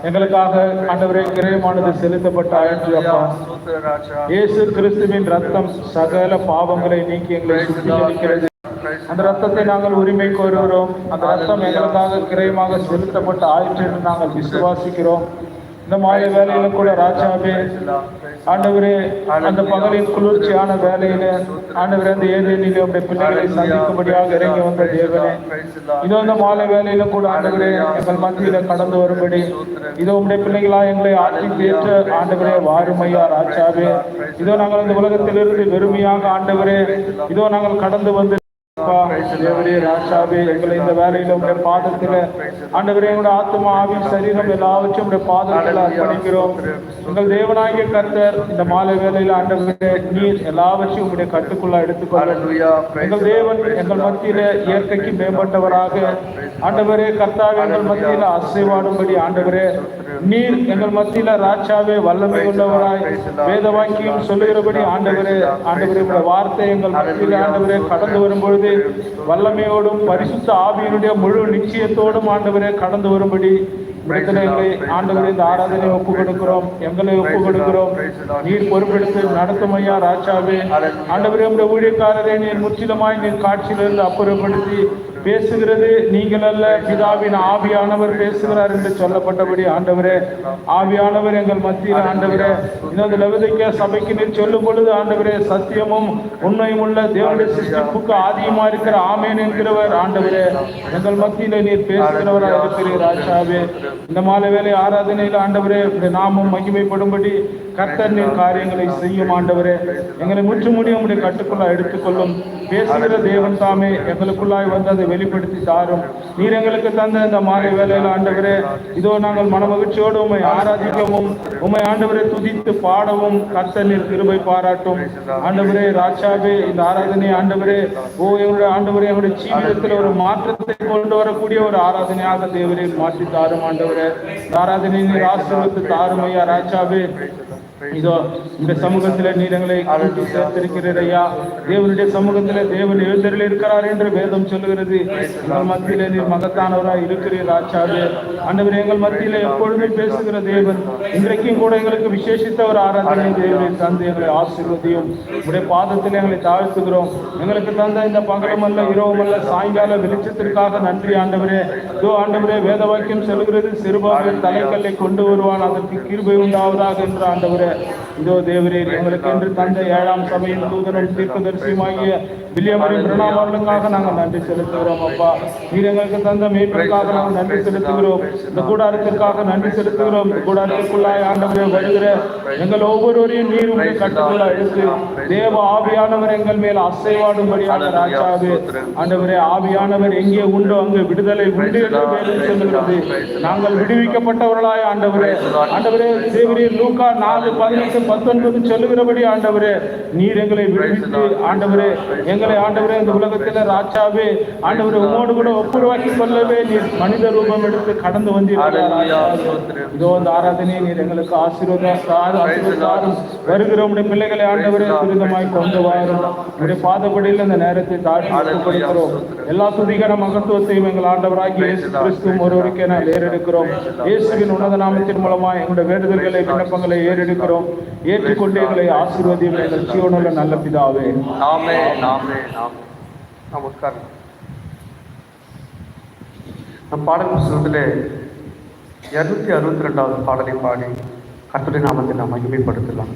எங்களுக்காக ஆண்டவரே கிரயமானது செலுத்தப்பட்ட இயேசு கிறிஸ்துவின் ரத்தம் சகல பாவங்களை நீக்கி எங்களை சுத்திகரிக்கிறது. அந்த ரத்தத்தை நாங்கள் உரிமை கோருகிறோம். அந்த ரத்தம் எங்களுக்காக கிரயமாக செலுத்தப்பட்ட ஆயிற்று என்று நாங்கள் விசுவாசிக்கிறோம். இந்த மாலை வேலையில கூட ராஜாவே ஆண்டவரே, அந்த பகலின் குளிர்ச்சியான வேலையில ஆண்டவரே அந்த ஏதேனிலே உடைய பிள்ளைகளை சந்திக்கும்படியாக இறங்கி வந்த தேவனே, இதோ இந்த மாலை வேலையில கூட ஆண்டவரே எங்கள் மத்தியில கடந்து வரும்படி இதோ உடைய பிள்ளைகளா எங்களை ஆட்சி தேற்ற ஆண்டவரே வாருமையா ராஜாவே. இதோ நாங்கள் இந்த உலகத்திலிருந்து வெறுமையாக ஆண்டவரே இதோ நாங்கள் கடந்து வந்து ராஜாவே எங்களை இந்த வேலையில உடைய பாதத்துல ஆண்டவரே எங்களுடைய ஆத்மா ஆவி சரீரம் எல்லாவற்றையும் உடைய பாதத்துல அர்ப்பணிக்கிறோம். எங்கள் தேவனாகிய கர்த்தர் இந்த மாலை வேலையில ஆண்டவரே நீர் எல்லாவற்றையும் உடைய கட்டுக்குள்ள எடுத்துக்கொள்ள எங்கள் தேவன் எங்கள் மத்தியில இயற்கைக்கு மேம்பட்டவராக ஆண்டவரே கர்த்தாவே எங்கள் மத்தியில அசைவாடும்படி ஆண்டவரே நீர் எங்கள் மத்தியில ராஜாவே வல்லமை உள்ளவராய் வேத வாக்கியம் சொல்லுகிறபடி ஆண்டவரே உடைய வார்த்தை எங்கள் மத்தியில ஆண்டவரே கடந்து வரும்பொழுது வல்லமையோடும் பரிசுத்த ஆவியினுடைய முழு நிச்சயத்தோடும் ஆண்டவரே கடந்து வரும்படி எங்களை ஆண்டவரே இந்த ஆராதனை ஒப்பு கொடுக்கிறோம். எங்களை ஒப்பு கொடுக்கிறோம். நீர் பொறுப்பெடுத்து நடத்தும் ஐயா ராஜாவே. ஆண்டவரே உடைய ஊழியக்காரரை நீர் முற்றிலுமாய் நீர் காட்சியிலிருந்து அப்புறப்படுத்தி பேசுகிறது நீங்கள் அல்ல, பிதாவின் ஆவியானவர் பேசுகிறார் என்று சொல்லப்பட்டபடி ஆண்டவரே ஆவியானவர் எங்கள் மத்தியில் ஆண்டவரே இந்த லெவதிக்கா சபைக்கு நீர் சொல்லும் பொழுது ஆண்டவரே சத்தியமும் உண்மையும் உள்ள தேவனுடைய சிருஷ்டிப்புக்கு ஆதியமா இருக்கிற ஆமேன் என்கிறவர் ஆண்டவரே எங்கள் மத்தியில நீர் பேசுகிறவராக இருக்கிறீர் ராஜாவே. இந்த மாலை வேலை ஆராதனையில் ஆண்டவரே நாமும் மகிமைப்படும்படி கர்த்தர் நீர் காரியங்களை செய்யும் ஆண்டவரே. எங்களை முற்றுமுடிய உடைய கட்டுக்குள்ளா எடுத்துக்கொள்ளும். பேசுகிற தேவன் தாமே எங்களுக்குள்ளாய் வந்து அதை வெளிப்படுத்தி தாரும். நீர் எங்களுக்கு தந்த இந்த மாலை வேலையில் ஆண்டவரே இதோ நாங்கள் மனமகிழ்ச்சியோடு உண்மை ஆராதிக்கவும் உண்மை ஆண்டவரை துதித்து பாடவும் கர்த்தர் நீர் கிருபை பாராட்டும் ஆண்டவரே ராஜாவே. இந்த ஆராதனை ஆண்டவரே எங்களுடைய ஆண்டவரே எங்களுடைய ஜீவிதத்தில் ஒரு மாற்றத்தை கொண்டு வரக்கூடிய ஒரு ஆராதனையாக தேவரே மாற்றி தாரும் ஆண்டவரே. ஆராதனை நீர் ஆசீர்வதித்து தாரும் ஐயா ராஜாவே. இதோ இந்த சமூகத்துல நீர் எங்களை கூட்டி சேர்த்திருக்கிறீர் ஐயா. தேவனுடைய சமூகத்துல தேவன் எழுந்தருள் இருக்கிறார் என்று வேதம் சொல்லுகிறது. எங்கள் மத்தியில நீர் மகத்தானவராய் இருக்கிறீர் ராஜாவே. ஆண்டவரே எங்கள் மத்தியில எப்பொழுதுமே பேசுகிற தேவன் இன்றைக்கும் கூட எங்களுக்கு விசேஷித்த ஒரு ஆராதனை தேவனை தந்து எங்களை ஆசீர்வதியும் உடைய பாதத்தில் எங்களை தாழ்த்துகிறோம். எங்களுக்கு தந்த இந்த பகலும் அல்ல இரவும் அல்ல சாயங்கால வெளிச்சத்திற்காக நன்றி ஆண்டவரே. இதோ ஆண்டவரே வேத வாக்கியம் சொல்லுகிறது சிறுபாவின் தலைக்கல்லை கொண்டு வருவான் அதற்கு கிருபை உண்டாவதாக என்று ஆண்டவரே. இதோ தேவரீர் எங்களுக்கு என்று தந்த 7ஆம் சபையின் தூதனும் தீர்க்கதரிசியுமாகிய வில்லியமரின் பிரணாமர்களுக்காக நாங்கள் நன்றி செலுத்துகிறோம் அப்பா. நீர் எங்களுக்கு தந்த மீட்புக்காக நாங்கள் நன்றி செலுத்துகிறோம். இந்த கூடாரத்திற்காக நன்றி செலுத்துகிறோம். இந்த கூடாரத்திற்குள்ளாய் ஆண்டவரே வருகிற எங்கள் ஒவ்வொருவரையும் நீர் உடைய கட்டுக்குள்ள எடுத்து தேவ ஆவியானவர் எங்கள் மேல் அசைவாடும்படியாக ராஜாவே. ஆண்டவரே ஆவியானவர் எங்கே உண்டோ அங்கு விடுதலை உண்டு என்று வேதம் சொல்லுகிறது. நாங்கள் விடுவிக்கப்பட்டவர்களாய் ஆண்டவரே தேவரீர் லூக்கா 4:18-19 சொல்லுகிறபடி ஆண்டவரே நீர் எங்களை விடுவித்து ஆண்டவரே எங்களை ஆண்டவரே இந்த உலகத்தில் ராஜாவே ஆண்டவரே உமோடு கூட ஒப்புரவாக்கி கொள்ளவே நீர் மனித ரூபம் எடுத்து கடந்து வந்தீர்கள். இதோ இந்த ஆராதனையை நீர் எங்களுக்கு ஆசீர்வாதம் வருகிற உடைய பிள்ளைகளை ஆண்டவரே துரிதமாய் கொண்டு வாரும். உடைய பாதப்படியில் இந்த நேரத்தை தாழ்த்தி கொடுக்கிறோம். எல்லா துதிகர மகத்துவத்தையும் எங்கள் ஆண்டவராகி இயேசு கிறிஸ்துவும் ஒருவருக்கே நான் ஏறெடுக்கிறோம். இயேசுவின் உன்னத நாமத்தின் மூலமாக எங்களுடைய வேண்டுதல்களை விண்ணப்பங்களை ஏறெடுக்கிறோம். ஏற்றுக்கொண்டு எங்களை ஆசீர்வதியும் எங்கள் ஜீவனுள்ள நல்ல பிதாவே. ஆமென் ஆமென் ஆமென். நமஸ்காரம். நம் பாடல் புத்தகத்திலே 262வது பாடலை பாடி கர்த்தருடைய நாமத்தை நாம் மகிமைப்படுத்தலாம்.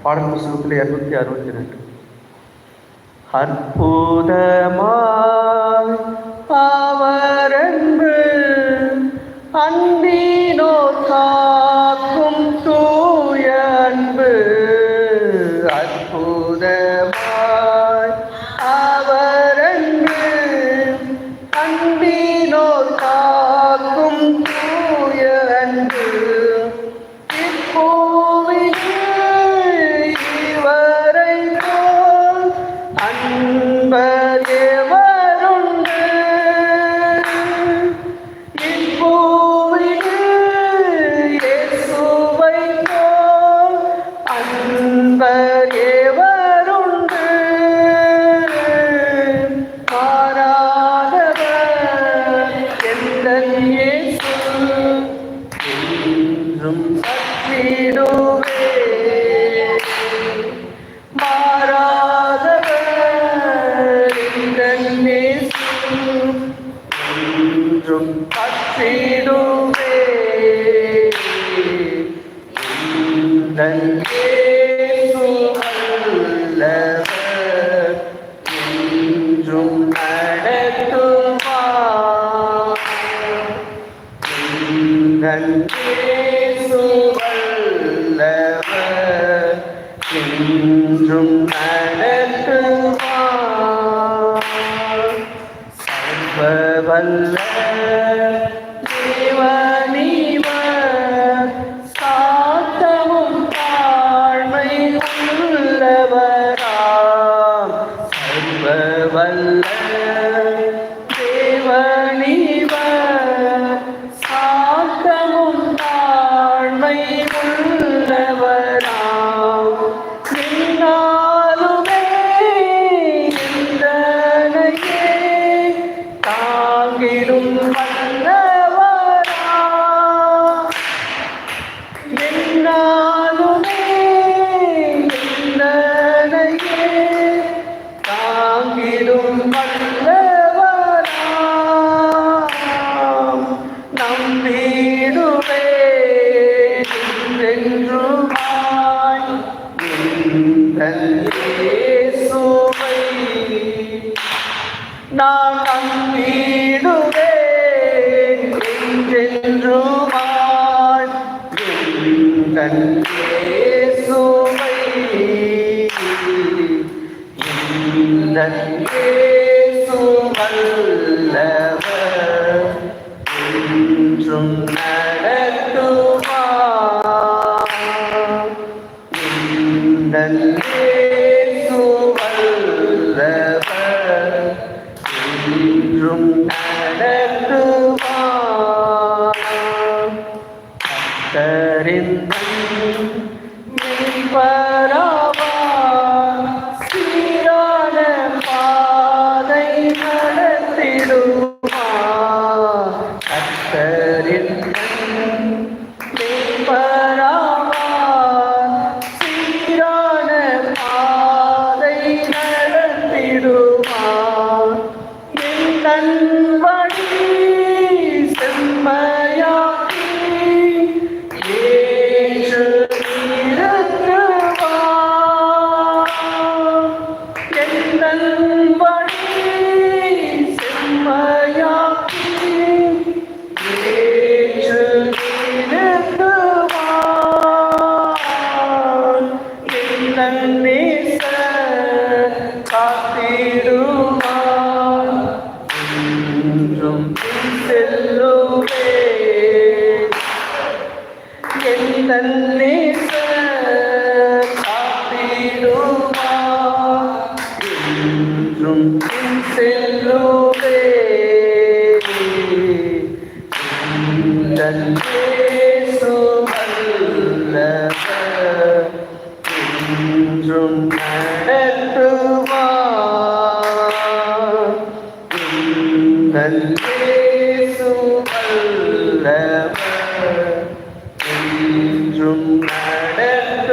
பாடல் புத்தகத்திலே 262. அற்புதமாய் அவரன்பு அன்பினோ காக்கும் தூய அன்பு. அற்புதமாய் அவரன்பு அன்பினோ காக்கும் தூய அன்பு. இப்போவிலே இவரை போல் அன்பர் எவருண்டு. இப்போவிலே இயேசுவை போல் அன்பர் எவருண்டு. மாறாதவர் எந்தன் இயேசு என்றும் பற்றிடுவே. மாறாதவர் எந்தன் இயேசு என்றும் பற்றிடுவே. எந்தன் இயேசு வல்லவர் என்றும் நடத்துவார். எந்தன் இயேசு வல்லவர் என்றும் நடத்துவார். சர்வ வல்ல தேவனீவர் சாத்தமும் தாழ்மை உள்ளவராம். சர்வ வல்ல தேவனீவர் சாத்தமும் தாழ்மை உள்ளவராம். என்னாலுமே எந்தனையே தாங்கிடும் வல்லவராம். என்னாலுமே எந்தனையே தாங்கிடும் வல்லவராம். நம்பிடுவேன் என்றென்றுமாய் எந்தன் இயேசுவை. நான் நம்பிடுவேன் என்றென்றுமாய் எந்தன் இயேசுவை. எந்தன் இயேசு வல்லவர் என்றும் நடத்துவார். எந்தன் இயேசு வல்லவர் என்றும் நடத்துவார். கர்த்தரின் மெய்ப்பராவார். சீரான பாதை நடத்திடுவார். கர்த்தரின் மெய்ப்பராவார். சீரான பாதை நடத்திடுவார். எந்தன் வழி செம்மையாக்கி ஏற்று நிறுத்துவார். எந்தன் வழி செம்மையாக்கி ஏற்று நிறுத்துவார். எந்தன் நேசர் காத்திடுவார். என்றும் பின் செல்லுவேன். எந்தன் நேசர் காத்திடுவார். என்றும் பின் செல்லுவேன். எந்தன் இயேசு வல்லவர் என்றும் நடத்துவார். எந்தன் இயேசு வல்லவர் என்றும் நடத்துவார்.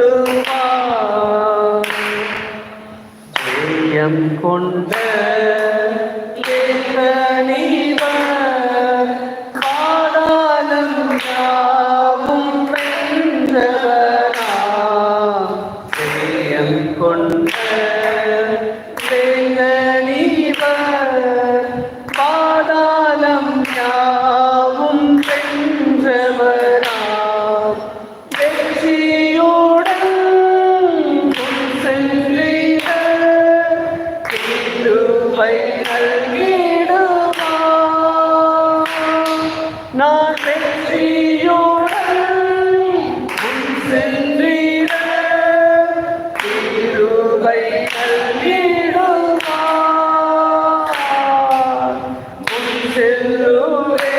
ஜெயம் கொண்ட தேவனீவர் பாதாளம் யாவும் வென்றவராம். ஜெயம் கொண்ட தேவனீவர் பாதாளம் யாவும் வென்றவராம். வெற்றியுடன் முன் சென்றிட கிருபை நல்கிடுவார். நான் வெற்றியுடன் முன் சென்றிட கிருபை நல்கிடுவார். முன் செல்லுவே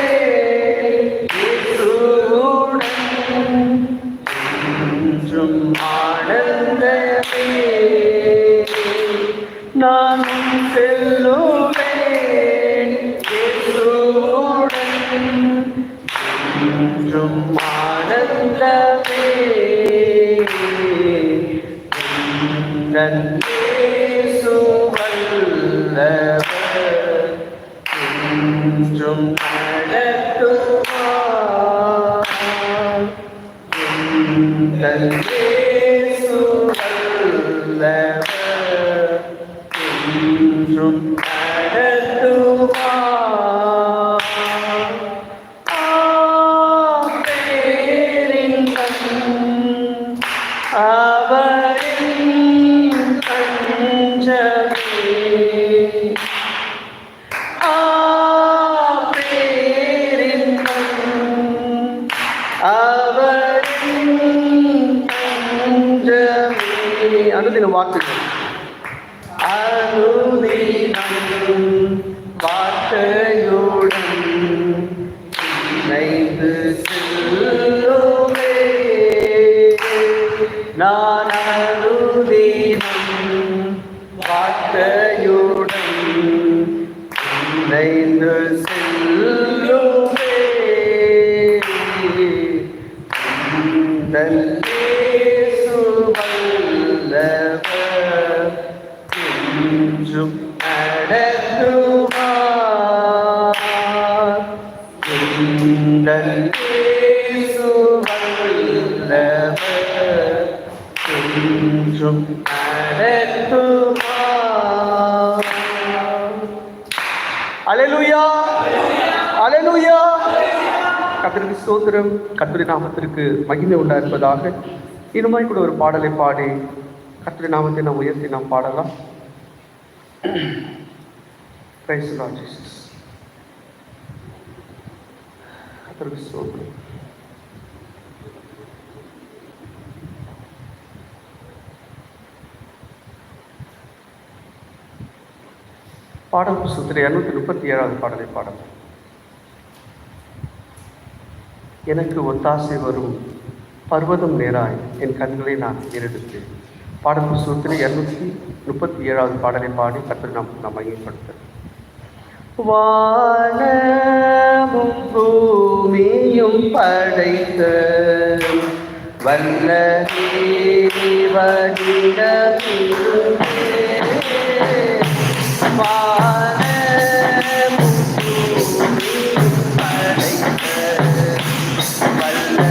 என்றும் ஆனந்தமே இயேசு வல்லவர் என்றும் நடத்துவார் இயேசு வல்லவர் என்றும் நடத்துவார் அனுதின வாக்குகள் அனுதினம் வார்த்தையுடன் இணைந்து செல்லுமே நான் அனுதினம் வார்த்தையுடன் இணைந்து செல்லுமே என்றும் நடத்துவார் இயேசு வல்லவர் என்றும் நடத்துவார். அல்லேலூயா அல்லேலூயா. கர்த்தருக்கு ஸ்தோத்திரம். கர்த்தருடைய நாமத்திற்கு மகிமை உண்டாயிருப்பதாக. இன்னுமாய் கூட ஒரு பாடலை பாடி கர்த்தருடைய நாமத்தை நாம் உயர்த்தி நாம் பாடலாம். Praise the Lord Jesus. கர்த்தருக்கு ஸ்தோத்திரம். பாடல் புத்தகத்தில் 237வது பாடலை பாடலாம். எனக்கு ஒத்தாசை வரும் பர்வதம் நேராய் என் கண்களை நான் ஏறெடுத்தேன். பாடல் புத்தகத்தில் 237வது பாடலை பாடி கர்த்தரை நாம் மையப்படுத்த. வானமும் பூமியும் படைத்த வல்ல வானமும் பூமியும் படைத்த வல்ல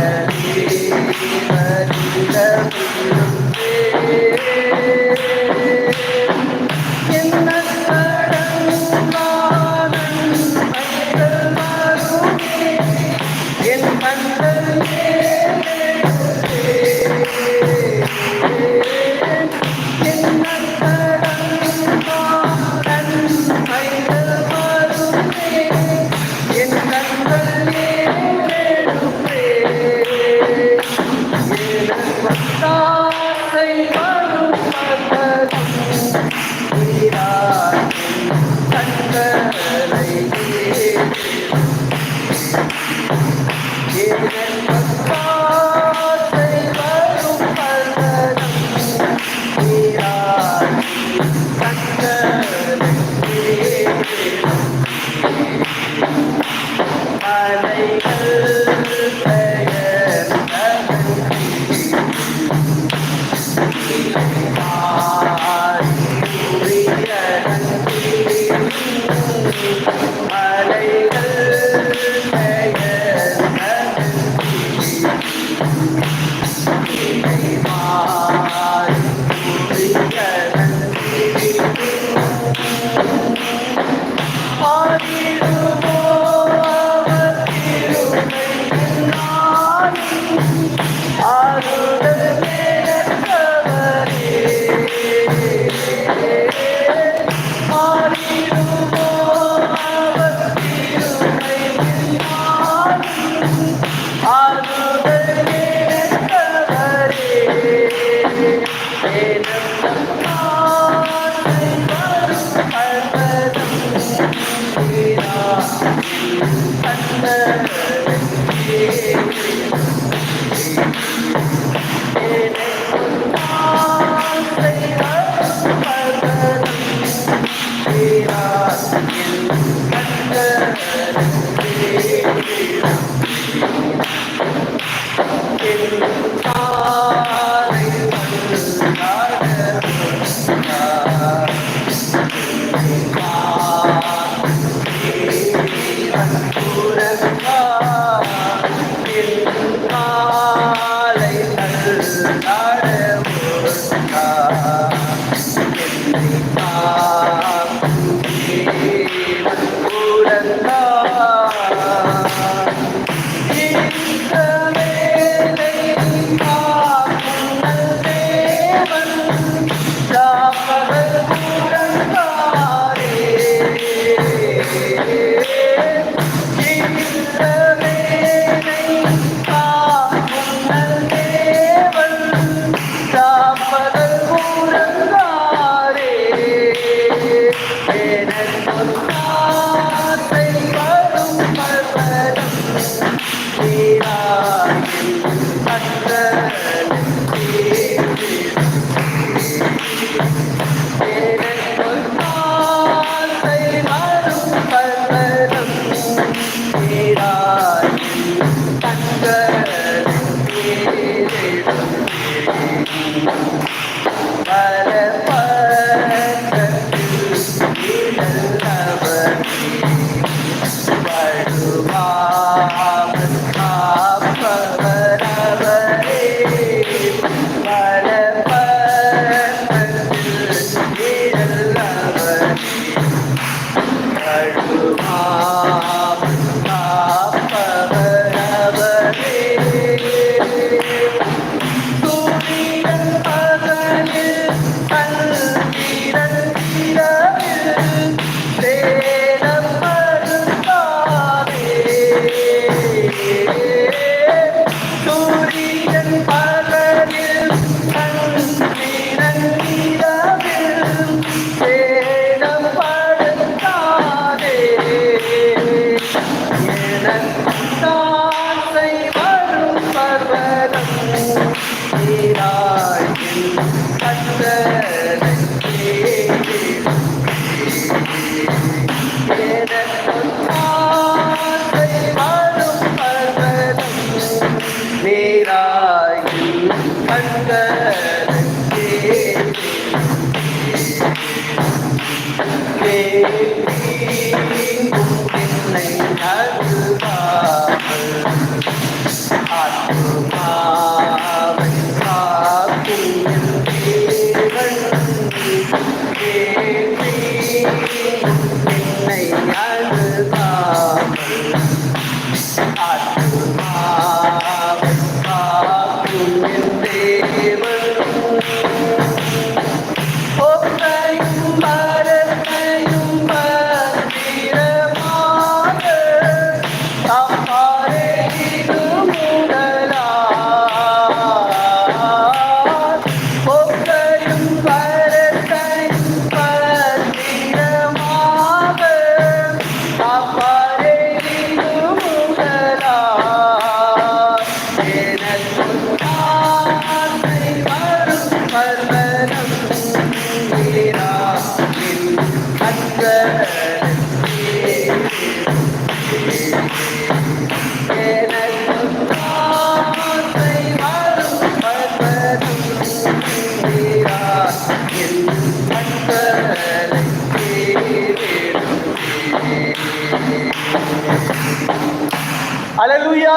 அல்லேலூயா,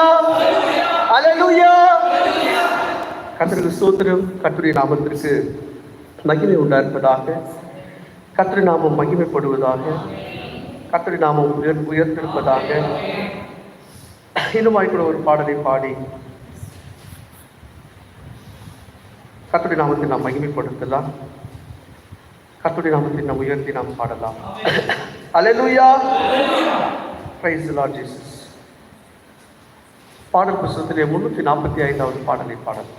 அல்லேலூயா. கர்த்தருக்கு ஸ்தோத்திரம். கர்த்தருடைய நாமத்திற்கு மகிமை உண்டாயிருப்பதாக. கர்த்தருடைய நாமம் மகிமைப்படுவதாக. கர்த்தருடைய நாமம் உயர்த்திருப்பதாக. இன்னுமாய் கூட ஒரு பாடலை பாடி கர்த்தருடைய நாமத்தை நாம் மகிமைப்படுத்தலாம். கர்த்தருடைய நாமத்தை நாம் உயர்த்தி நாம் பாடலாம். Hallelujah. Praise the Lord Jesus. பாடல் புத்தகத்திலே 345வது பாடலை பாடலாம்.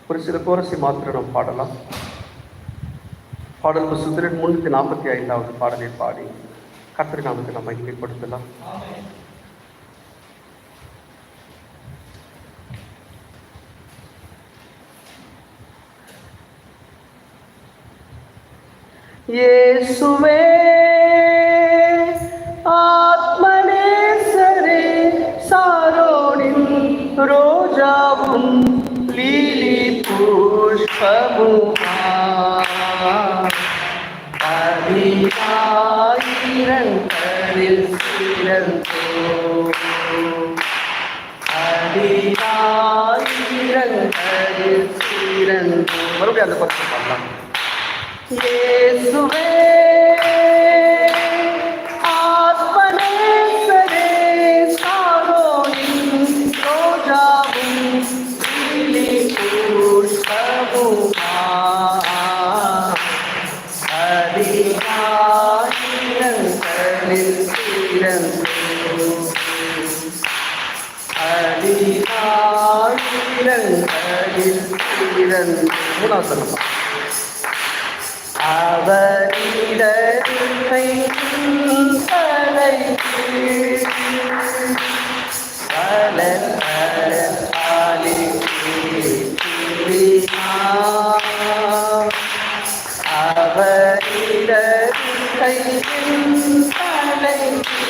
ஒரு சில கோரஸை மாத்திரம் நாம் பாடலாம். பாடல் புத்தகத்திலே 345வது பாடலை பாடி கர்த்தருடைய நாமத்தை நாம் மகிமைப்படுத்தலாம். இயேசுவே ஆத்மநேசரே, சாரோனின் ரோஜாவும் லீலி புஷ்பமுமா, பதினாயிரங்களில் அதிகாயிரங்களில் சிறந்தோ. மறுபடியும் அந்த பக்கம் பண்ணலாம். இயேசுவே ஆத்மநேசரே சாரோனின் ரோஜாவும் லீலி புஷ்பமுமா அதிகாயிரங்களில் சிறந்தோ. அதிகாயிரங்களில் சிறந்தோ. மூணாவது சொல்லுமா. அவரிடத்தை தலைக்கு வலக்கரத்தாலே ஏற்றினார். அவரிடத்தை தலைக்கு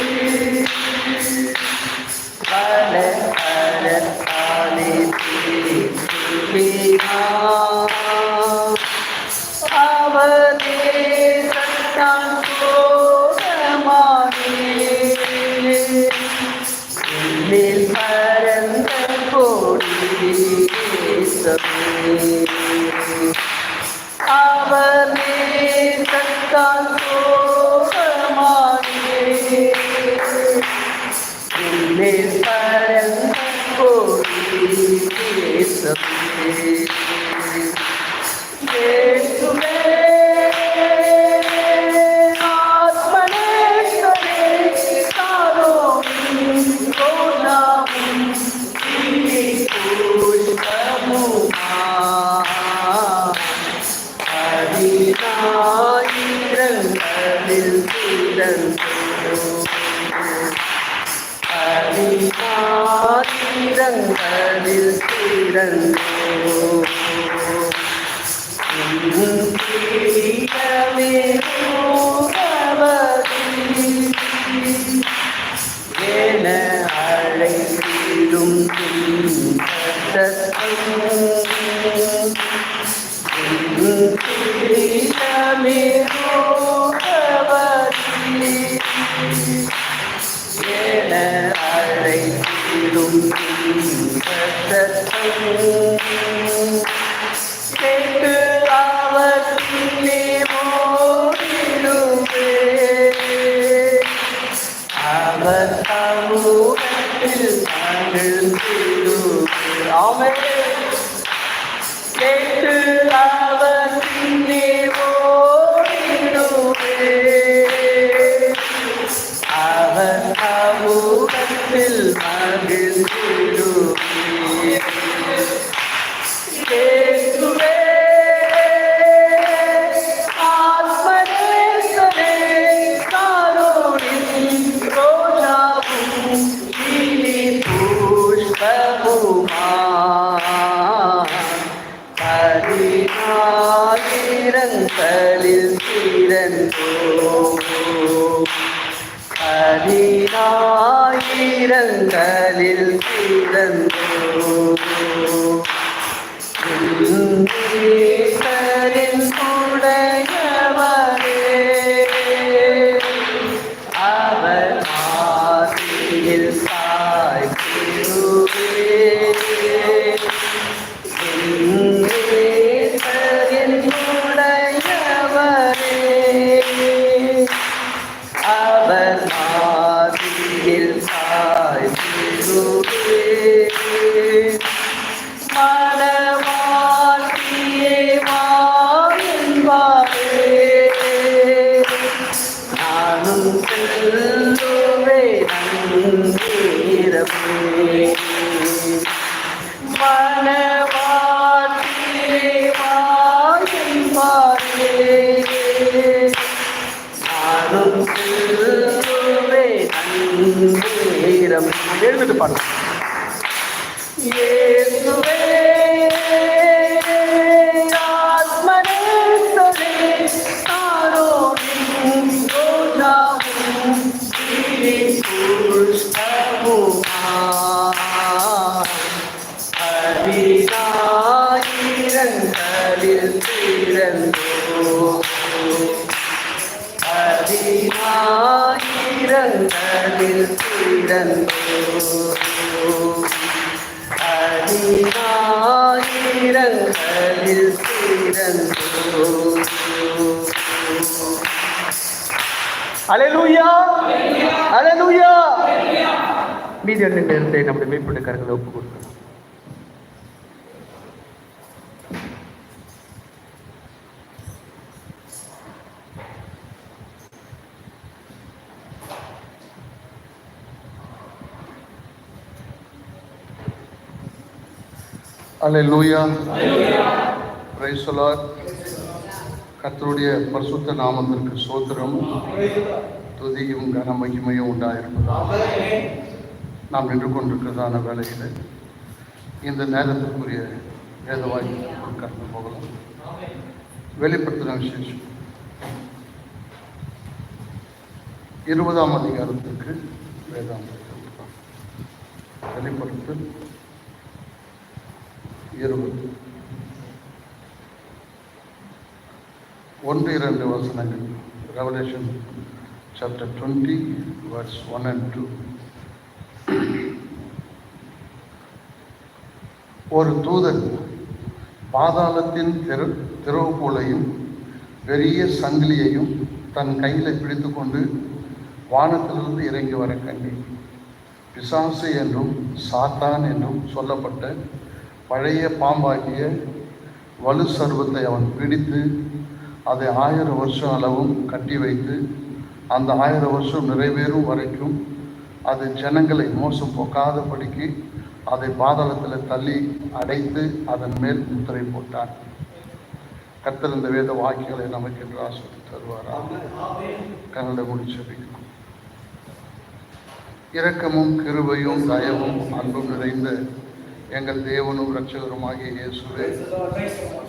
வலக்கரத்தாலே ஏற்றினார். அவரே சத்தான் கோரமானே என்னில் பரந்த கோடி தேசமே. அவரே சத்தான் கோரமானே என்னில் பரந்த கோடி தேசமே. இயேசுவே ஆத்மநேசரே சாரோனின் ரோஜாவும் லீலி புஷ்பமுமா அதிகாயிரங்களில் சிறந்தோ. அதிகாயிரங்களில் சிறந்தோ. என அழைத்திடும் என அழைத்திடும் கேட்டு அவர் மோடிடுவே. அவர் சமூகத்தில் மகிழ்ந்திடுவே. ஆமென். கேட்டு அவர் மோடிடுவே. அவர் சமூகத்தில் மகிழ்ந்திடுவே. இயேசுவே ஆத்மநேசரே சாரோனின் ரோஜாவும் லீலி புஷ்பமுமா அதிகாயிரங்களில் சிறந்தோ. அதிகாயிரங்களில் சிறந்தோ. ஈஸ்வரின் உடையவரே அவர் ஆதியில் சாய்த்திடுவே. ஈஸ்வரின் உடையவரே அவர் ஆதியில் சாய்த்திடுவே. மனவாழ்வியே வாழ்வாரே நானும் செல்லுவேன் அந்நேரமே. மனவாழ்வியே வாழ்வாரே நானும் செல்லுவேன் அந்நேரம். எழுந்துட்டு பாருங்க. இயேசுவே ஆத்மநேசரே சாரோனின் ரோஜாவும் லீலி புஷ்பமுமா அதிகாயிரங்களில் சிறந்தோ. அதிகாயிரங்களில் அதிகாயிரங்களில் சிறந்தோ. அல்லேலூயா, அல்லேலூயா. மீதியான நேரத்தை நம்முடைய மேற்பட்ட கரங்களை ஒப்புக் கொடுக்கலாம். அல்லேலூயா, பிரைஸ் தி லார்ட். கர்த்தருடைய பரிசுத்த நாமத்திற்கு ஸ்தோத்திரம், துதியும் கன மகிமையும் உண்டாயிருப்பதாக. நாம் நின்று கொண்டிருக்கிறதான வேலையில் இந்த நேரத்திற்குரிய வேதவாக்கியம் கடந்து போகலாம். வெளிப்படுத்தின விசேஷம் 20ஆம் அதிகாரத்திற்கு வேதாந்தம் வெளிப்படுத்தல் 20 1-2 வசனங்கள். Revelation chapter 20 verse 1 and 2. ஒரு தூதன் பாதாளத்தின் திறவுகோலையும் பெரிய சங்கிலியையும் தன் கையில் பிடித்து கொண்டு வானத்திலிருந்து இறங்கி வர கண்டேன். பிசாசு என்றும் சாத்தான் என்றும் சொல்லப்பட்ட பழைய பாம்பாகிய வலு சர்வத்தை அவன் பிடித்து அதை 1000 வருஷம் அளவும் கட்டி வைத்து அந்த 1000 வருஷம் நிறைவேறும் வரைக்கும் அது ஜனங்களை மோசம் போக்காதபடிக்கு அதை பாதாளத்தில் தள்ளி அடைத்து அதன் மேல் முத்திரை போட்டான். கர்த்தர் இந்த வேத வாக்கியங்களை நமக்கு என்று ஆசிரியர் தருவாராக. கன்னட முடிச்சபிக்கும். இரக்கமும் கிருபையும் தயவும் அன்பும் நிறைந்த எங்கள் தேவனும் இரட்சகருமாகிய இயேசுவே,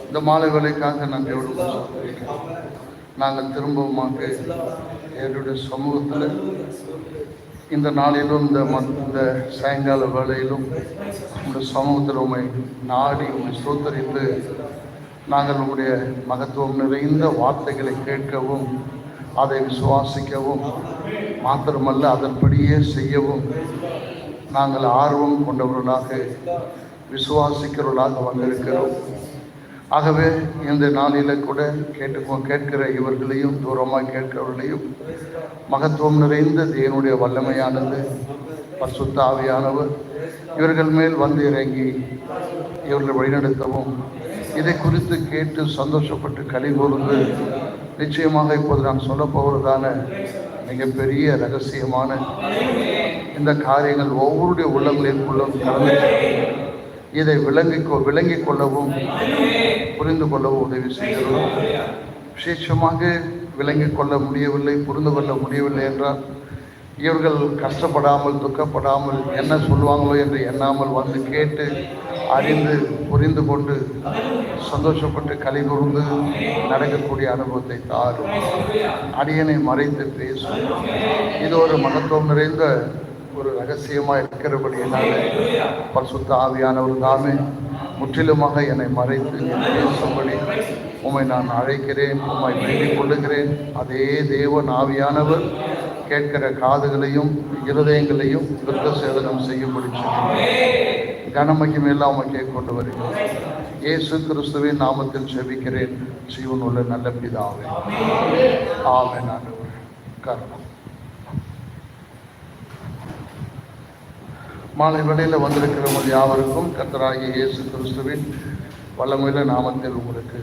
இந்த மாலை வேளைக்காக நன்றியோடு நாங்கள் திரும்பவுமாக என்னுடைய சமூகத்தில் இந்த நாளிலும் இந்த சாயங்கால வேளையிலும் உங்களுடைய சமூகத்தில் உண்மை நாடி உண்மை ஸ்தோத்தரித்து நாங்கள் உங்களுடைய மகத்துவம் நிறைந்த வார்த்தைகளை கேட்கவும் அதை விசுவாசிக்கவும் மாத்திரமல்ல அதன்படியே செய்யவும் நாங்கள் ஆர்வம் கொண்டவர்களாக விசுவாசிக்கிறவர்களாக வந்திருக்கிறோம். ஆகவே இந்த நாளில் கூட கேட்கிற இவர்களையும் தூரமாக கேட்கிறவர்களையும் மகத்துவம் நிறைந்த தேவனுடைய வல்லமையானது பரிசுத்த ஆவியானவர் இவர்கள் மேல் வந்து இறங்கி இவர்களை வழிநடத்தவும் இதை குறித்து கேட்டு சந்தோஷப்பட்டு களி கூர்ந்து நிச்சயமாக இப்போது நான் சொல்ல போவதான மிகப்பெரிய ரகசியமான இந்த காரியங்கள் ஒவ்வொருடைய உள்ளங்களிற்குள்ளும் கலந்து இதை விளங்கிக் கொள்ளவும் புரிந்து கொள்ளவும் உதவி செய்கிறோம். விசேஷமாக விளங்கிக் கொள்ள முடியவில்லை, புரிந்து கொள்ள முடியவில்லை என்றால் இவர்கள் கஷ்டப்படாமல் துக்கப்படாமல் என்ன சொல்லுவாங்களோ என்று எண்ணாமல் வந்து கேட்டு அறிந்து புரிந்து கொண்டு சந்தோஷப்பட்டு களி கூர்ந்து நடக்கக்கூடிய அனுபவத்தை தாரும். அடியனை மறைத்து பேசும். இது ஒரு மகத்துவம் நிறைந்த ஒரு ரகசியமாக இருக்கிறபடியினால பரிசுத்த ஆவியானவர் தாமே முற்றிலுமாக என்னை மறைத்து பேசும்படி உம்மை நான் அழைக்கிறேன், உம்மை வேண்டிக் கொள்ளுகிறேன். அதே தேவன் ஆவியானவர் கேட்கிற காதுகளையும் இருதயங்களையும் விருத்த சேதனம் செய்யும்படி கனமகிமை எல்லாம் உம்மை கொண்டு வருகிறேன். இயேசு கிறிஸ்துவின் நாமத்தில் ஜெபிக்கிறேன் ஜீவனுள்ள நல்ல பிதாவே, ஆமென். ஆண்டவரே காரணம் மாலை வேளையில் வந்திருக்கிறவங்க யாவருக்கும் கர்த்தராகிய இயேசு கிறிஸ்துவின் வல்லமையுள்ள நாமத்தில் உங்களுக்கு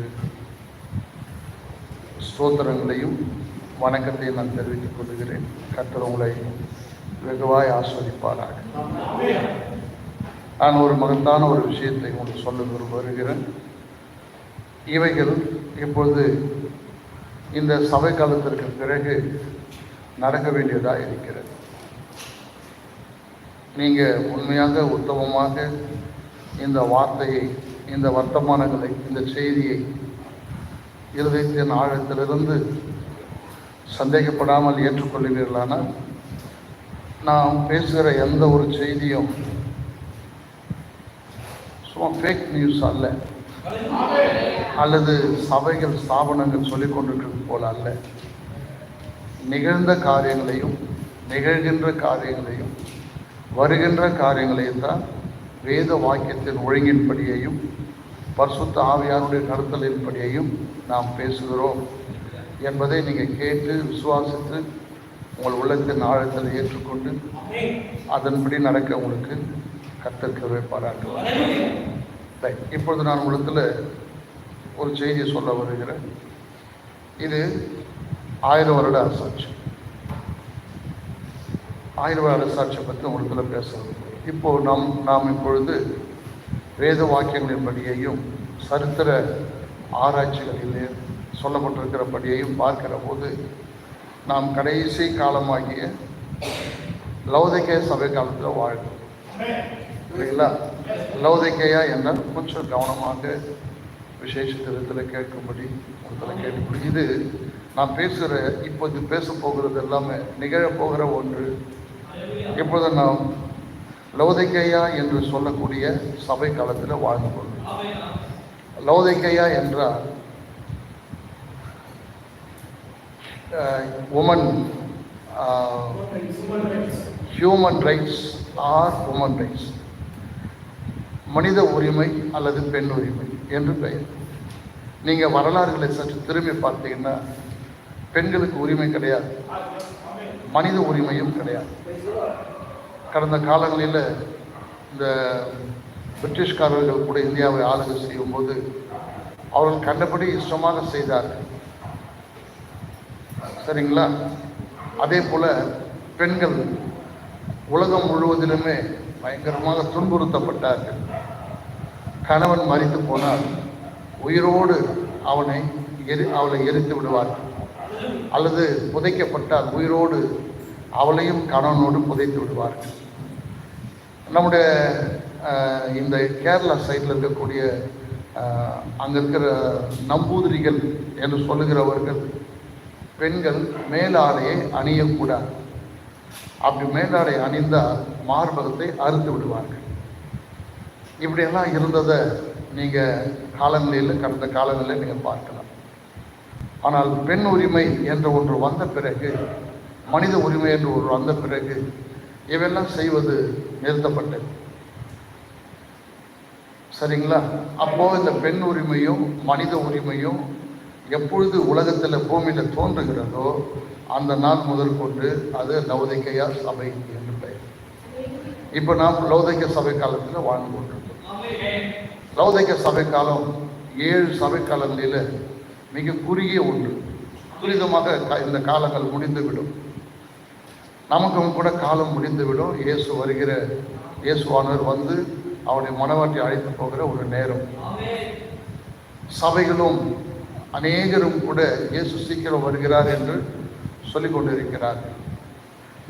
ஸ்தோத்திரங்களையும் வணக்கத்தையும் நான் தெரிவித்துக் கொள்கிறேன். கர்த்தர் உங்களை வெகுவாய் ஆஸ்வதிப்பாராக. நான் ஒரு மகத்தான ஒரு விஷயத்தை உங்களுக்கு சொல்ல வருகிறேன். இவைகள் இப்பொழுது இந்த சபை காலத்திற்கு பிறகு நடக்க வேண்டியதாக இருக்கிறது. நீங்கள் உண்மையாக உத்தமமாக இந்த வார்த்தையை, இந்த வர்த்தமானங்களை, இந்த செய்தியை இருதயத்தின் ஆழத்திலிருந்து சந்தேகப்படாமல் ஏற்றுக்கொள்கிறீர்களானால் நாம் பேசுகிற எந்த ஒரு செய்தியும் சும்மா ஃபேக் நியூஸ் அல்ல, அல்லது சபைகள் ஸ்தாபனங்கள் சொல்லிக் கொண்டிருக்கிறது போல அல்ல. நிகழ்ந்த காரியங்களையும் நிகழ்கின்ற காரியங்களையும் வருகின்ற காரியங்களையும் தான் வேத வாக்கியத்தின் ஒழுங்கின்படியையும் பரிசுத்த ஆவியாருடைய நடத்தலின்படியையும் நாம் பேசுகிறோம் என்பதை நீங்கள் கேட்டு விசுவாசித்து உங்கள் உள்ளத்தின் ஆழத்தில் ஏற்றுக்கொண்டு அதன்படி நடக்க உங்களுக்கு கர்த்தர் பாராட்டுவார். இப்பொழுது நான் உள்ளத்தில் ஒரு செய்தியை சொல்ல வருகிறேன். இது 1000 வருட அரசாட்சி. 1000 வருட அரசாட்சியை பற்றி உங்களுக்கு பேசுகிறோம். இப்போது நாம் இப்பொழுது வேத வாக்கியங்களின்படியையும் சரித்திர ஆராய்ச்சிகளிலே சொல்லப்பட்டிருக்கிறபடியையும் பார்க்கிற போது நாம் கடைசி காலமாகிய லவோதிக்கேய சபை காலத்தில் வாழ்கிறோம் இல்லைங்களா? லவோதிக்கேயா என்றால் கொஞ்சம் கவனமாக விசேஷ விதத்தில் கேட்கும்படி இடத்துல கேட்கும்படி, இது நான் பேசுகிற இப்போது பேச போகிறது எல்லாமே நிகழப்போகிற ஒன்று. இப்பொழுது நாம் லவோதிக்கேயா என்று சொல்லக்கூடிய சபை காலத்தில் வாழ்ந்து கொள்வோம். லவோதிக்கேயா என்றால் woman human rights or woman rights, மனித உரிமை அல்லது பெண் உரிமை என்று பெயர். நீங்கள் வரலாறுகளை சற்று திரும்பி பார்த்தீங்கன்னா பெண்களுக்கு உரிமை கிடையாது, மனித உரிமையும் கிடையாது. கடந்த காலங்களில் இந்த பிரிட்டிஷ்காரர்கள் கூட இந்தியாவை ஆளுகை செய்யும்போது அவர்கள் கண்டபடி இஷ்டமாக செய்தார்கள், சரிங்களா? அதே போல் பெண்கள் உலகம் முழுவதிலுமே பயங்கரமாக துன்புறுத்தப்பட்டார்கள். கணவன் மரித்து போனால் உயிரோடு அவளை எரித்து விடுவார்கள், அல்லது புதைக்கப்பட்டால் உயிரோடு அவளையும் கணவனோடு புதைத்து விடுவார்கள். நம்முடைய இந்த கேரளா சைடில் இருக்கக்கூடிய அங்கே இருக்கிற நம்பூதிரிகள் என்று சொல்லுகிறவர்கள் பெண்கள் மேலாடையை அணியக்கூடாது. அப்படி மேலாடை அணிந்தால் மார்பகத்தை அறுத்து விடுவார்கள். இப்படியெல்லாம் இருந்ததை நீங்கள் கடந்த காலங்களில் நீங்கள் பார்க்கலாம். ஆனால் பெண் உரிமை என்ற ஒன்று வந்த பிறகு, மனித உரிமை என்று ஒன்று வந்த பிறகு இவையெல்லாம் செய்வது நிறுத்தப்பட்டது, சரிங்களா? அப்போது இந்த பெண் உரிமையும் மனித உரிமையும் எப்பொழுது உலகத்தில் பூமியில் தோன்றுகிறதோ அந்த நாள் முதல் கொண்டு அது லவோதிக்கேயா சபை என்று பெயர். இப்போ நாம் லவோதிக்கேய சபை காலத்தில் வாழ்ந்து கொண்டிருக்கோம். லவோதிக்கேய சபை காலம் 7 சபை காலங்களில் மிக குறுகிய ஒன்று. துரிதமாக இந்த காலங்கள் முடிந்துவிடும், நமக்கும் கூட காலம் முடிந்துவிடும். இயேசுவானவர் வந்து அவருடைய மனவாட்டி அழைத்து போகிற ஒரு நேரம். சபைகளும் அநேகரும் கூட இயேசு சீக்கிரம் வருகிறார் என்று சொல்லிக் கொண்டிருக்கிறார்கள்.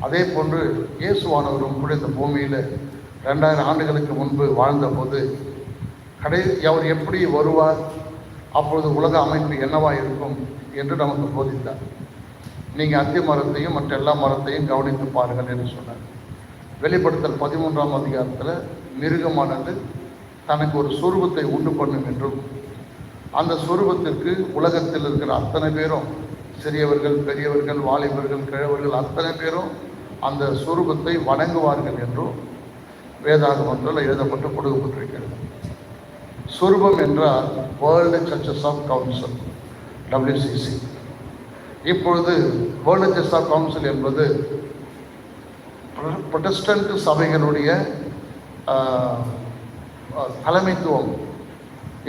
அதே போன்று இயேசுவானவரும் கூட இந்த பூமியில் 2000 ஆண்டுகளுக்கு முன்பு வாழ்ந்தபோது அவர் எப்படி வருவார், அப்பொழுது உலக அமைப்பு என்னவாக இருக்கும் என்று நமக்கு போதித்தார். நீங்கள் அத்தி மரத்தையும் மற்ற எல்லா மரத்தையும் கவனித்து பாருங்கள் என்று சொன்னார். வெளிப்படுத்தல் 13ஆம் அதிகாரத்தில் மிருகமானது தனக்கு ஒரு சொரூபத்தை உண்டு பண்ணும் என்றும், அந்த சொரூபத்திற்கு உலகத்தில் இருக்கிற அத்தனை பேரும், சிறியவர்கள் பெரியவர்கள் வாலிபர்கள் கிழவர்கள் அத்தனை பேரும் அந்த சொரூபத்தை வணங்குவார்கள் என்றும் வேதாகமத்தில் எழுதப்பட்டு கொடுக்கப்பட்டிருக்கிறது. சொரூபம் என்றால் world churches of council, WCC. இப்பொழுது வேர்ல்டு சர்ச்சஸ் ஆஃப் கவுன்சில் என்பது புரொட்டஸ்டன்ட் சபைகளுடைய தலைமைத்துவம்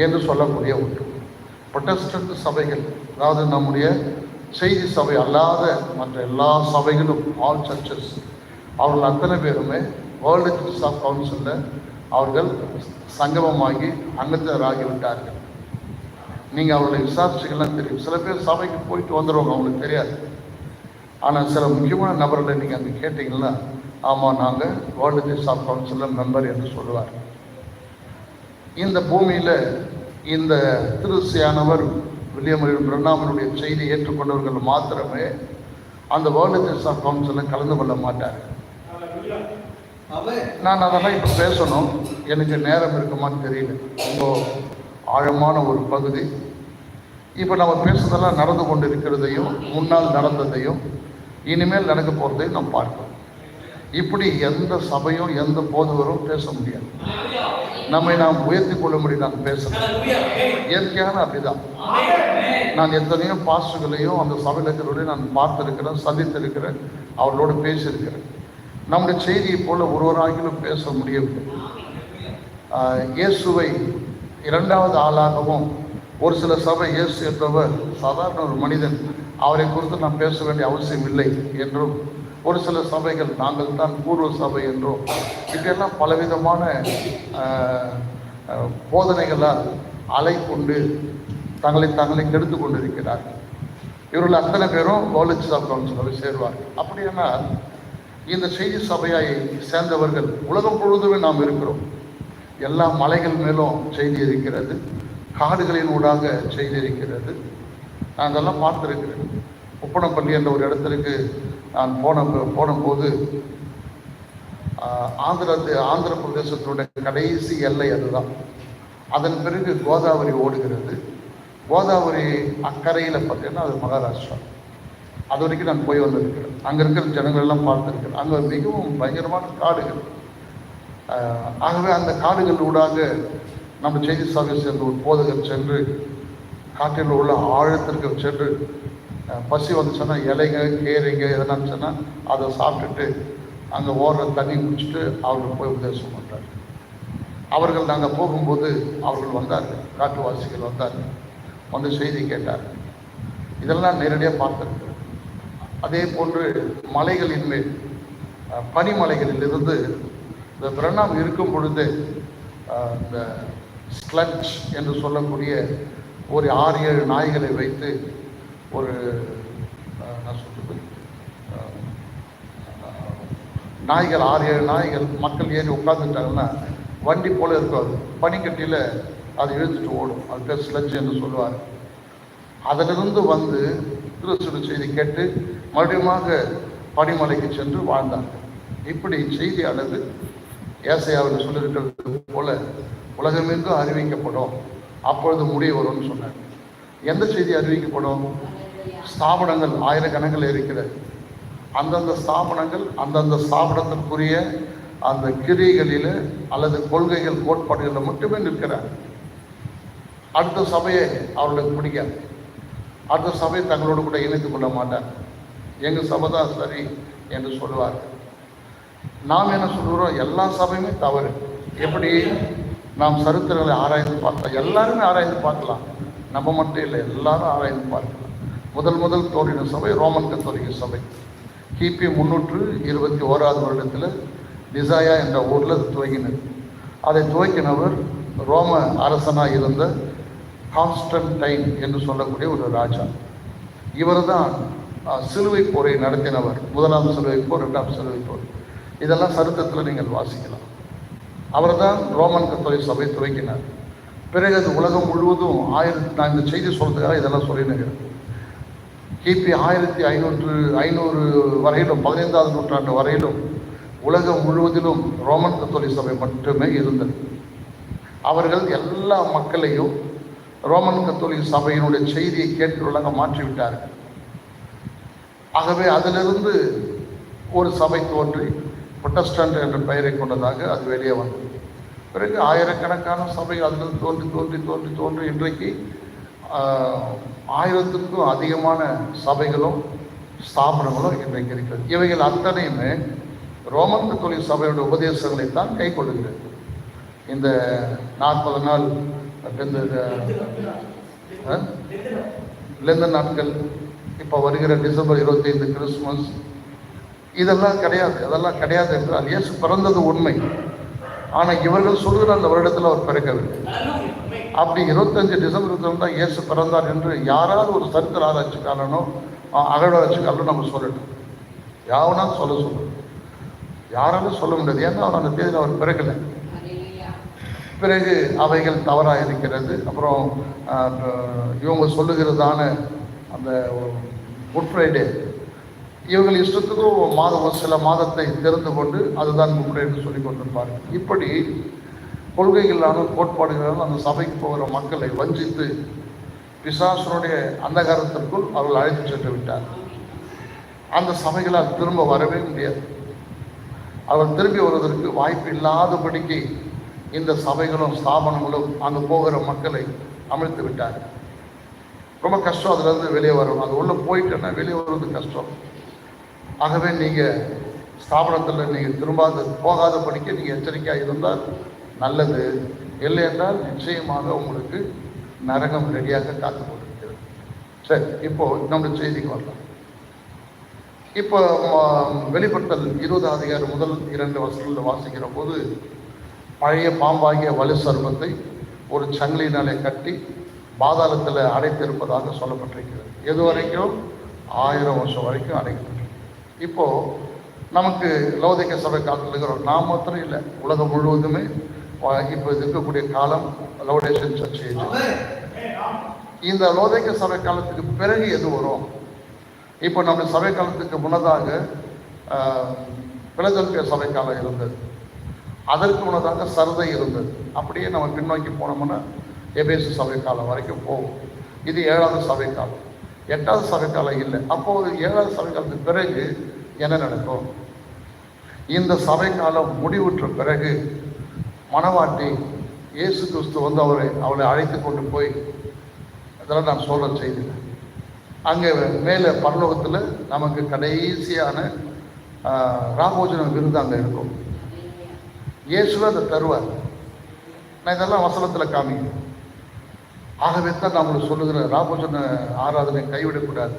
என்று சொல்லக்கூடிய ஒன்று. புரொட்டஸ்டன்ட் சபைகள், அதாவது நம்முடைய செய்தி சபை அல்லாத மற்ற எல்லா சபைகளும், ஆல் சர்ச்சஸ், அவர்கள் அத்தனை பேருமே வேர்ல்டு சர்ச்சஸ் ஆஃப் கவுன்சிலில் அவர்கள் சங்கமமாகி அங்கத்தராகிவிட்டார்கள். நீங்கள் அவர்களை விசாரிச்சுக்கலாம் தெரியும். சில பேர் சபைக்கு போயிட்டு வந்துடுவாங்க, அவங்களுக்கு தெரியாது. ஆனால் சில முக்கியமான நபர்களை நீங்கள் அங்கே கேட்டிங்கன்னா, ஆமாம் நாங்கள் வேர்ல்டு சர்ச்சஸ் ஆஃப் கவுன்சிலில் மெம்பர் என்று சொல்லுவார். இந்த பூமியில் இந்த திருசியானவர் வில்லியம் பிரண்ணாமனுடைய செய்தி ஏற்றுக்கொண்டவர்கள் மாத்திரமே அந்த வேர்ல்டு சர்ச்சஸ் ஆஃப் கவுன்சிலில் கலந்து கொள்ள மாட்டார்கள். நான் அதெல்லாம் இப்போ பேசணும், எனக்கு நேரம் இருக்குமான்னு தெரியல. ரொம்ப ஆழமான ஒரு பகுதி. இப்போ நம்ம பேசுறதெல்லாம் நடந்து கொண்டு இருக்கிறதையும், முன்னால் நடந்ததையும், இனிமேல் நடக்க போகிறதையும் நம்ம பார்க்கணும். இப்படி எந்த சபையும் எந்த போதவரும் பேச முடியாது. நம்மை நாம் உயர்த்தி கொள்ளும்படி நான் பேசணும். இயற்கையான அப்படிதான். நான் எத்தனையோ பாஸ்டர்களையும் அந்த சபையில் இருக்கிறவரையும் நான் பார்த்திருக்கிறேன், சந்தித்திருக்கிறேன், அவர்களோடு பேசியிருக்கிறேன். நம்முடைய செய்தியை போல ஒருவராகிலும் பேச முடியவில்லை. இயேசுவை இரண்டாவது ஆளாகவும், ஒரு சில சபை இயேசு என்பவர் சாதாரண ஒரு மனிதன், அவரை குறித்து நாம் பேச வேண்டிய அவசியம் இல்லை என்றும், ஒரு சில சபைகள் நாங்கள் தான் பூர்வ சபை என்றும், இப்படியெல்லாம் பலவிதமான போதனைகளால் அலை கொண்டு தங்களை கெடுத்து கொண்டிருக்கிறார்கள். இவர்கள் அத்தனை பேரும் காலேஜ் ஆஃப் கவுன்சிலரை சேருவார்கள். அப்படியானால் இந்த செய்தி சபையை சேர்ந்தவர்கள் உலகம் முழுவதுமே நாம் இருக்கிறோம். எல்லா மலைகள் மேலும் செய்தி இருக்கிறது, காடுகளின் ஊடாக செய்தி இருக்கிறது. நான் அதெல்லாம் பார்த்துருக்கிறேன். உப்பனப்பள்ளி என்ற ஒரு இடத்திற்கு நான் போனபோது ஆந்திர பிரதேசத்தினுடைய கடைசி எல்லை அதுதான். அதன் பிறகு கோதாவரி ஓடுகிறது. கோதாவரி அக்கறையில் பார்த்தீங்கன்னா அது மகாராஷ்டிரா. அது வரைக்கும் நான் போய் வந்திருக்கிறேன். அங்கே இருக்கிற ஜனங்கள் எல்லாம் பார்த்துருக்கிறேன். அங்கே மிகவும் பயங்கரமான காடுகள். ஆகவே அந்த காடுகள் ஊடாக நம்ம செய்தி சபை சேர்ந்த ஒரு போதகர் சென்று காட்டில் உள்ள ஆழத்திற்கு சென்று பசி வந்துச்சுன்னா இலைங்க கீரைங்க எதனான்னு சொன்னால் அதை சாப்பிட்டுட்டு அங்கே ஓடுற தண்ணி குடிச்சிட்டு அவர்கள் போய் உபதேசம் பண்ணுறாங்க. அவர்கள் நாங்கள் போகும்போது அவர்கள் வந்தார்கள், காட்டுவாசிகள் வந்தார்கள், வந்து செய்தி கேட்டார்கள். இதெல்லாம் நேரடியாக பார்த்துருக்கிறேன். அதே போன்று மலைகளின் மேல் பனிமலைகளிலிருந்து இந்த பிரணாம் இருக்கும் பொழுது இந்த ஸ்லட்ஜ் என்று சொல்லக்கூடிய ஒரு 6-7 நாய்களை வைத்து ஒரு நான் சொல்றது நாய்கள் 6-7 நாய்கள் மக்கள் ஏறி உட்காந்துட்டாங்கன்னா வண்டி போல இருக்காது, பனிக்கட்டியில் அது இழுத்துட்டு ஓடும். அது பேர் ஸ்லட்ஜ் என்று சொல்லுவார். அதிலிருந்து வந்து கிறிஸ்துவ செய்தி கேட்டு மறுபடியும் பனிமலைக்கு சென்று வாழ்ந்தார்கள். இப்படி செய்தியானது ஏசாயாவில் சொல்லியிருக்கிறது போல உலகமெங்கும் அறிவிக்கப்படும், அப்பொழுது முடிவு வரும்னு சொன்னார். எந்த செய்தி அறிவிக்கப்படும்? ஸ்தாபனங்கள் ஆயிரக்கணக்கில் இருக்கிறது. அந்தந்த ஸ்தாபனங்கள் அந்தந்த ஸ்தாபனத்திற்குரிய அந்த கிரியைகளில் அல்லது கொள்கைகள் கோட்பாடுகளில் மட்டுமே நிற்கிறார். அடுத்த சபையை அவர்களுக்கு பிடிக்காது. அடுத்த சபையை தங்களோடு கூட இணைத்துக் கொள்ள மாட்டார். எங்கள் சபை தான் சரி என்று சொல்லுவார். நாம் என்ன சொல்கிறோம்? எல்லா சபையுமே தவறு. எப்படி? நாம் சரித்திரங்களை ஆராய்ந்து பார்த்தா எல்லாருமே ஆராய்ந்து பார்க்கலாம். நம்ம மட்டும் இல்லை, எல்லாரும் ஆராய்ந்து பார்க்கலாம். முதல் தோன்றின சபை ரோமன் கத்தோலிக்க சபை. கிபி 321 வருடத்தில் நிசாயா என்ற ஊரில் அது துவங்கினது. அதை துவக்கினவர் ரோம அரசனாக இருந்த கான்ஸ்டன்டைன் என்று சொல்லக்கூடிய ஒரு ராஜா. இவர் தான் சிலுவை போரை நடத்தினவர். 1ஆம் சிலுவை போர், 2ஆம் சிலுவை போர், இதெல்லாம் சரித்திரத்தில் நீங்கள் வாசிக்கலாம். அவர் தான் ரோமன் கத்தோலிக்க சபை துவக்கினார். பிறகு அது உலகம் முழுவதும் நான் இந்த செய்தி சொல்றதுக்காக இதெல்லாம் சொல்லினுக்கிறேன். கிபி 1500 வரையிலும் 15ஆம் நூற்றாண்டு வரையிலும் உலகம் முழுவதிலும் ரோமன் கத்தோலிக்க சபை மட்டுமே இருந்தது. அவர்கள் எல்லா மக்களையும் ரோமன் கத்தோலிக்க சபையினுடைய செய்தியை கேட்டுள்ளாங்க மாற்றிவிட்டார்கள். ஆகவே அதிலிருந்து ஒரு சபை தோன்றி புரொட்டஸ்டன்ட் என்ற பெயரை கொண்டதாக அது வெளியே வந்தது. பிறகு ஆயிரக்கணக்கான சபை அதிலிருந்து தோன்றி இன்றைக்கு 1000க்கும் அதிகமான சபைகளும் ஸ்தாபனங்களும் இன்றைக்கு இருக்கிறது. இவைகள் அத்தனையுமே ரோமன் கத்தோலிக்க சபையோட உபதேசங்களை தான் கை கொள்ளுகிறது. இந்த 40 நாள் லெந்தன் நாட்கள், இப்போ வருகிற டிசம்பர் 25 கிறிஸ்துமஸ், இதெல்லாம் கிடையாது. அதெல்லாம் கிடையாது என்றால் இயேசு பிறந்தது உண்மை. ஆனால் இவர்கள் சொல்கிற அந்த வருடத்தில் அவர் பிறக்கவில்லை. அப்படி 25 டிசம்பர் 21 தான் இயேசு பிறந்தார் என்று யாராவது ஒரு சரித்திர ஆராய்ச்சிக்காரனோ அகழ்வாராய்ச்சிக்காரனோ நம்ம சொல்லட்டும். யாவனாலும் சொல்லணும். யாராலும் சொல்ல முடியாது. ஏன்னா அவர் அந்த தேதியில் அவர் பிறக்கலை. பிறகு அவைகள் தவறாக இருக்கிறது. அப்புறம் இவங்க சொல்லுகிறதான அந்த குட் ஃப்ரைடே, இவர்கள் இஷ்டத்துக்கும் சில மாதத்தை தெரிந்து கொண்டு அதுதான் குட் ஃப்ரைடே சொல்லி கொண்டிருப்பார்கள். இப்படி கொள்கைகளான கோட்பாடுகளான அந்த சபைக்கு போகிற மக்களை வஞ்சித்து பிசாசனுடைய அந்தகாரத்திற்குள் அவர்கள் அழைத்து சென்று விட்டார். அந்த சபைகளால் திரும்ப வரவே முடியாது. அவர் திரும்பி வருவதற்கு வாய்ப்பு இல்லாதபடிக்கு இந்த சபைகளும் ஸ்தாபனங்களும் அங்கே போகிற மக்களை அமிழ்த்து விட்டார். ரொம்ப கஷ்டம் அதுலேருந்து வெளியே வரணும். அது உள்ளே போயிட்டேன்னா வெளியே வருவது கஷ்டம். ஆகவே நீங்கள் ஸ்தாபனத்தில் நீங்கள் போகாதபடிக்கு நீங்கள் எச்சரிக்கையாக இருந்தால் நல்லது. இல்லை என்றால் நிச்சயமாக உங்களுக்கு நரகம் ரெடியாக காத்து கொண்டிருக்கிறது. சரி, இப்போ நம்முடைய செய்திக்கு வரலாம். இப்போ வெளிப்படுத்தல் 20 அதிகாரம் முதல் 2 வசனங்களில் வாசிக்கிற போது பழைய பாம்பாகிய வலு சர்ப்பத்தை ஒரு சங்கிலினாலே கட்டி பாதாளத்தில் அடைத்திருப்பதாக சொல்லப்பட்டிருக்கிறது. எது வரைக்கும்? 1000 வருஷம் வரைக்கும் அடைக்கப்பட்டிருக்கு. இப்போ நமக்கு லவோதிக்கேய சபை காலத்தில் இருக்கிறோம். நாம் மாத்திரம் இல்லை, உலகம் முழுவதுமே இப்போ இருக்கக்கூடிய காலம் லவோடேஷன் சர்ச் ஏஜ். இந்த லவோதிக்கேய சபை காலத்துக்கு பிறகு எது வரும்? இப்போ நம்ம சபை காலத்துக்கு முன்னதாக பிலதெல்பியா சபை காலம் இருந்தது. அதற்கு முன்னதாக சர்தை இருந்தது. அப்படியே நம்ம பின்னோக்கி போனோம்னா எபேசு சபை காலம் வரைக்கும் போகும். இது 7வது சபை காலம். 8வது சபை காலம் இல்லை. அப்போது 7வது சபை காலத்துக்கு பிறகு என்ன நடக்கும்? இந்த சபை காலம் முடிவுற்ற பிறகு மணவாட்டி இயேசு கிறிஸ்து வந்து அவளை அழைத்து கொண்டு போய், அதெல்லாம் நான் சொல்ற செய்தி, அங்கே மேலே பரலோகத்தில் நமக்கு கடைசியான ராபோஜனம் விருது அங்கே இருக்கும். இயேசுவை அதை தருவார். நான் இதெல்லாம் வசனத்தில் காமிக்கிறேன். ஆகவே தான் நான் உங்களுக்கு சொல்லுகிறேன், ராபோஜன ஆராதனை கைவிடக்கூடாது,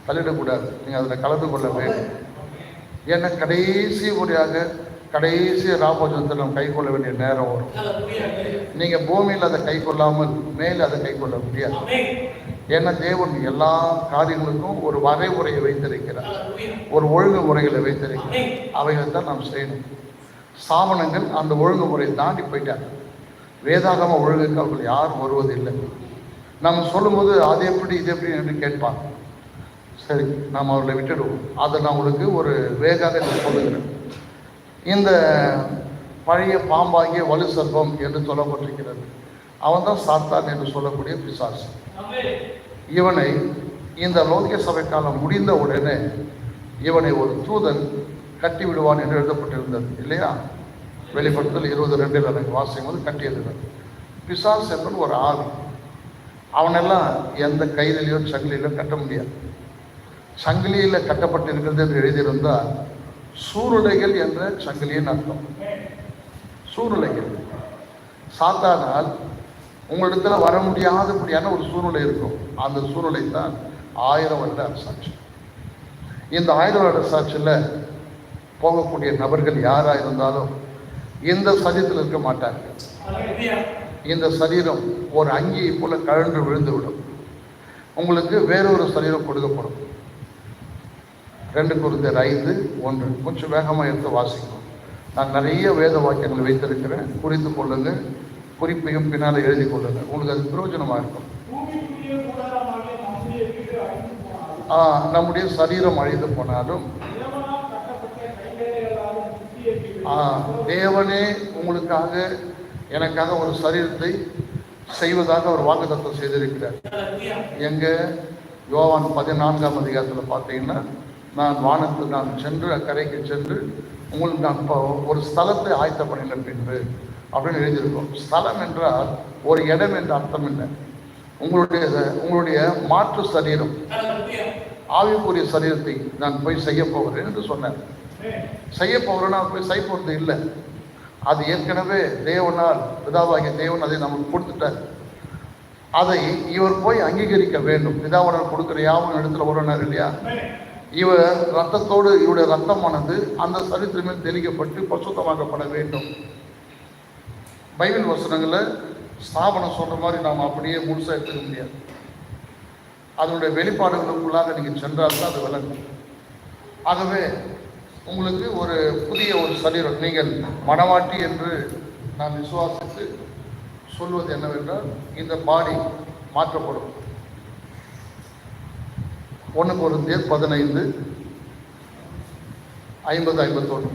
தள்ளிடக்கூடாது. நீங்கள் அதில் கலந்து கொள்ள வேண்டும். ஏன்னா கடைசி முறையாக கடைசி ராபோஜனத்தை நம்ம கை கொள்ள வேண்டிய நேரம் வரும். நீங்கள் பூமியில் அதை கை கொள்ளாமல் மேலே அதை கை கொள்ள முடியாது. ஏன்னா தேவன் எல்லா காரியங்களுக்கும் ஒரு வரைமுறையை வைத்திருக்கிறார், ஒரு ஒழுங்குமுறைகளை வைத்திருக்கிறார். அவைகளை தான் நாம் செய்யணும். ஸ்தாபனங்கள் அந்த ஒழுங்குமுறையை தாண்டி போயிட்டாங்க. வேதாகம ஒழுங்குக்கு அவர்கள் யாரும் வருவதில்லை. நம்ம சொல்லும்போது அது எப்படி இது எப்படி என்று கேட்பாங்க. சரி, நாம் அவர்களை விட்டுடுவோம். அதை நான் உங்களுக்கு ஒரு வேகாக சொல்லுகிறேன். இந்த பழைய பாம்பாகிய வலு சர்ப்பம் என்று சொல்லப்பட்டிருக்கிறது. அவன் தான் சாத்தான் என்று சொல்லக்கூடிய பிசாசு. இவனை இந்த லோகிய சபை காலம் முடிந்த உடனே இவனை ஒரு தூதன் கட்டி விடுவான் என்று எழுதப்பட்டிருந்தது இல்லையா? வெளிப்படுத்தல் 22 எனக்கு வாசிக்கும் போது கட்டியது. பிசாசு என்பது ஒரு ஆவி. அவனெல்லாம் எந்த கையிலையோ சங்கிலியிலோ கட்ட முடியாது. சங்கிலியில் கட்டப்பட்டிருக்கிறது என்று எழுதியிருந்தால் சூருடைகள் என்ற சங்கிலியின் அர்த்தம். சூருடைகள் சாத்தானால் உங்களிடத்தில் வர முடியாதபடியான ஒரு சூழ்நிலை இருக்கும். அந்த சூழ்நிலை தான் 1000 வருட அரசாட்சி. இந்த 1000 வருட அரசாட்சியில் போகக்கூடிய நபர்கள் யாராக இருந்தாலும் இந்த சரீரத்தில் இருக்க மாட்டார்கள். இந்த சரீரம் ஒரு அங்கியை போல கழன்று விழுந்து விடும். உங்களுக்கு வேறொரு சரீரம் கொடுக்கப்படும். 2 கொரிந்தியர் 5:1 கொஞ்சம் வேகமாக எடுத்து வாசிக்கும். நான் நிறைய வேத வாக்கியங்களை வைத்திருக்கிறேன், குறித்து கொள்ளுங்கள். குறிப்பையும் பின்னால் எழுதி கொள்ளுங்கள், உங்களுக்கு அது பிரயோஜனமாக இருக்கும். நம்முடைய சரீரம் அழிந்து போனாலும் தேவனே உங்களுக்காக எனக்காக ஒரு சரீரத்தை செய்வதாக ஒரு வாக்குத்தத்தம் செய்திருக்கிறார். எங்க யோவான் 14ஆம் அதிகாரத்தில் பார்த்தீங்கன்னா, நான் சென்று அக்கரைக்கு சென்று உங்களுக்கு நான் ஒரு ஸ்தலத்தை ஆயத்த பண்ணின பின்பு அப்படின்னு எழுதியிருக்கோம். ஸ்தலம் என்றால் ஒரு இடம் என்ற அர்த்தம் இல்லை. உங்களுடைய மாற்று சரீரம், ஆவிக்குரிய சரீரத்தை நான் போய் செய்ய போகிறேன் என்று சொன்னேன். செய்ய போகிறேன்னா போய் செய்ய போகிறது இல்லை. அது ஏற்கனவே தேவனால், பிதாவாகிய தேவன் அதை நமக்கு கொடுத்துட்டார். அதை இவர் போய் அங்கீகரிக்க வேண்டும். பிதாவனால் கொடுக்குற யாவும் இடத்துல வருனார் இல்லையா? இவர் ரத்தத்தோடு இவருடைய ரத்தமானது அந்த சரீரத்தின் மேல் தெளிக்கப்பட்டு பரிசுத்தமாக்கப்பட வேண்டும். பைபிள் வசனங்களை ஸ்தாபனம் சொல்ற மாதிரி நாம் அப்படியே முழுசாக எடுத்துக்க முடியாது. அதனுடைய வெளிப்பாடுகளுக்குள்ளாக நீங்கள் சென்றால் தான் அது விளங்கும். ஆகவே உங்களுக்கு ஒரு புதிய ஒரு சரீரம், நீங்கள் மணவாட்டி என்று நான் விசுவாசித்து சொல்வது என்னவென்றால், இந்த பாடி மாற்றப்படும். 1 கொரிந்தியர் 15:50-51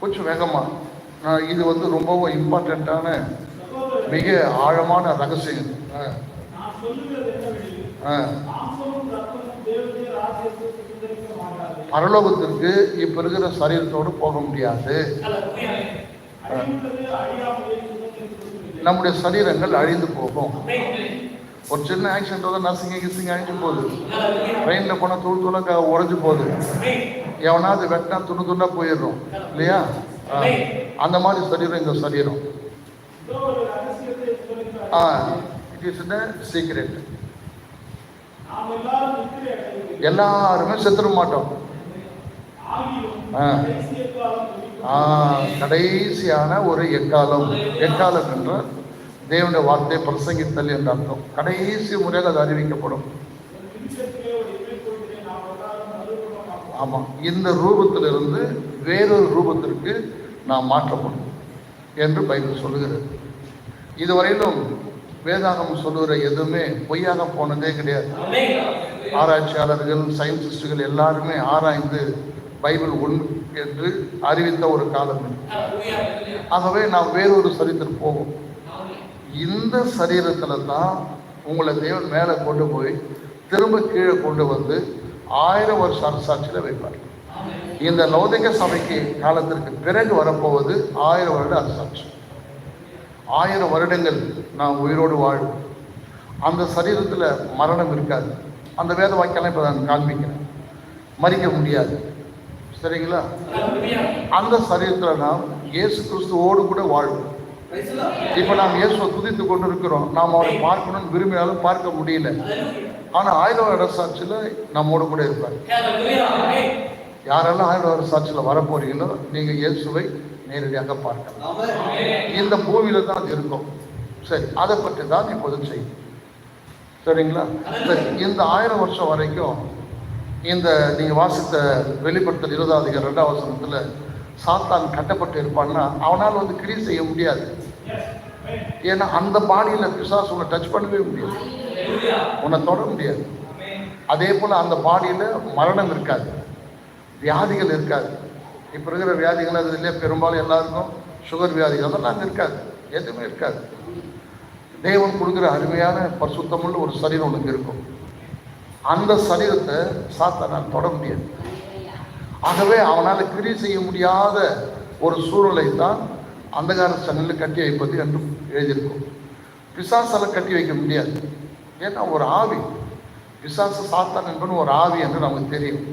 கொஞ்சம் வேகமா. இது ரொம்பவும் இம்பார்ட்டண்ட்டான மிக ஆழமான ரகசியம். பரலோகத்திற்கு இப்ப இருக்கிற சரீரத்தோடு போக முடியாது. நம்முடைய சரீரங்கள் அழிந்து போகும். ஒரு சின்ன ஆக்சிடென்ட் நர்சிங் அழிஞ்சு போகுது. ட்ரெயின்ல போனா தூள் தூளா உறைஞ்சு போகுது. எவனாவது வெட்டினா துண்டு துண்டா போயிடுறோம் இல்லையா? அந்த மாதிரி சரீரம் இந்த சரீரம். It is the secret. எல்லாருமே செத்துட மாட்டோம். கடைசியான ஒரு எக்காலம். எக்காலம் என்றால் தேவனுடைய வார்த்தை பிரசங்கித்தல் என்ற அர்த்தம். கடைசி முறையாக அது அறிவிக்கப்படும். ஆமா, இந்த ரூபத்திலிருந்து வேறொரு ரூபத்திற்கு நாம் மாற்றப்படும் என்று பைபிள் சொல்லுகிறது. இதுவரையிலும் வேதாகம் சொல்லுகிற எதுவுமே பொய்யாக போனதே கிடையாது. ஆராய்ச்சியாளர்கள், சயின்டிஸ்டுகள் எல்லாருமே ஆராய்ந்து பைபிள் உண்மை என்று அறிவித்த ஒரு காலம். ஆகவே நாம் வேறொரு சரீரத்திற்கு போவோம். இந்த சரீரத்துல தான் உங்களை தேவன் மேலே கொண்டு போய் திரும்ப கீழே கொண்டு வந்து 1000 வருஷ அரசாட்சியில் வைப்பார். இந்த லௌகிக சபைக்கு காலத்திற்கு பிறகு வரப்போவது 1000 வருட அரசாட்சி. 1000 வருடங்கள் நாம் உயிரோடு வாழ்வோம். அந்த சரீரத்தில் மரணம் இருக்காது. அந்த வேத வாக்கியம் இப்போ நான் காண்பிக்கிறேன். மறிக்க முடியாது. சரிங்களா? அந்த சரீரத்தில் நாம் இயேசு கிறிஸ்துவோடு கூட வாழ்வோம். இப்ப நாம் இயேசுவை துதித்து கொண்டு இருக்கிறோம். நாம் அவரை பார்க்கணும்னு விரும்பினாலும் பார்க்க முடியல. ஆனா 1000 வருட சாட்சியில நம்மோடு கூட இருப்பார். யாரெல்லாம் 1000 வருட சாட்சியில வரப்போறீங்களோ நீங்க இயேசுவை நேரடியாக பார்க்கலாம். இந்த பூமியில தான் அது இருக்கும். சரி, அதை பற்றி தான் இப்போது செய்யும். சரிங்களா? சரி, இந்த 1000 வருஷம் வரைக்கும் இந்த நீங்க வாசித்த வெளிப்படுத்தல் 20ஆம் அதிகாரம் 2ஆம் வசனத்துல சாத்தான் கட்டப்பட்டு இருப்பான்னா அவனால் வந்து கிரியை செய்ய முடியாது. ஏன்னா அந்த பாடியில பிசாசு உன்னை டச் பண்ணவே முடியாது, உன்னை தொட முடியாது. அதே போல அந்த பாடியில மரணம் இருக்காது, வியாதிகள் இருக்காது. இப்ப இருக்கிற வியாதிகள் அது இல்லையா, பெரும்பாலும் எல்லாருக்கும் சுகர் வியாதிகள் அதெல்லாம் அங்கே இருக்காது, எதுவுமே இருக்காது. தேவன் கொடுக்குற அருமையான பரிசுத்தமுள்ள ஒரு சரீரம் உனக்கு இருக்கும். அந்த சரீரத்தை சாத்தானால் தொட முடியாது. ஆகவே அவனால் கிரி செய்ய முடியாத ஒரு சூழ்நிலை தான் அந்தகார சங்கிலில் கட்டி வைப்பது என்று எழுதியிருக்கும். பிசாசால கட்டி வைக்க முடியாது. ஏன்னா ஒரு ஆவி, பிசாசு சாத்தான் என்பது ஒரு ஆவி என்று நமக்கு தெரியும்.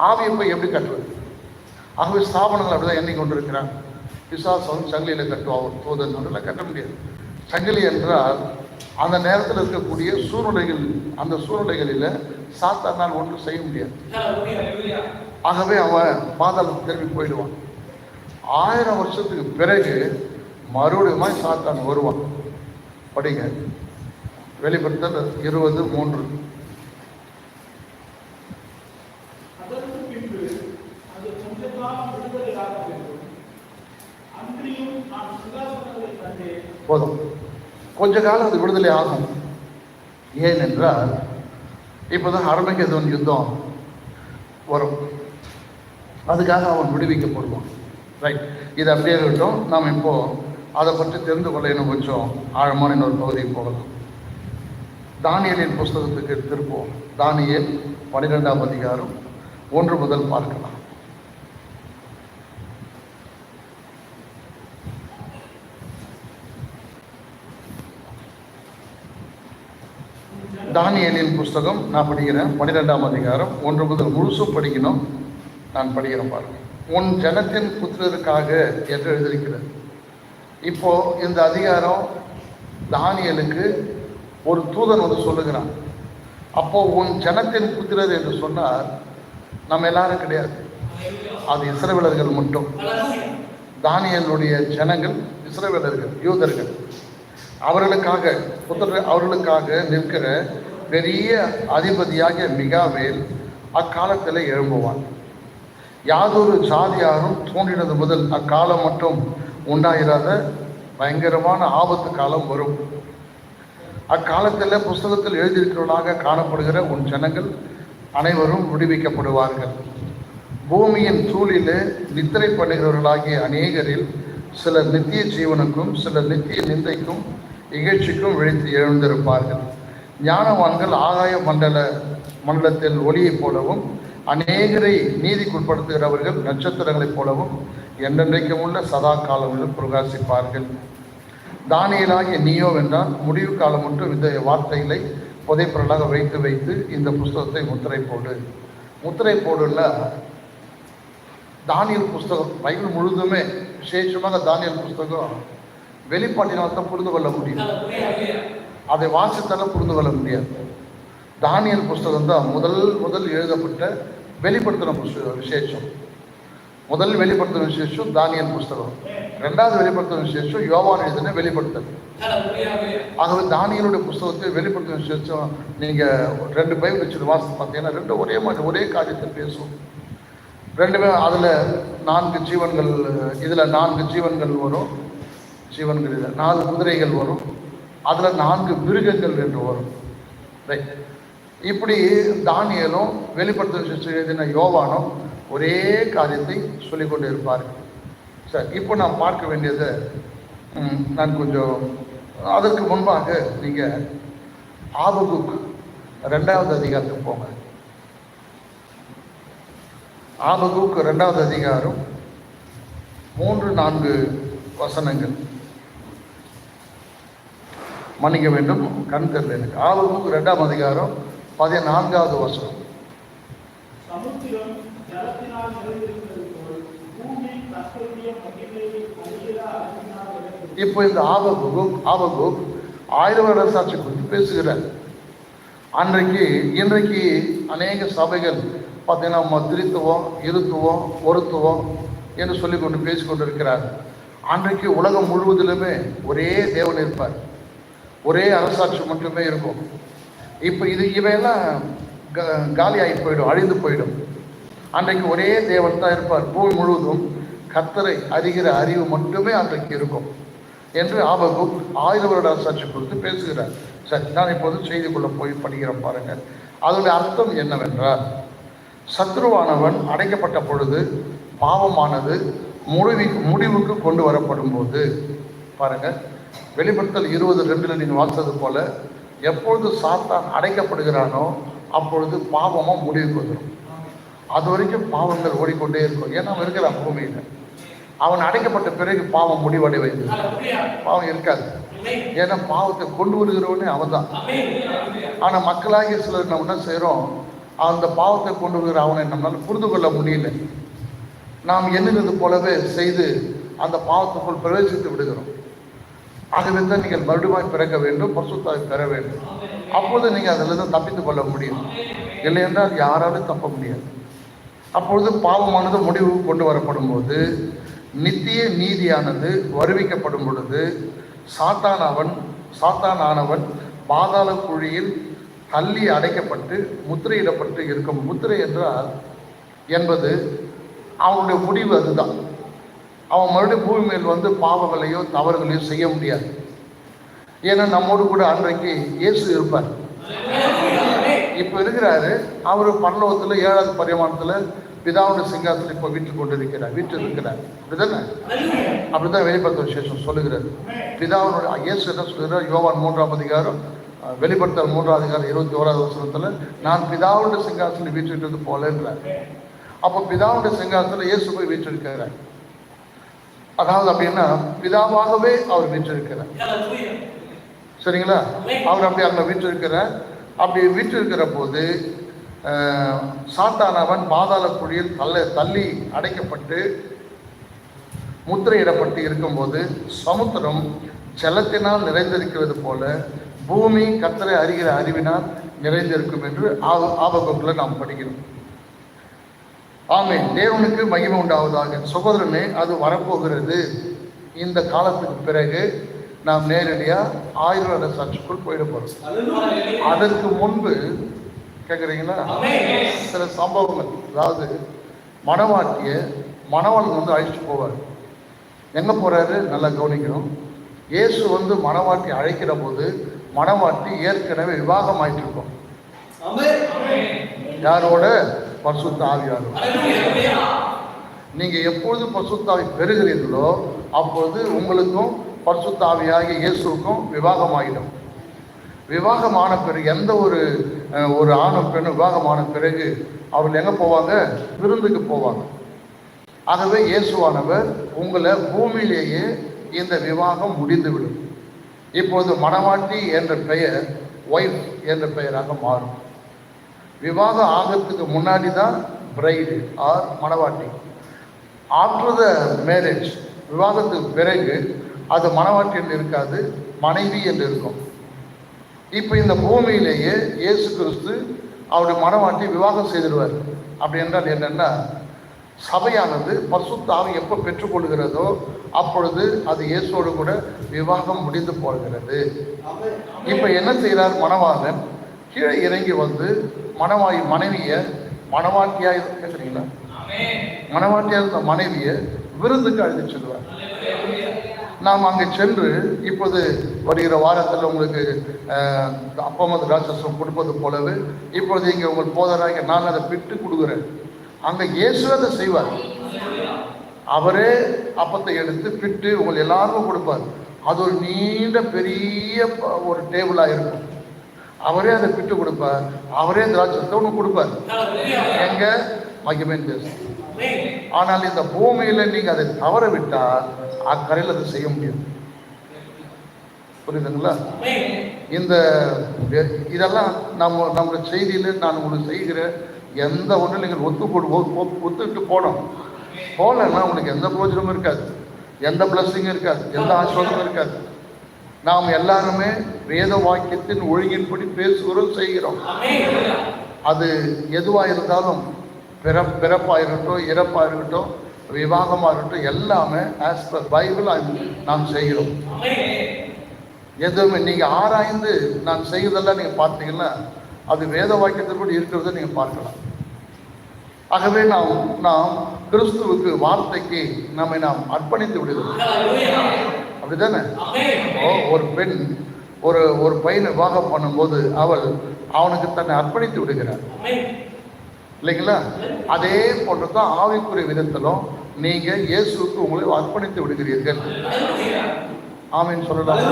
ஆவியை போய் எப்படி கட்டுவது? ஆகவே ஸ்தாபனங்கள் அப்படிதான் எண்ணி கொண்டிருக்கிறாங்க. பிசாசு வந்து சங்கிலியில் கட்டுவாங்க, தூதன் ஒன்றில் கட்ட முடியாது. சங்கிலி என்றால் அந்த நேரத்தில் இருக்கக்கூடிய சூழ்நிலைகள், அந்த சூழ்நிலைகளில் சாத்தானால் ஒன்றும் செய்ய முடியாது. ஆகவே அவன் பாதாளம் திரும்பி போயிடுவான். 1000 வருஷத்துக்கு பிறகு மறுபடியும் சாத்தான் வருவான். படிங்க வெளிப்படுத்தல் 20:3. போதும், கொஞ்ச காலம் அது விடுதலை ஆகும். ஏனென்றால் இப்போதான் அர்மகெதோன் யுத்தம் வரும், அதுக்காக அவன் விடுவிக்கப்படுவான். ரைட், இது அப்படியே இருக்கட்டும். நாம் இப்போ அதை பற்றி தெரிந்து கொள்ள இன்னும் கொஞ்சம் ஆழமான இன்னொரு பகுதியை போகலாம். தானியேலின் புஸ்தகத்துக்கு திருப்போம். தானியேல் 12ஆம் அதிகாரம் 1 முதல் பார்க்கலாம். தானியேலின் புஸ்தகம் நான் படிக்கிறேன். 12ஆம் அதிகாரம் 1 முதல் முழுசும் படிக்கணும். நான் படிக்கிறேன் பாருங்க. உன் ஜனத்தின் புத்திரருக்காக என்று எழுதியிருக்கிறது. இப்போ இந்த அதிகாரம் தானியேலுக்கு ஒரு தூதன் வந்து சொல்லுகிறான். அப்போ உன் ஜனத்தின் புத்திரர் என்று சொன்னார் நம்ம எல்லாரும் கிடையாது, அது இஸ்ரவேலர்கள் மட்டும். தானியேலுடைய ஜனங்கள் இஸ்ரவேலர்கள், யூதர்கள். அவர்களுக்காக நிற்கிற பெரிய அதிபதியாக மிகாவேல் அக்காலத்தில் எழும்புவான். யாதொரு ஜாதியாரும் தோன்றினது முதல் அக்காலம் மட்டும் உண்டாயிராத பயங்கரமான ஆபத்து காலம் வரும். அக்காலத்தில் புஸ்தகத்தில் எழுதியிருக்கிறவர்களாக காணப்படுகிற உன் ஜனங்கள் அனைவரும் விடுவிக்கப்படுவார்கள். பூமியின் தூளிலே நித்திரை பண்ணுகிறவர்களாகிய அநேகரில் சிலர் நித்திய ஜீவனுக்கும் சிலர் நித்திய நிந்தைக்கும் இகழ்ச்சிக்கும் விழித்து எழுந்திருப்பார்கள். ஞானவான்கள் ஆகாய மண்டலத்தில் ஒளியைப் போலவும் அநேகரை நீதிக்குட்படுத்துகிறவர்கள் நட்சத்திரங்களைப் போலவும் என்றென்றைக்கும் உள்ள சதா காலங்களிலும் பிரகாசிப்பார்கள். தானியேலாகிய நீயோ வென்றால் முடிவு காலம் மட்டும் இந்த வார்த்தைகளை புதைப்பொருளாக வைத்து வைத்து இந்த புஸ்தகத்தை முத்திரை போடு. முத்திரை போடுன்னா தானியல் புஸ்தகம் பைபிள் முழுதுமே, விசேஷமாக தானியல் புஸ்தகம் வெளிப்பாட்டினால் தான் புரிந்து கொள்ள முடியும். அதை வாசித்தாலும் புரிந்து கொள்ள முடியாது. தானியல் புஸ்தகம் தான் முதல் எழுதப்பட்ட வெளிப்படுத்தின விசேஷம். முதல் வெளிப்படுத்தின விசேஷம் தானியல் புஸ்தகம். ரெண்டாவது வெளிப்படுத்தின விசேஷம் யோவான் எழுதின வெளிப்படுத்தல். ஆகவே தானியலுடைய புஸ்தகத்தை வெளிப்படுத்தின விசேஷம் நீங்கள் 2 பைபிள் வச்சுட்டு வாசித்து பார்த்தீங்கன்னா ரெண்டும் ஒரே மாதிரி ஒரே காரியத்தை பேசும். ரெண்டுமே அதில் 4 ஜீவன்கள், இதில் 4 ஜீவன்கள் வரும். ஜீவன்கள் இதில் 4 குதிரைகள் வரும். அதில் 4 மிருகங்கள் என்று வரும். ரைட். இப்படி தானியலும் வெளிப்படுத்தின விசேஷம் எழுதின யோவானும் ஒரே காரியத்தை சொல்லிக்கொண்டு இருப்பார்கள். சரி, இப்போ நான் பார்க்க வேண்டியதை நான் கொஞ்சம் அதற்கு முன்பாக நீங்கள் ஆபகுக் 2வது அதிகாரத்துக்கு போங்க. ஆபகுக் 2வது அதிகாரம் 3-4 வசனங்கள். மன்னிக்க வேண்டும், கண் தெரியல எனக்கு. ஆபகுக் 2ஆம் அதிகாரம் 14வது வசனம். இப்போ இந்த ஆபகுக் 1000 வருட சாட்சி குறித்து பேசுகிறார். இன்றைக்கு அநேக சபைகள் பார்த்தீங்கன்னா திரித்துவம், இருத்துவம், ஒருத்துவம் என்று சொல்லி கொண்டு பேசிக்கொண்டு இருக்கிறார். அன்றைக்கு உலகம் முழுவதிலுமே ஒரே தேவன் இருப்பார், ஒரே அரசாட்சி மட்டுமே இருக்கும். இப்போ இவையெல்லாம் காலியாகி போயிடும், அழிந்து போயிடும். அன்றைக்கு ஒரே தேவன் தான் இருப்பார். பூமி முழுவதும் கர்த்தரை அறிகிற அறிவு மட்டுமே அன்றைக்கு இருக்கும் என்று ஆபகுக் 1000 வருட அரசாட்சி குறித்து பேசுகிறார். சரி, நான் இப்போது செய்திக்குள்ள போய் படிக்கிறேன் பாருங்கள். அதனுடைய அர்த்தம் என்னவென்றால், சத்ருவானவன் அடைக்கப்பட்ட பொழுது பாவமானது முடிவுக்கு கொண்டு வரப்படும் போது பாருங்கள், வெளிப்படுத்தல் 20:2 நீங்கள் வாசித்தது போல எப்பொழுது சாத்தான் அடைக்கப்படுகிறானோ அப்பொழுது பாவமும் முடிவுக்கு வந்துடும். அது வரைக்கும் பாவங்கள் ஓடிக்கொண்டே இருக்கும். ஏன்னா அவன் இருக்கிறான் பூமியில். அவன் அடைக்கப்பட்ட பிறகு பாவம் முடிவடைவது, பாவம் இருக்காது. ஏன்னா பாவத்தை கொண்டு வருகிறவனே அவன் தான். ஆனால் மக்களாகிய சிலர் நம்ம என்ன செய்கிறோம், அந்த பாவத்தை கொண்டு வருகிற அவனை நம்மளால் புரிந்து கொள்ள முடியல. நாம் எண்ணுகிறது போலவே செய்து அந்த பாவத்துக்குள் பிரவேசித்து விடுகிறோம். ஆகவே தான் நீங்கள் மறுபடியும் பிறக்க வேண்டும், பரிசுத்தாவை பெற வேண்டும். அப்பொழுது நீங்கள் அதிலிருந்து தப்பித்து கொள்ள முடியும். இல்லை என்றால் யாராலும் தப்ப முடியாது. அப்பொழுது பாவமானது முடிவுக்கு கொண்டு வரப்படும் போது, நித்திய நீதியானது வருவிக்கப்படும் பொழுது, சாத்தானானவன் பாதாள குழியில் தள்ளி அடைக்கப்பட்டு முத்திரையிடப்பட்டு இருக்கும். முத்திரை என்றால் என்பது அவனுடைய முடிவு. அதுதான் அவன் மறுபடியும் பூமி மேல் வந்து பாவங்களையோ தவறுகளையோ செய்ய முடியாது. ஏன்னா நம்மோடு கூட அன்றைக்கு இயேசு இருப்பார். இப்போ இருக்கிறாரு அவர் பரலோகத்தில் 7வது பரிமாணத்தில் பிதாவுடைய சிங்காசனம் இப்போ வீட்டில் இருக்கிறார். அப்படிதானே? அப்படிதான் வெளிப்படுத்த விசேஷம் சொல்லுகிறது. பிதாவுடைய இயேசு என்ன சொல்கிறார்? யோவான் 3ஆம் அதிகாரம், வெளிப்படுத்தல் 3ஆம் அதிகாரம் 21வது வசனத்தில், நான் பிதாவுடைய சிங்காசனம் வீற்றிருக்கிறது போலன்றார். அப்போ பிதாவுடைய சிங்காசனத்தில் இயேசு போய் வீற்றிருக்கிறார். அதாவது அப்படின்னா பிதாவாகவே அவர் வீற்றிருக்கிறார். சரிங்களா? அவர் அப்படி அங்கே வீற்றிருக்கிறார். அப்படி வீற்றிருக்கிற போது சாத்தானவன் பாதாள குழியில் தள்ளி அடைக்கப்பட்டு முத்திரையிடப்பட்டு இருக்கும்போது, சமுத்திரம் ஜலத்தினால் நிறைந்திருக்கிறது போல பூமி கர்த்தரை அறிகிற அறிவினால் நிறைந்திருக்கும் என்று ஆபகுக்கில் நாம் படிக்கிறோம். ஆமென். தேவனுக்கு மகிமை உண்டாவதாக. சகோதரனே, அது வரப்போகிறது. இந்த காலத்துக்கு பிறகு நாம் நேரடியாக 1000 வருட சாட்சிக்குள் போயிட போகிறோம். அதற்கு முன்பு கேட்குறீங்களா, சில சம்பவங்கள். அதாவது மணவாளன் வந்து அழைச்சிட்டு போவார். எங்கே போகிறாரு நல்லா கவனிக்கணும். இயேசு வந்து மணவாட்டி அழைக்கிற போது மணவாட்டி ஏற்கனவே விவாகம் ஆயிட்டு இருக்கும். யாரோட? பரிசுத்த ஆவியாரோட. நீங்கள் எப்பொழுது பரிசுத்த ஆவி பெறுகிறீர்களோ அப்பொழுது உங்களுக்கும் பரிசுத்த ஆவியாகிய இயேசுக்கும் விவாகமாகிடும். விவாகமான பிறகு எந்த ஒரு ஆணும் பெண்ணும் விவாகமான பிறகு அவர்கள் எங்கே போவாங்க? விருந்துக்கு போவாங்க. ஆகவே இயேசுவானவர் உங்களை பூமியிலேயே இந்த விவாகம் முடிந்துவிடும். இப்பொழுது மணவாட்டி என்ற பெயர் ஒய்ஃப் என்ற பெயராக மாறும். விவாகம் ஆகிறதுக்கு முன்னாடி தான் பிரைடு ஆர் மணவாட்டி. ஆஃப்டர் த மேரேஜ், விவாகத்துக்கு பிறகு அது மணவாட்டி என்று இருக்காது, மனைவி என்று இருக்கும். இப்போ இந்த பூமியிலேயே இயேசு கிறிஸ்து அவருடைய மணவாட்டி விவாகம் செய்திருவார். அப்படி என்றால் என்னென்னா, சபையானது பரிசுத்த ஆவி எப்போ பெற்றுக்கொள்கிறதோ அப்பொழுது அது இயேசுவோடு கூட விவாகம் முடிந்து போகிறது. இப்போ என்ன செய்கிறார்? மணவாளன் கீழே இறங்கி வந்து மனைவியை மணவாட்டியாக கேட்குறீங்களா? மணவாட்டியாக இருந்த மனைவியை விருந்துக்கு அழைத்து செல்வார். நாம் அங்கே சென்று இப்போது வருகிற வாரத்தில் உங்களுக்கு அப்பமது ராட்சசம் கொடுப்பது போலவே இப்பொழுது இங்கே உங்கள் போதராக நான் அதை பிட்டு கொடுக்குறேன். அங்கே இயேசு அதை செய்வார். அவரே அப்பத்தை எடுத்து பிட்டு உங்கள் எல்லாருக்கும் கொடுப்பார். அது ஒரு நீண்ட பெரிய ஒரு டேபிளாக இருக்கும். அவரே அதை பிட்டு கொடுப்பார். அவரே திராட்சத்தை ஒன்று கொடுப்பார். எங்க மகிமேன் பேச. ஆனால் இந்த பூமியில் நீங்கள் அதை தவற விட்டால் அக்கறையில் அதை செய்ய முடியும். புரியுதுங்களா? இந்த இதெல்லாம் நம்மளுடைய செய்தியில் நான் உங்களுக்கு செய்கிற எந்த ஒன்றும் நீங்கள் ஒத்துக்கிட்டு போகலன்னா உங்களுக்கு எந்த பிரயோஜனமும் இருக்காது, எந்த பிளஸ்ஸிங்கும் இருக்காது, எந்த ஆசீர்வாதமும் இருக்காது. நாம் எல்லாருமே வேத வாக்கியத்தின் ஒழுங்கின்படி பேசுகிறோம், செய்கிறோம். அது எதுவாக இருந்தாலும் பிறப்பாக இருக்கட்டும், இறப்பாக இருக்கட்டும், விவாகமாக இருக்கட்டும், எல்லாமே ஆஸ் பர் பைபிள் நாம் செய்கிறோம். எதுவுமே நீங்கள் ஆராய்ந்து நான் செய்வதெல்லாம் நீங்கள் பார்த்தீங்கன்னா அது வேத வாக்கியத்தின்படி இருக்கிறத நீங்கள் பார்க்கலாம். ஆகவே நாம் கிறிஸ்துவுக்கு வார்த்தைக்கு நம்மை நாம் அர்ப்பணித்து விடுகிறோம். அப்படித்தானே? ஒரு பெண் ஒரு பையனை விவாகம் பண்ணும்போது அவனுக்கு தன்னை அர்ப்பணித்து விடுகிறார் இல்லைங்களா? அதே போன்று தான் ஆவிக்குரிய விதத்திலும் நீங்க இயேசுவுக்கு உங்களை அர்ப்பணித்து விடுகிறீர்கள். ஆமீன் சொல்லலாம்.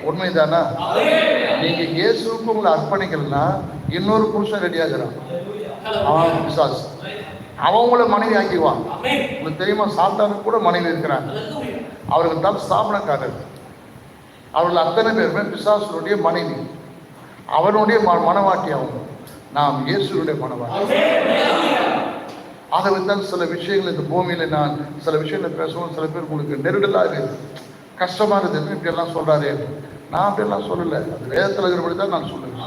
உண்மைதானா? நீங்க இயேசுவுக்கு உங்களை அர்ப்பணிக்கலன்னா இன்னொரு புருஷன் ரெடியாகிறான். அவன் பிசாசு. அவன் உங்களை மனைவி ஆக்கிடுவான். உங்களுக்கு தெரியுமா? சாத்தானுக்கு கூட மனைவி இருக்கிறாங்க. அவருக்கு தான் ஸ்தாபனக்காரர். அவர்கள் அத்தனை பேருமே பிசாசுடைய மனைவி. அவனுடைய மனவாட்டி. அவங்க நாம் இயேசுடைய மனவாட்டி. ஆகவே தான் சில விஷயங்கள் இந்த பூமியில் நான் சில விஷயங்களை பேசுவோம். சில பேர் உங்களுக்கு நெருடலாக இருக்குது, கஷ்டமாக இருக்குது. இப்படியெல்லாம் சொல்கிறாரு. நான் அப்படியெல்லாம் சொல்லலை. அது வேதத்தில் இருக்கிறபடி தான் நான் சொல்லுவேன்.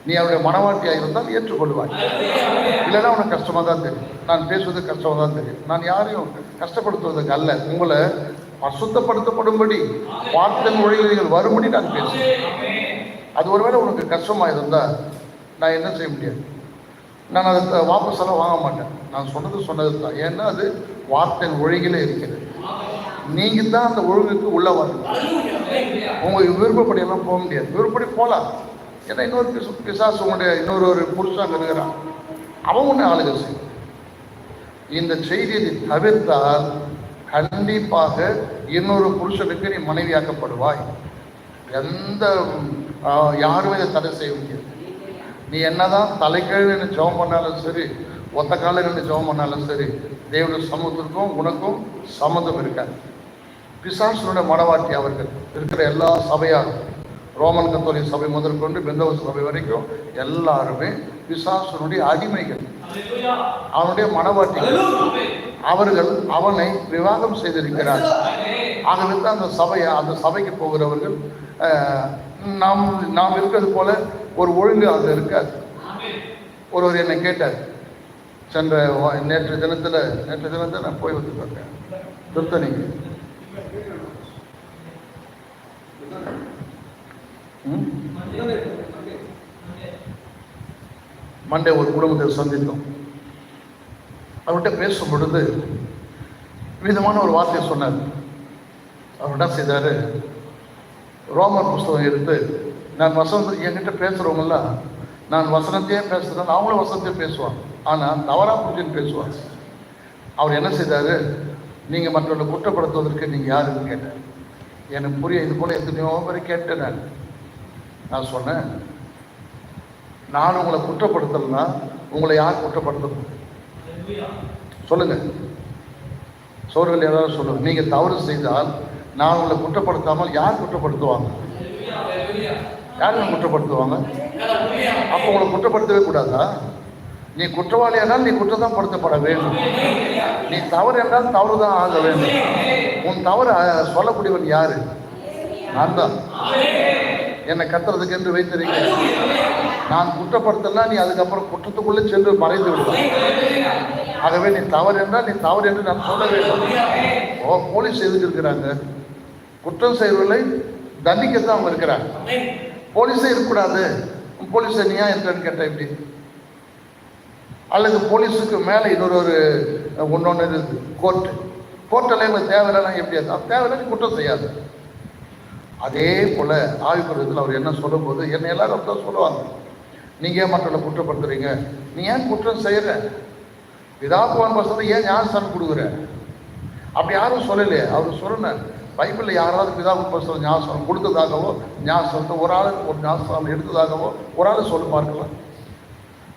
நீ அவருடைய மனவாட்டியாக இருந்தால் ஏற்றுக்கொள்வாய். இல்லைன்னா உனக்கு கஷ்டமாக தான் தெரியும். நான் பேசுவது கஷ்டமாக தான் தெரியும். நான் யாரையும் கஷ்டப்படுத்துவதற்கு அல்ல, உங்களை அசுத்தப்படுத்தப்படும்படி வார்த்தை மொழிகள் நீங்கள் வரும்படி நான் பேசுவேன். அது ஒருவேளை உனக்கு கஷ்டமாக இருந்தால் நான் என்ன செய்ய முடியாது. நான் அதை வாபஸெல்லாம் வாங்க மாட்டேன். நான் சொன்னது தான். ஏன்னா அது வார்த்தையின் ஒழுங்கிலே இருக்கிறது. நீங்கள் தான் அந்த ஒழுங்குக்கு உள்ள வரணும். உங்களுக்கு விருப்பப்படியெல்லாம் போக முடியாது. விருப்பப்படி போகலாம். ஏன்னா இன்னொரு பிசாசு உங்களுடைய இன்னொரு புருஷன் இருக்கிறான். அவன் ஒன்று ஆளுகை செய்யும். இந்த செய்தியை தவிர்த்தால் கண்டிப்பாக இன்னொரு புருஷனுக்கு நீ மனைவியாக்கப்படுவாய். யாருமே இதை தடை செய்ய முடியாது. நீ என்னதான் தலைக்கீழ் நின்று ஜெபம் பண்ணாலும் சரி, ஒத்த காலில் நின்று ஜெபம் பண்ணாலும் சரி, தேவனுடைய சமூகத்திற்கும் உனக்கும் சம்மந்தம் இருக்காது. பிசாசுடைய மனவாட்டி அவர்கள் இருக்கிற எல்லா சபையாரும், ரோமன் கத்தோலிக்க சபை முதற்கொண்டு பெந்தகோஸ்து சபை வரைக்கும் எல்லாருமே பிசாசுடைய அடிமைகள், அவனுடைய மனவாட்டிகள். அவர்கள் அவனை விவாகம் செய்திருக்கிறார். ஆகவே தான் அந்த சபைக்கு போகிறவர்கள் நாம் இருக்கிறது போல ஒரு ஒழுங்கு அங்கே இருக்காது. ஒருவர் என்னை கேட்டார். நேற்று தினத்தில் நான் போய் வந்துருக்கேன் திருத்தணிக்கு. மண்டே ஒரு குடும்பத்தை சந்தித்தோம். அவர்கிட்ட பேசும் பொழுது விதமான ஒரு வார்த்தையை சொன்னார். அவர் என்ன செய்தார்? ரோமர் புஸ்தகம் எடுத்து, நான் என்கிட்ட பேசுகிறவங்கெல்லாம் நான் வசனத்தையே பேசுகிறேன், அவங்களும் வசனத்தையே பேசுவாங்க. ஆனால் தவறாக புரிஞ்சுன்னு பேசுவாங்க. அவர் என்ன செய்தார்? நீங்கள் மற்றவர்களை குற்றப்படுத்துவதற்கு நீங்கள் யாருன்னு கேட்டார். எனக்கு புரிய இது போல எத்தனையோ பேரை கேட்டேன். நான் சொன்னேன், நான் உங்களை குற்றப்படுத்தலைன்னா உங்களை யார் குற்றப்படுத்தணும்? சொல்லுங்க. சோர்கள் யாராவது சொல்லுங்க. நீங்க தவறு செய்தால் நான் உங்களை குற்றப்படுத்தாமல் யார் குற்றப்படுத்துவாங்க? யாருங்க குற்றப்படுத்துவாங்க? அப்போ உங்களை குற்றப்படுத்தவே கூடாதா? நீ குற்றவாளி என்றால் நீ குற்றம் தான் படுத்தப்பட வேண்டும். நீ தவறு என்றால் தவறு தான் ஆக வேண்டும். உன் தவறு சொல்லக்கூடியவன் யாரு? நான் தான். என்னை கத்துறதுக்கு என்று வைத்திருக்கிறேன். நான் குற்றப்படுத்தலாம், நீ அதுக்கப்புறம் குற்றத்துக்குள்ளே சென்று மறைந்து விடுவாய். ஆகவே நீ தவறு என்றால் நீ தவறு என்று நான் சொல்ல வேண்டும். போலீஸ் எதுக்கு இருக்கிறாங்க? குற்றம் செய்வர்களை தண்டிக்கத்தான் அவங்க இருக்கிறாங்க. போலீஸே இருக்கக்கூடாது. போலீஸை நீ ஏன் இருக்கிறன்னு கேட்ட எப்படி? அல்லது போலீஸுக்கு மேலே இன்னொரு ஒன்னொன்று இருக்குது, கோர்ட்டில் எங்களுக்கு தேவையில்லைன்னா எப்படி? அது தேவையில்லை, நீ குற்றம் செய்யாது. அதே போல ஆய்வுக்கூடத்தில் அவர் என்ன சொல்லும்போது என்னை எல்லாரும் தான் சொல்லுவாங்க, நீங்க ஏன் மற்றவர்களை குற்றப்படுத்துறீங்க? நீ ஏன் குற்றம் செய்யற? பிதாக்குவான் பசங்க ஏன் ஞானஸ்தானம் கொடுக்குற? அப்படி யாரும் சொல்லலையே. அவர் சொல்லணும், பைபிளில் யாராவது பிதாக்குவான் பசங்க ஞானஸ்தானம் கொடுத்ததாகவோ, ஞானஸ்தானத்தை ஒரு ஆள் ஒரு ஞானஸ்தானம் எடுத்ததாகவோ ஒரு ஆள் சொல்லி பார்க்கலாம்.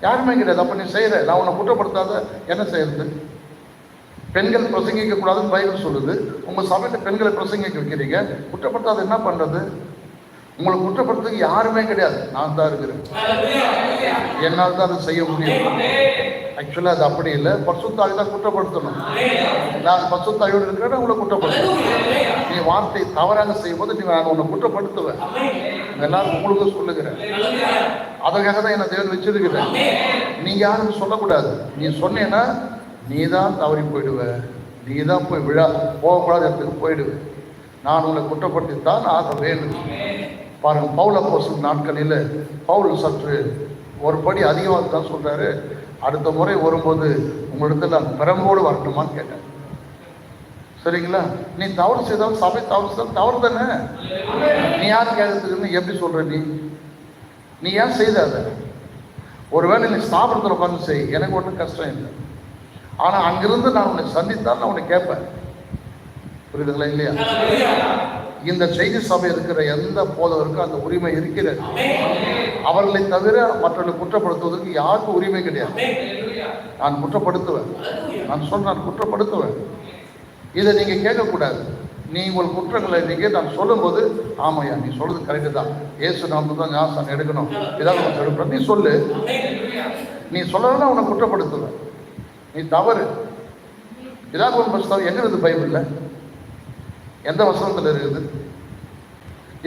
யாருமே கிடையாது. அப்போ நீ செய்கிற, நான் உன்னை குற்றப்படுத்தாத என்ன செய்யறது? பெண்கள் பிரசங்கிக்க கூடாதுன்னு பைபிள் சொல்லுது. உங்கள் சபையில் பெண்களை பிரசங்கிக்க வைக்கிறீங்க, குற்றப்படுத்தாத என்ன பண்ணுறது? உங்களை குற்றப்படுத்துறதுக்கு யாருமே கிடையாது, நான் தான் இருக்கிறேன். என்னால் தான் அதை செய்ய முடியும். ஆக்சுவலாக அது அப்படி இல்லை. பரிசுத்தாவி தான் குற்றப்படுத்தணும். நான் பரிசுத்தாவியோடு இருக்கிறேன், உங்களை குற்றப்படுத்தணும். நீ வார்த்தை தவறாக செய்யும் போது நான் உன்னை குற்றப்படுத்துவேன். எல்லாரும் உங்களுக்கு சொல்லுகிறேன். அதற்காக தான் என்னை தேவன் வச்சிருக்கிறேன். நீ யாரும் சொல்லக்கூடாது. நீ சொன்னேன்னா நீ தான் தவறி போயிடுவ. நீ தான் போய் போகக்கூடாத இடத்துக்கு போயிடுவேன். நான் உங்களை குற்றப்படுத்தித்தான் ஆக வேண்டும். பாருங்க, பவுல் அப்போஸ்தலர் நாட்களில் பவுல் சற்று ஒரு படி அதிகமாக தான் சொல்றாரு. அடுத்த முறை வரும்போது உங்களிடத்தில் நான் பெரம்போடு வரட்டுமான்னு கேட்டேன். சரிங்களா? நீ தவறு செய்தாலும் சபை தவறு செய்தாலும் தவறு தானே. நீ யார் கேட்கறதுக்குன்னு எப்படி சொல்ற? நீ ஏன் செய்த அதை? ஒருவேளை நீ ஸ்தாபனத்தில் உட்காந்து செய், எனக்கு ஒன்றும் கஷ்டம் இல்லை. ஆனால் அங்கிருந்து நான் உன்னை சந்தித்தால் நான் உன்னை கேட்பேன். புரியுதுங்களா இல்லையா? இந்த செய்தி சபை இருக்கிற எந்த போதவருக்கும் அந்த உரிமை இருக்கிறது. அவர்களை தவிர மற்றவர்களை குற்றப்படுத்துவதற்கு யாருக்கும் உரிமை கிடையாது. நான் குற்றப்படுத்துவேன், நான் சொன்ன நான் குற்றப்படுத்துவேன். இதை நீங்க கேட்கக்கூடாது. நீ உங்கள் குற்றங்களை நீங்க நான் சொல்லும்போது, ஆமாய்யா நீ சொல்றது கரெக்டு தான், ஏசு நாம தான் ஞாபகம் எடுக்கணும், ஏதாவது எடுக்கணும் நீ சொல்லு. நீ சொல்லலாம் உன்னை குற்றப்படுத்துவேன். நீ தவறு. ஏதாவது ஒரு புத்தகம் எங்க இருக்குது பைபிள்ல? எந்த வசனத்தில் இருக்குது?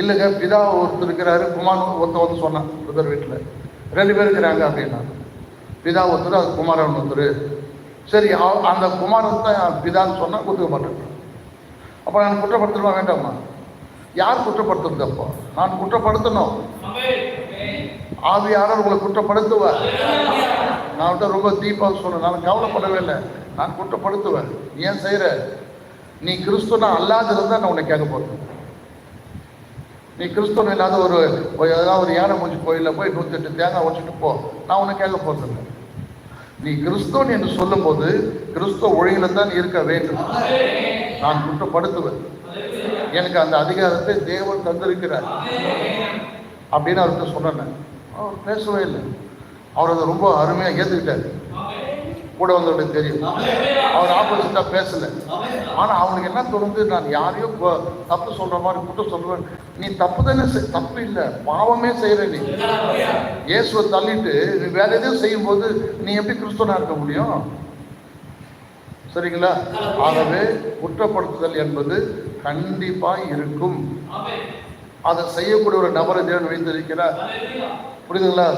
இல்லைங்க, பிதா ஒருத்தர் இருக்கிறாரு, குமார் ஒருத்தர் வந்து சொன்னான் புதர் வீட்டில் 2 பேர் இருக்கிறாங்க அப்படின்னா. பிதா ஒருத்தர், அது குமாரன் ஒருத்தர். சரி, அந்த குமாரன் தான் பிதான்னு சொன்னால் ஒத்துக்க மாட்டேன். அப்போ நான் குற்றப்படுத்தணுமா வேண்டாமா? யார் குற்றப்படுத்துறது? அப்போ நான் குற்றப்படுத்தணும். ஆவியாளர் உங்களை குற்றப்படுத்துவார். நான் வந்து ரொம்ப தீபாக சொன்னேன், நான் கவலைப்படவே இல்லை, நான் குற்றப்படுத்துவேன். நீ ஏன் செய்கிற? நீ கிறிஸ்துவனா அல்லாதிருந்தால் நான் உன்னை கேட்க போகிறேன். நீ கிறிஸ்துவன் இல்லாத ஏதாவது ஒரு யானை மூஞ்சி கோயிலில் போய் 108 தேங்காய் வச்சுட்டு போ, நான் உன்னை கேட்க போகிறதில்லை. நீ கிறிஸ்துவன் என்று சொல்லும்போது கிறிஸ்துவ ஒழுங்கில தான் இருக்க வேண்டும். நான் குற்றப்படுத்துவேன். எனக்கு அந்த அதிகாரத்தை தேவன் தந்திருக்கிறார் அப்படின்னு அவர்கிட்ட சொன்னேன். அவர் பேசவே இல்லை. அவர் அதை ரொம்ப அருமையாக ஏற்றுக்கிட்டார். கூட வந்தவர்களுக்கு தெரியும், அவர் ஆப்போசிட்டா பேசல. ஆனா அவனுக்கு என்ன தோணுது, நான் யாரையும் தப்பு சொல்ற மாதிரி குற்றம் சொல்றேன். நீ தப்பு தானே, தப்பு இல்லை, பாவமே செய்யற. நீ இயேசுவை தள்ளிட்டு நீ வேற எதையும் செய்யும் போது நீ எப்படி கிறிஸ்துவனா இருக்க முடியும்? சரிங்களா? ஆகவே குற்றப்படுத்துதல் என்பது கண்டிப்பா இருக்கும். அதை செய்யக்கூடிய ஒரு நபரை தேவன் வைத்திருக்கிறார். புரியுதுங்களா?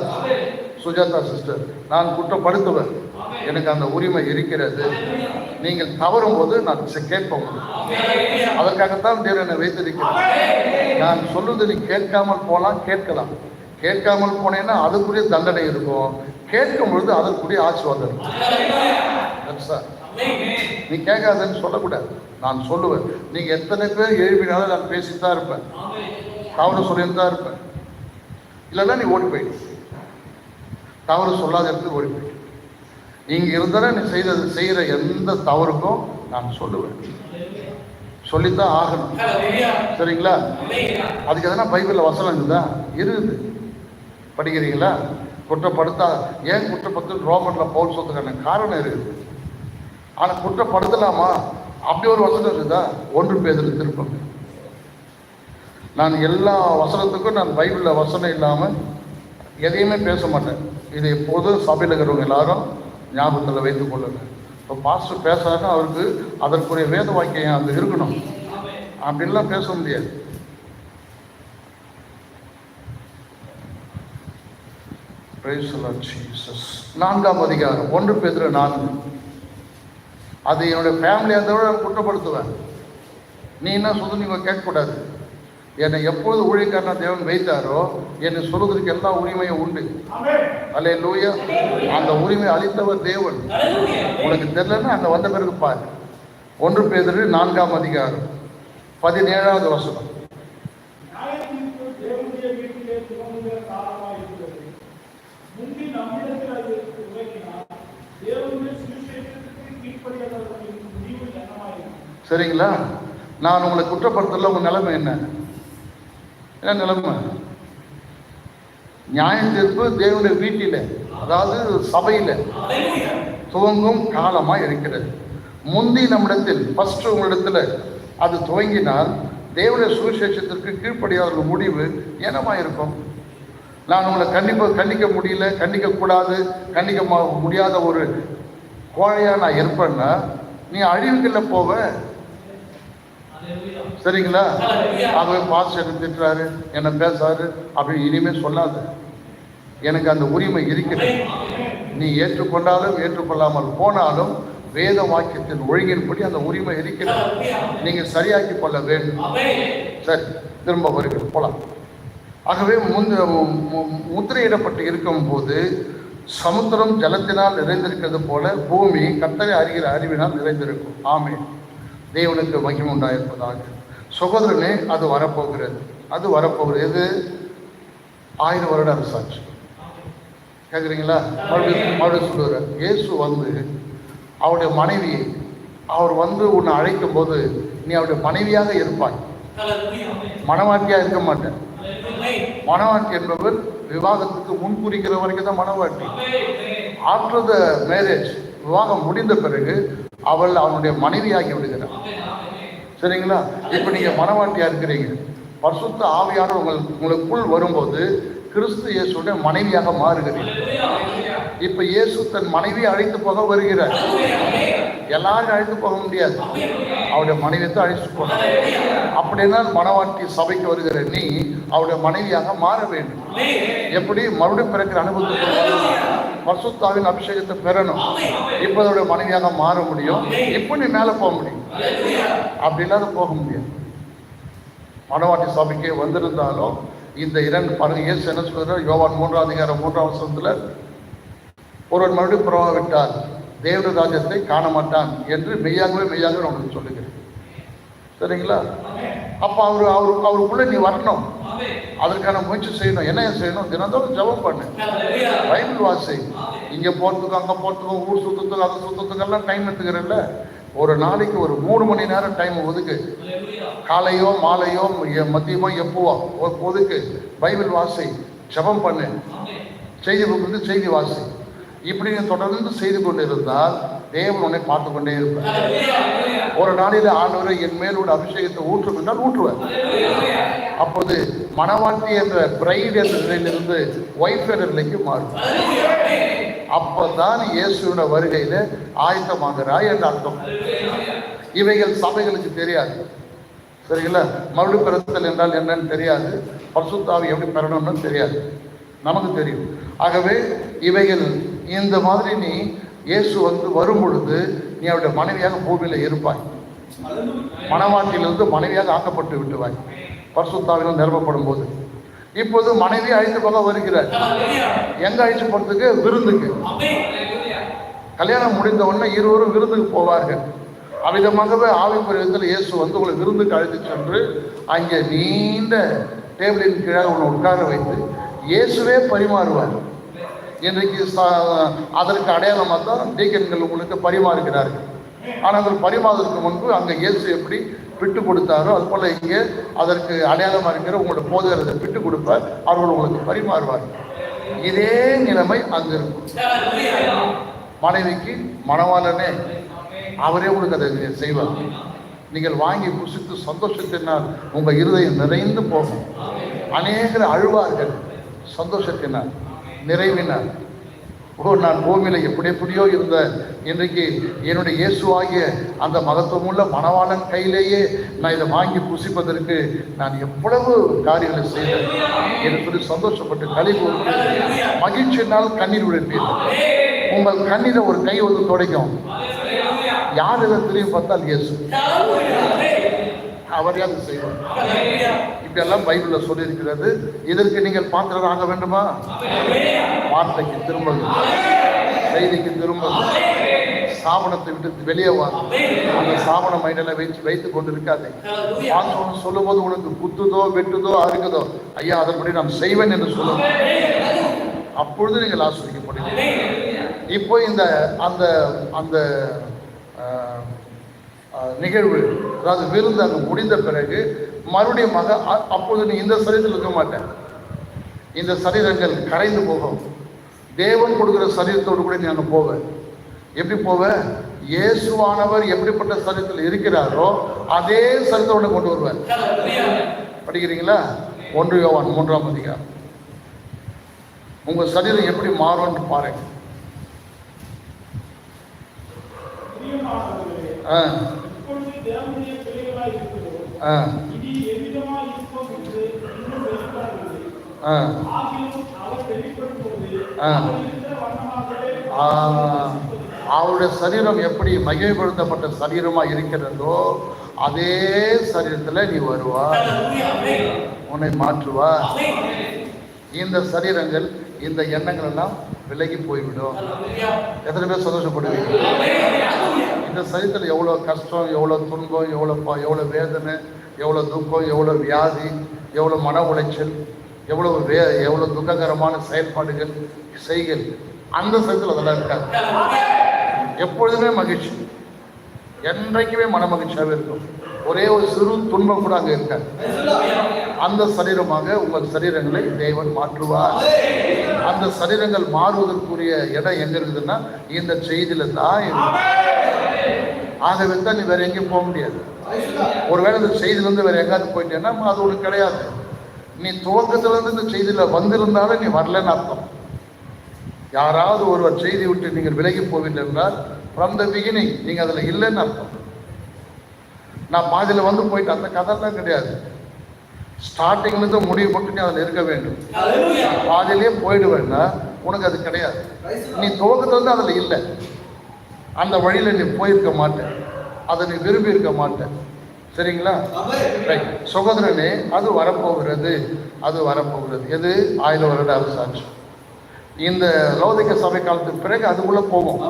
சுஜாதா சிஸ்டர், நான் குற்றப்படுத்துவேன், எனக்கு அந்த உரிமை இருக்கிறது. நீங்கள் தவறும் போது நான் கேட்போம். அதற்காகத்தான் தேவன் என்னை வைத்திருக்கிறார். நான் சொல்லுவது நீ கேட்காமல் போகலாம், கேட்கலாம். கேட்காமல் போனேன்னா அதுக்குரிய தண்டனை இருக்கும், கேட்கும் பொழுது அதற்குரிய ஆசீர்வாதம் இருக்கும். நீ கேட்காதன்னு சொல்லக்கூடாது, நான் சொல்லுவேன். நீங்க எத்தனை பேர் எழுப்பினாலும் நான் பேசித்தான் இருப்பேன், தவறு சொல்லிட்டு தான் இருப்பேன். இல்லைன்னா நீ ஓடி போயிடு, தவறு சொல்லாத இடத்துக்கு ஓடி போயிடு. இங்க இருந்தா நீ செய்யற எந்த தவறுக்கும் நான் சொல்லுவேன், சொல்லித்தான் ஆகணும். சரிங்களா? அதுக்கு எதனா பைபிள்ல வசனம் இருக்குதா? இருக்குது, படிக்கிறீங்களா? குற்றப்படுத்தா ஏன் குற்றப்படுத்த ரோமன்ல பவுல் சொல்றதுக்கான காரணம் இருக்குது. ஆனா குற்றப்படுத்தலாமா அப்படி ஒரு வசனம் இருக்குதா? 1 பேதுரு திருப்பம். நான் எல்லா வசனத்துக்கும் நான் பைபிளில் வசனம் இல்லாமல் எதையுமே பேச மாட்டேன். இது எப்போதும் சபையில் இருக்கிறவங்க எல்லாரும் ஞாபகத்தில் வைத்துக் கொள்ளுங்க. இப்போ பாஸ்டர் பேசுறாருன்னா அவருக்கு அதற்குரிய வேத வாக்கியம் அது இருக்கணும். அப்படின்லாம் பேச முடியாது. Praise the Lord Jesus. 4ஆம் அதிகாரம் 1 பேதுரு 4. அது என்னுடைய ஃபேமிலியாக இருந்தவரை நான் குற்றப்படுத்துவேன். நீ என்ன சொல்ல நீங்கள் கேட்கக்கூடாது. என்னை எப்பொழுது ஊழியக்காரனா தேவன் வைத்தாரோ என்னை சொல்வதற்கு எல்லா உரிமையும் உண்டு. அல்லேலூயா. அந்த உரிமை அளித்தவர் தேவன். உனக்கு தெரியலன்னா அங்கே வந்த பிறகு பாரு. 1 பேதுரு 4ஆம் அதிகாரம் 17வது வசனம். சரிங்களா? நான் உங்களை குற்றப்படுத்தல. உங்க நிலைமை என்ன நிலைமை? நியாய தீர்ப்பு தேவனுடைய வீட்டில, அதாவது சபையில துவங்கும் காலமா இருக்கிறது. முந்தி நம்மிடத்தில் ஃபர்ஸ்ட் உங்களிடத்துல அது துவங்கினால் தேவனுடைய சுவிசேஷத்திற்கு கீழ்ப்படியாத முடிவு என்னமா இருக்கும்? நான் உங்களை கண்டிக்க முடியல, கண்டிக்க கூடாது, கண்டிக்க முடியாத ஒரு கோழையா நான் இருப்பேன்னா நீ அழிவுக்குள்ள போவ. சரிங்களா? ஆகவே பாஸ்டர் என்ன திட்டுறாரு, என்ன பேசாரு அப்படின்னு இனிமே சொல்லாது. எனக்கு அந்த உரிமை இருக்கிறது. நீ ஏற்றுக்கொண்டாலும் ஏற்றுக்கொள்ளாமல் போனாலும் வேத வாக்கியத்தின் ஒழுங்கின்படி அந்த உரிமை இருக்கிறது. நீங்க சரியாக்கி கொள்ள வேண்டும். சரி, திரும்ப வருகிறோம், போலாம். ஆகவே முத்திரையிடப்பட்டு இருக்கும் போது சமுத்திரம் ஜலத்தினால் நிறைந்திருக்கிறது போல பூமி கர்த்தரை அறிகிற அறிவினால் நிறைந்திருக்கும். ஆமென். தேவனுக்கு மகிமை உண்டாயிருப்பதாக. சகோதரனே, அது வரப்போகிறது. அது வரப்போகிறது. எது? 1000 வருட அரசாட்சி. கேட்குறீங்களா? மறுபடியும் சொல்லுவார். இயேசு அவருடைய மனைவியை அவர் உன்னை அழைக்கும் போது நீ அவருடைய மனைவியாக இருப்பாய். மனவாட்டியா இருக்க மாட்டேன். மனவாட்டி என்பவர் விவாகத்துக்கு முன்குறிக்கிற வரைக்கும் தான் மனவாட்டி. ஆஃப்டர் த மேரேஜ், விவாகம் முடிந்த பிறகு அவள் அவனுடைய மனைவியாகி விடுகிறார். சரிங்களா? இப்ப நீங்க மனவாட்டியா இருக்கிறீங்க. பரிசுத்த ஆவியானவர் உங்களுக்குள் வரும்போது கிறிஸ்து இயேசுடைய மனைவியாக மாறுகிறீர்கள். இப்ப இயேசு தன் மனைவியை அழைத்து போக வருகிறார். எல்லாரும் அழைத்து போக முடியாது. அவருடைய மனைவியை தான் அழைத்து போக. அப்படின்னா மனவாட்டி சபைக்கு வருகிற நீ அவருடைய மனைவியாக மாற வேண்டும். எப்படி? மறுபடியும் பிறக்கிற அனுபவத்தை பரிசுத்தாவின் அபிஷேகத்தை பெறணும். இப்ப அதோட மனைவியாக மாற முடியும். இப்ப நீ மேல போக முடியும். அப்படி இல்லாத போக முடியாது. மனவாட்டி சபைக்கே வந்திருந்தாலும் இந்த 2 பாருங்க. இயேசு என்ன சொல்றார்? யோவான் 3ஆம் அதிகாரம் 3ஆம் வசனத்துல, ஒருவன் மறுபடியும் புறவாவிட்டால் தேவனுடைய ராஜ்யத்தை காண மாட்டான் என்று மெய்யாகவே உங்களுக்கு சொல்லுகிறேன். சரிங்களா? அப்ப அவருக்குள்ள நீ வரணும். அதற்கான முயற்சி செய்யணும். என்ன செய்யணும்? தினந்தோறும் ஜெபம் பண்ணு, பைபிள் வாசி. இங்க போறதுக்கும் அங்க போறதுக்கும் ஊர் சுத்தத்துக்கும் அதை சுத்தத்துக்கெல்லாம் டைம் எடுத்துக்கிறல்ல. ஒரு நாளைக்கு ஒரு 3 மணி நேரம் டைம் ஒதுக்கு. காலையோ மாலையோ மதியமோ எப்போவோ ஒதுக்கு. பைபிள் வாசி, ஜெபம் பண்ணு, செய்தி புக்கு செய்தி வாசி. இப்படி நீ தொடர்ந்து செய்து கொண்டு இருந்தால் தேவன் உன்னை பார்த்து கொண்டே இருப்பார். ஒரு நாளில் ஆண்டவரை என் மேலோட அபிஷேகத்தை ஊற்றும் என்றால் ஊற்றுவார். அப்போது மனவாட்டி என்ற பிரைட் என்ற நிலையிலிருந்து ஒய்ஃப் என்ற நிலைக்கு மாறும். அப்பதான் இயேசுவோட வருகையில ஆயத்தமாகிறாய் என்ற அர்த்தம். இவைகள் சபைகளுக்கு தெரியாது. சரிங்களா? மறுபடியும் பிறத்தல் என்றால் என்னன்னு தெரியாது. பரிசுத்த ஆவி எப்படி பெறணும்னு தெரியாது. நமக்கு தெரியும். ஆகவே இவைகள் இந்த மாதிரி நீ இயேசு வரும் பொழுது நீ அவருடைய மனைவியாக பூமியில இருப்பாய். மனவாட்டிலிருந்து மனைவியாக ஆக்கப்பட்டு விட்டுவாய் பரிசுத்தாவினால் நிரப்பப்படும் போது. இப்போது மனைவி அழைத்து போக வருகிறார். எங்க அழைத்து போறதுக்கு? விருந்துக்கு. கல்யாணம் முடிந்த உடனே இருவரும் விருந்துக்கு போவார்கள். அவ்விதமாகவே ஆவிக்குரியத்தில் இயேசு உங்களை விருந்துக்கு அழைத்து சென்று அங்கே நீண்ட டேபிளின் கீழே உன்னை உட்கார வைத்து இயேசுவே பரிமாறுவார். இன்றைக்கு அதற்கு அடையாளமாக தான் டீக்கன்கள் உங்களுக்கு பரிமாறுகிறார்கள். ஆனால் அதில் பரிமாறுவதற்கு முன்பு அங்கே இயேசு எப்படி விட்டு கொடுத்தாரோ அது போல இங்கே அதற்கு அடையாளமாக இருக்கிற உங்களோட போதகத்தை விட்டு கொடுப்பார். அவர்கள் உங்களுக்கு பரிமாறுவார். இதே நிலைமை அங்கு இருக்கும். மனைவிக்கு மணவாளனே அவரே உங்களுக்கு அதை செய்வார். நீங்கள் வாங்கி புசித்து சந்தோஷத்தினால் உங்கள் இருதயம் நிறைந்து போகும். அநேகர் அழுவார்கள் சந்தோஷத்தினால், நிறைவினால். நான் பூமியில் எப்படியோ இருந்த இன்றைக்கு என்னுடைய இயேசுவாகிய அந்த மகத்துவமுள்ள மணவாளன் கையிலேயே நான் இதை வாங்கி புசிப்பதற்கு நான் எவ்வளவு காரியங்களை செய்தேன் என்று சொல்லி சந்தோஷப்பட்டு களி கூர்ந்து மகிழ்ச்சியினால் கண்ணீர் விடுப்பீர்கள். உங்கள் கண்ணீரை ஒரு கை வந்து துடைக்கும். யார் இதை திரும்பி பார்த்தால் இயேசு, அவரே அது செய்வார். இப்படியெல்லாம் பைபிளில் சொல்லியிருக்கிறது. இதற்கு நீங்கள் பாத்திரர் ஆக வேண்டுமா? வார்த்தைக்கு திரும்புங்கள், செய்திக்கு திரும்புங்கள், சாபனத்தை விட்டு வெளியே வாங்க. அந்த சாபன மைண்டில் வைத்துக் கொண்டு இருக்காது. பாத்திரம் சொல்லும் போது உனக்கு குத்துதோ வெட்டுதோ அறுக்குதோ, ஐயா அதன்படி நான் செய்வேன் என்று சொல்லுங்க. அப்பொழுது நீங்கள் ஆஸ்வதிக்கப்படுவீங்க. இப்போ இந்த அந்த அந்த நிகழ்வு, அதாவது விருந்து அங்கு முடிந்த பிறகு மறுபடியும் அப்போது நீ இந்த சரீரத்தில் இருக்க மாட்டேன். இந்த சரீரங்கள் கரைந்து போகும். தேவன் கொடுக்குற சரீரத்தோடு கூட நீ அங்கே போவேன். எப்படி போவேன்? இயேசுவானவர் எப்படிப்பட்ட சரீரத்தில் இருக்கிறாரோ அதே சரீரத்தோடு கொண்டு வருவார். படிக்கிறீங்களா? 1 யோவான் 3ஆம் அதிகாரம். உங்க சரீரம் எப்படி மாறும்னு பாருங்க. அவருடைய சரீரம் எப்படி மகிமைப்படுத்தப்பட்ட சரீரமா இருக்கிறதோ அதே சரீரத்துல நீ வருவா, உன்னை மாற்றுவா. இந்த சரீரங்கள், இந்த எண்ணங்கள் எல்லாம் விலகி போய்விடும். எத்தனை பேர் சந்தோஷப்படுவீங்க? இந்த சரீரத்தில் எவ்வளோ கஷ்டம், எவ்வளோ துன்பம், எவ்வளோ வேதனை, எவ்வளோ துக்கம், எவ்வளோ வியாதி, எவ்வளோ மன உளைச்சல், எவ்வளோ துக்ககரமான செயல்பாடுகள் செய்கள், அந்த சரீரத்தில் அதெல்லாம் இருக்காது. எப்பொழுதுமே மகிழ்ச்சி, என்றைக்குமே மன மகிழ்ச்சியாகவே இருக்கும். ஒரே ஒரு சிறு துன்பம் கூட அங்கே இருக்காது. அந்த சரீரமாக உங்கள் சரீரங்களை தேவன் மாற்றுவார். அந்த சரீரங்கள் மாறுவதற்குரிய இடம் எங்க இருக்குதுன்னா இந்த செய்தியில தான். ஆகவே தான் நீ வேற எங்கேயும் போக முடியாது. ஒருவேளை இந்த செய்தியிலிருந்து வேற எங்காவது போயிட்டேன்னா அது ஒன்று கிடையாது. நீ துவக்கத்திலிருந்து இந்த செய்தியில வந்திருந்தாலும் நீ வரலன்னு அர்த்தம். யாராவது ஒருவர் செய்தி விட்டு நீங்கள் விலகி போவீர்கள் என்றால் ஃப்ரம் த பிகினிங் நீங்க அதுல இல்லைன்னு அர்த்தம். நான் பாதியில வந்து போயிட்டு அந்த கதைலாம் கிடையாது. ஸ்டார்டிங்லேருந்து முடிவு மட்டும் நீ அதில் இருக்க வேண்டும். பாதியிலே போயிடுவேன்னா உனக்கு அது கிடையாது. நீ துவக்கத்திலிருந்து அதில் இல்லை, அந்த வழியில் நீ போயிருக்க மாட்டேன், அதை நீ விரும்பி இருக்க மாட்டேன். சரிங்களா? ரைட். சகோதரனே, அது வரப்போகிறது, அது வரப்போகிறது. எது? 1000 வருட அரசாட்சி. இந்த லௌகிக சபை காலத்துக்கு பிறகு அதுக்குள்ள போவோம்.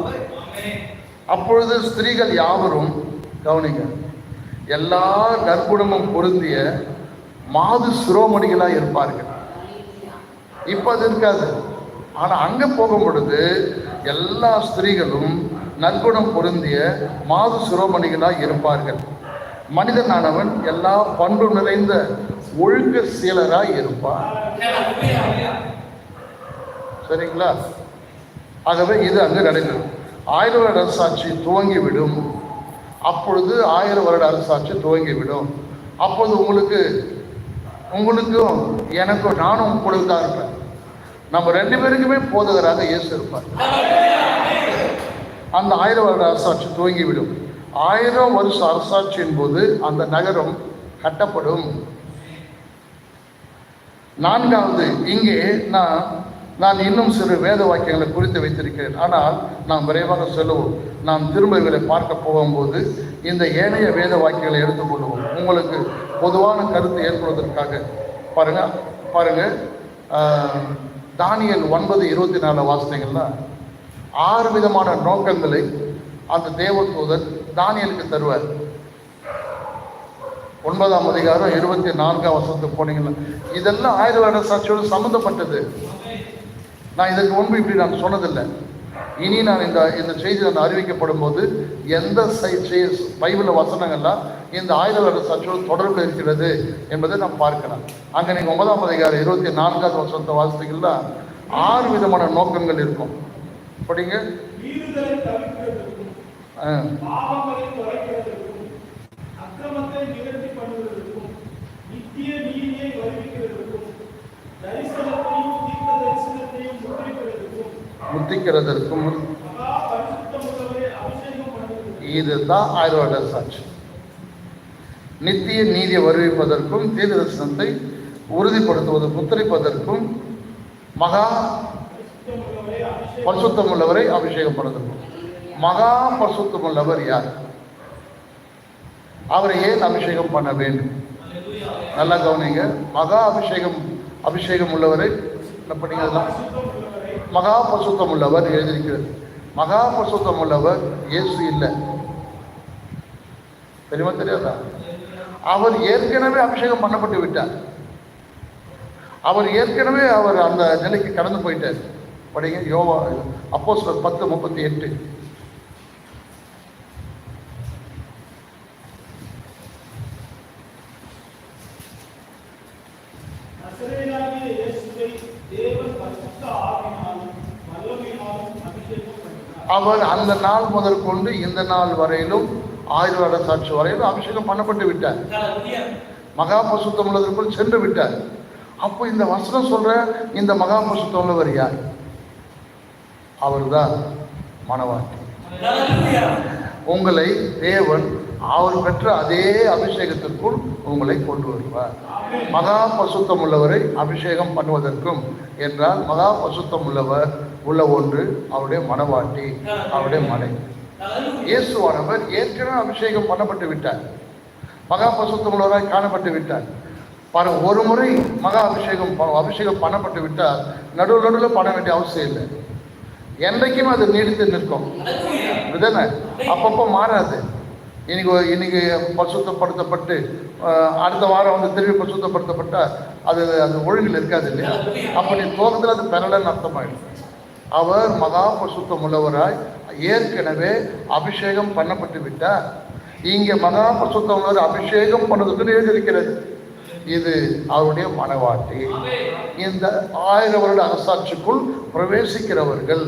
அப்பொழுது ஸ்திரீகள் யாவரும், கவனிங்க, எல்லா நற்குணமும் பொருந்திய மாது சிரோமணிகளாக இருப்பார்கள். இப்போ அது இருக்காது. ஆனால் அங்கே போகும் பொழுது எல்லா ஸ்திரீகளும் நற்குணம் பொருந்திய மாது சிரோமணிகளாக இருப்பார்கள். மனிதனானவன் எல்லா பண்பு நிறைந்த ஒழுக்க சீலராக இருப்பான். சரிங்களா? ஆகவே இது அங்கு நடைபெறும். 1000 வருட அரசாட்சி துவங்கிவிடும். அப்பொழுது 1000 வருட அரசாட்சி துவங்கிவிடும். அப்போது உங்களுக்கும் எனக்கும், நானும் உங்களுக்கு தான் இருப்பேன். நம்ம 2 பேருக்குமே போதகராக இயேசு இருப்பார். அந்த 1000 வருட அரசாட்சி துவங்கிவிடும். 1000 வருஷ அரசாட்சியின் போது அந்த நகரம் கட்டப்படும். 4வது, இங்கே நான் இன்னும் சிறு வேத வாக்கியங்களை குறித்து வைத்திருக்கிறேன். ஆனால் நாம் விரைவாக செல்லுவோம். நாம் திரும்ப இவரை பார்க்க போகும்போது இந்த ஏனைய வேத வாக்கியங்களை எடுத்துக்கொள்வோம். உங்களுக்கு பொதுவான கருத்து ஏற்படுவதற்காக பாருங்க. தானியேல் 9:24 வாசித்தீங்கன்னா 6 விதமான நோக்கங்களை அந்த தேவதூதன் தானியேலுக்கு தருவார். 9ஆம் அதிகாரம் 24ஆம் வசனத்துக்கு போனீங்கன்னா இதெல்லாம் 1000 வருட சாட்சியோடு சம்பந்தப்பட்டது. நான் இதற்கு முன்பு இப்படி நான் சொன்னதில்லை. இனி நான் இந்த செய்தி நான் அறிவிக்கப்படும் போது எந்த பைபிள் வசனங்கள்லாம் இந்த 1000 வருட சாட்சியோடு தொடர்பு இருக்கிறது என்பதை நாம் பார்க்கலாம். அங்கே நீங்கள் 9ஆம் அதிகாரம் 24ஆவது வசனத்தை வாசித்தீங்கன்னா 6 விதமான நோக்கங்கள் இருக்கும். படிங்க. மீறுதலை தவிர்க்கிறதுக்கும், பாவங்களை குறைக்கிறதுக்கும், அக்கிரமத்தை நிவர்த்தி பண்ணுவதற்கும், நித்திய நீதியை வருவிக்கிறதுக்கும், தரிசனத்தையும் தீர்க்க தரிசனத்தையும் முத்திக்கிறதற்கும் மகா பரிசுத்தமுள்ளவரை அபிஷேகம் பண்ணுவதற்கும். இதுதான் ஆயிரம் சாட்சி. நித்திய நீதியை வருவிப்பதற்கும், தீர்க்க தரிசனத்தை உறுதிப்படுத்துவது முத்திரிப்பதற்கும், மகா பரிசுத்தமுள்ளவரை அபிஷேகம் பண்ணுவதற்கும். மகா பரிசுத்தமுள்ளவர் யார்? அவரை ஏன் அபிஷேகம் பண்ண வேண்டும்? நல்லா கவனிங்க. மகா அபிஷேகம் உள்ளவரை என்ன பண்ணீங்க? மகா பரிசுத்தம் உள்ளவர் எழுதியிருக்கிறது. மகா பரிசுத்தம் உள்ளவர் இயேசு இல்லை, தெரியுமா தெரியாதா? அவர் ஏற்கனவே அபிஷேகம் பண்ணப்பட்டு விட்டார். அவர் ஏற்கனவே அந்த நிலைக்கு கடந்து போயிட்டார். படிங்க யோவா அப்போஸ்தலர் 10:38. அவர் அந்த நாள் முதல் கொண்டு இந்த நாள் வரையிலும் 1000 வருட சாட்சி வரையிலும் அபிஷேகம் பண்ணப்பட்டு விட்டார். மகா பரிசுத்தம் உள்ளதற்குள் சென்று விட்டார். அப்போ இந்த வசனம் சொல்ற இந்த மகா பரிசுத்தம் உள்ளவர் யார்? அவர்தான் மணவாட்டி. உங்களை தேவன் அவர் பெற்ற அதே அபிஷேகத்திற்குள் உங்களை கொண்டு வருவார். மகா பரிசுத்தம் உள்ளவரை அபிஷேகம் பண்ணுவதற்கும் என்றால் மகா பரிசுத்தம் உள்ள ஒன்று அவருடைய மணவாட்டி, அவருடைய மனை. இயேசுவானவர் ஏற்கனவே அபிஷேகம் பண்ணப்பட்டு விட்டார். மகா பரிசுத்தம் உள்ளவராய் காணப்பட்டு விட்டார். ஒரு முறை மகா அபிஷேகம் பண்ணப்பட்டு விட்டால் நடுவில் பண்ண வேண்டிய அவசியம் இல்லை. என்றைக்கும் அது நீடித்து நிற்கும். இதுதானே, அப்பப்போ மாறாது. இன்னைக்கு பரிசுத்தப்படுத்தப்பட்டு அடுத்த வாரம் திரும்பி பரிசுத்தப்படுத்தப்பட்டால் அது ஒழுங்கில் இருக்காது இல்லையா? அப்போ நீ தோகத்தில் அது பெறலன்னு அர்த்தமாயிடும். அவர் மகா பரிசுத்தம் உள்ளவராய் ஏற்கனவே அபிஷேகம் பண்ணப்பட்டு விட்டார். இங்கே மகா பரிசுத்தம் உள்ளவர் அபிஷேகம் பண்ணதுன்னு எழுதியிருக்கிறது. இது அவருடைய மணவாட்டி. இந்த 1000 வருட அரசாட்சிக்குள் பிரவேசிக்கிறவர்கள்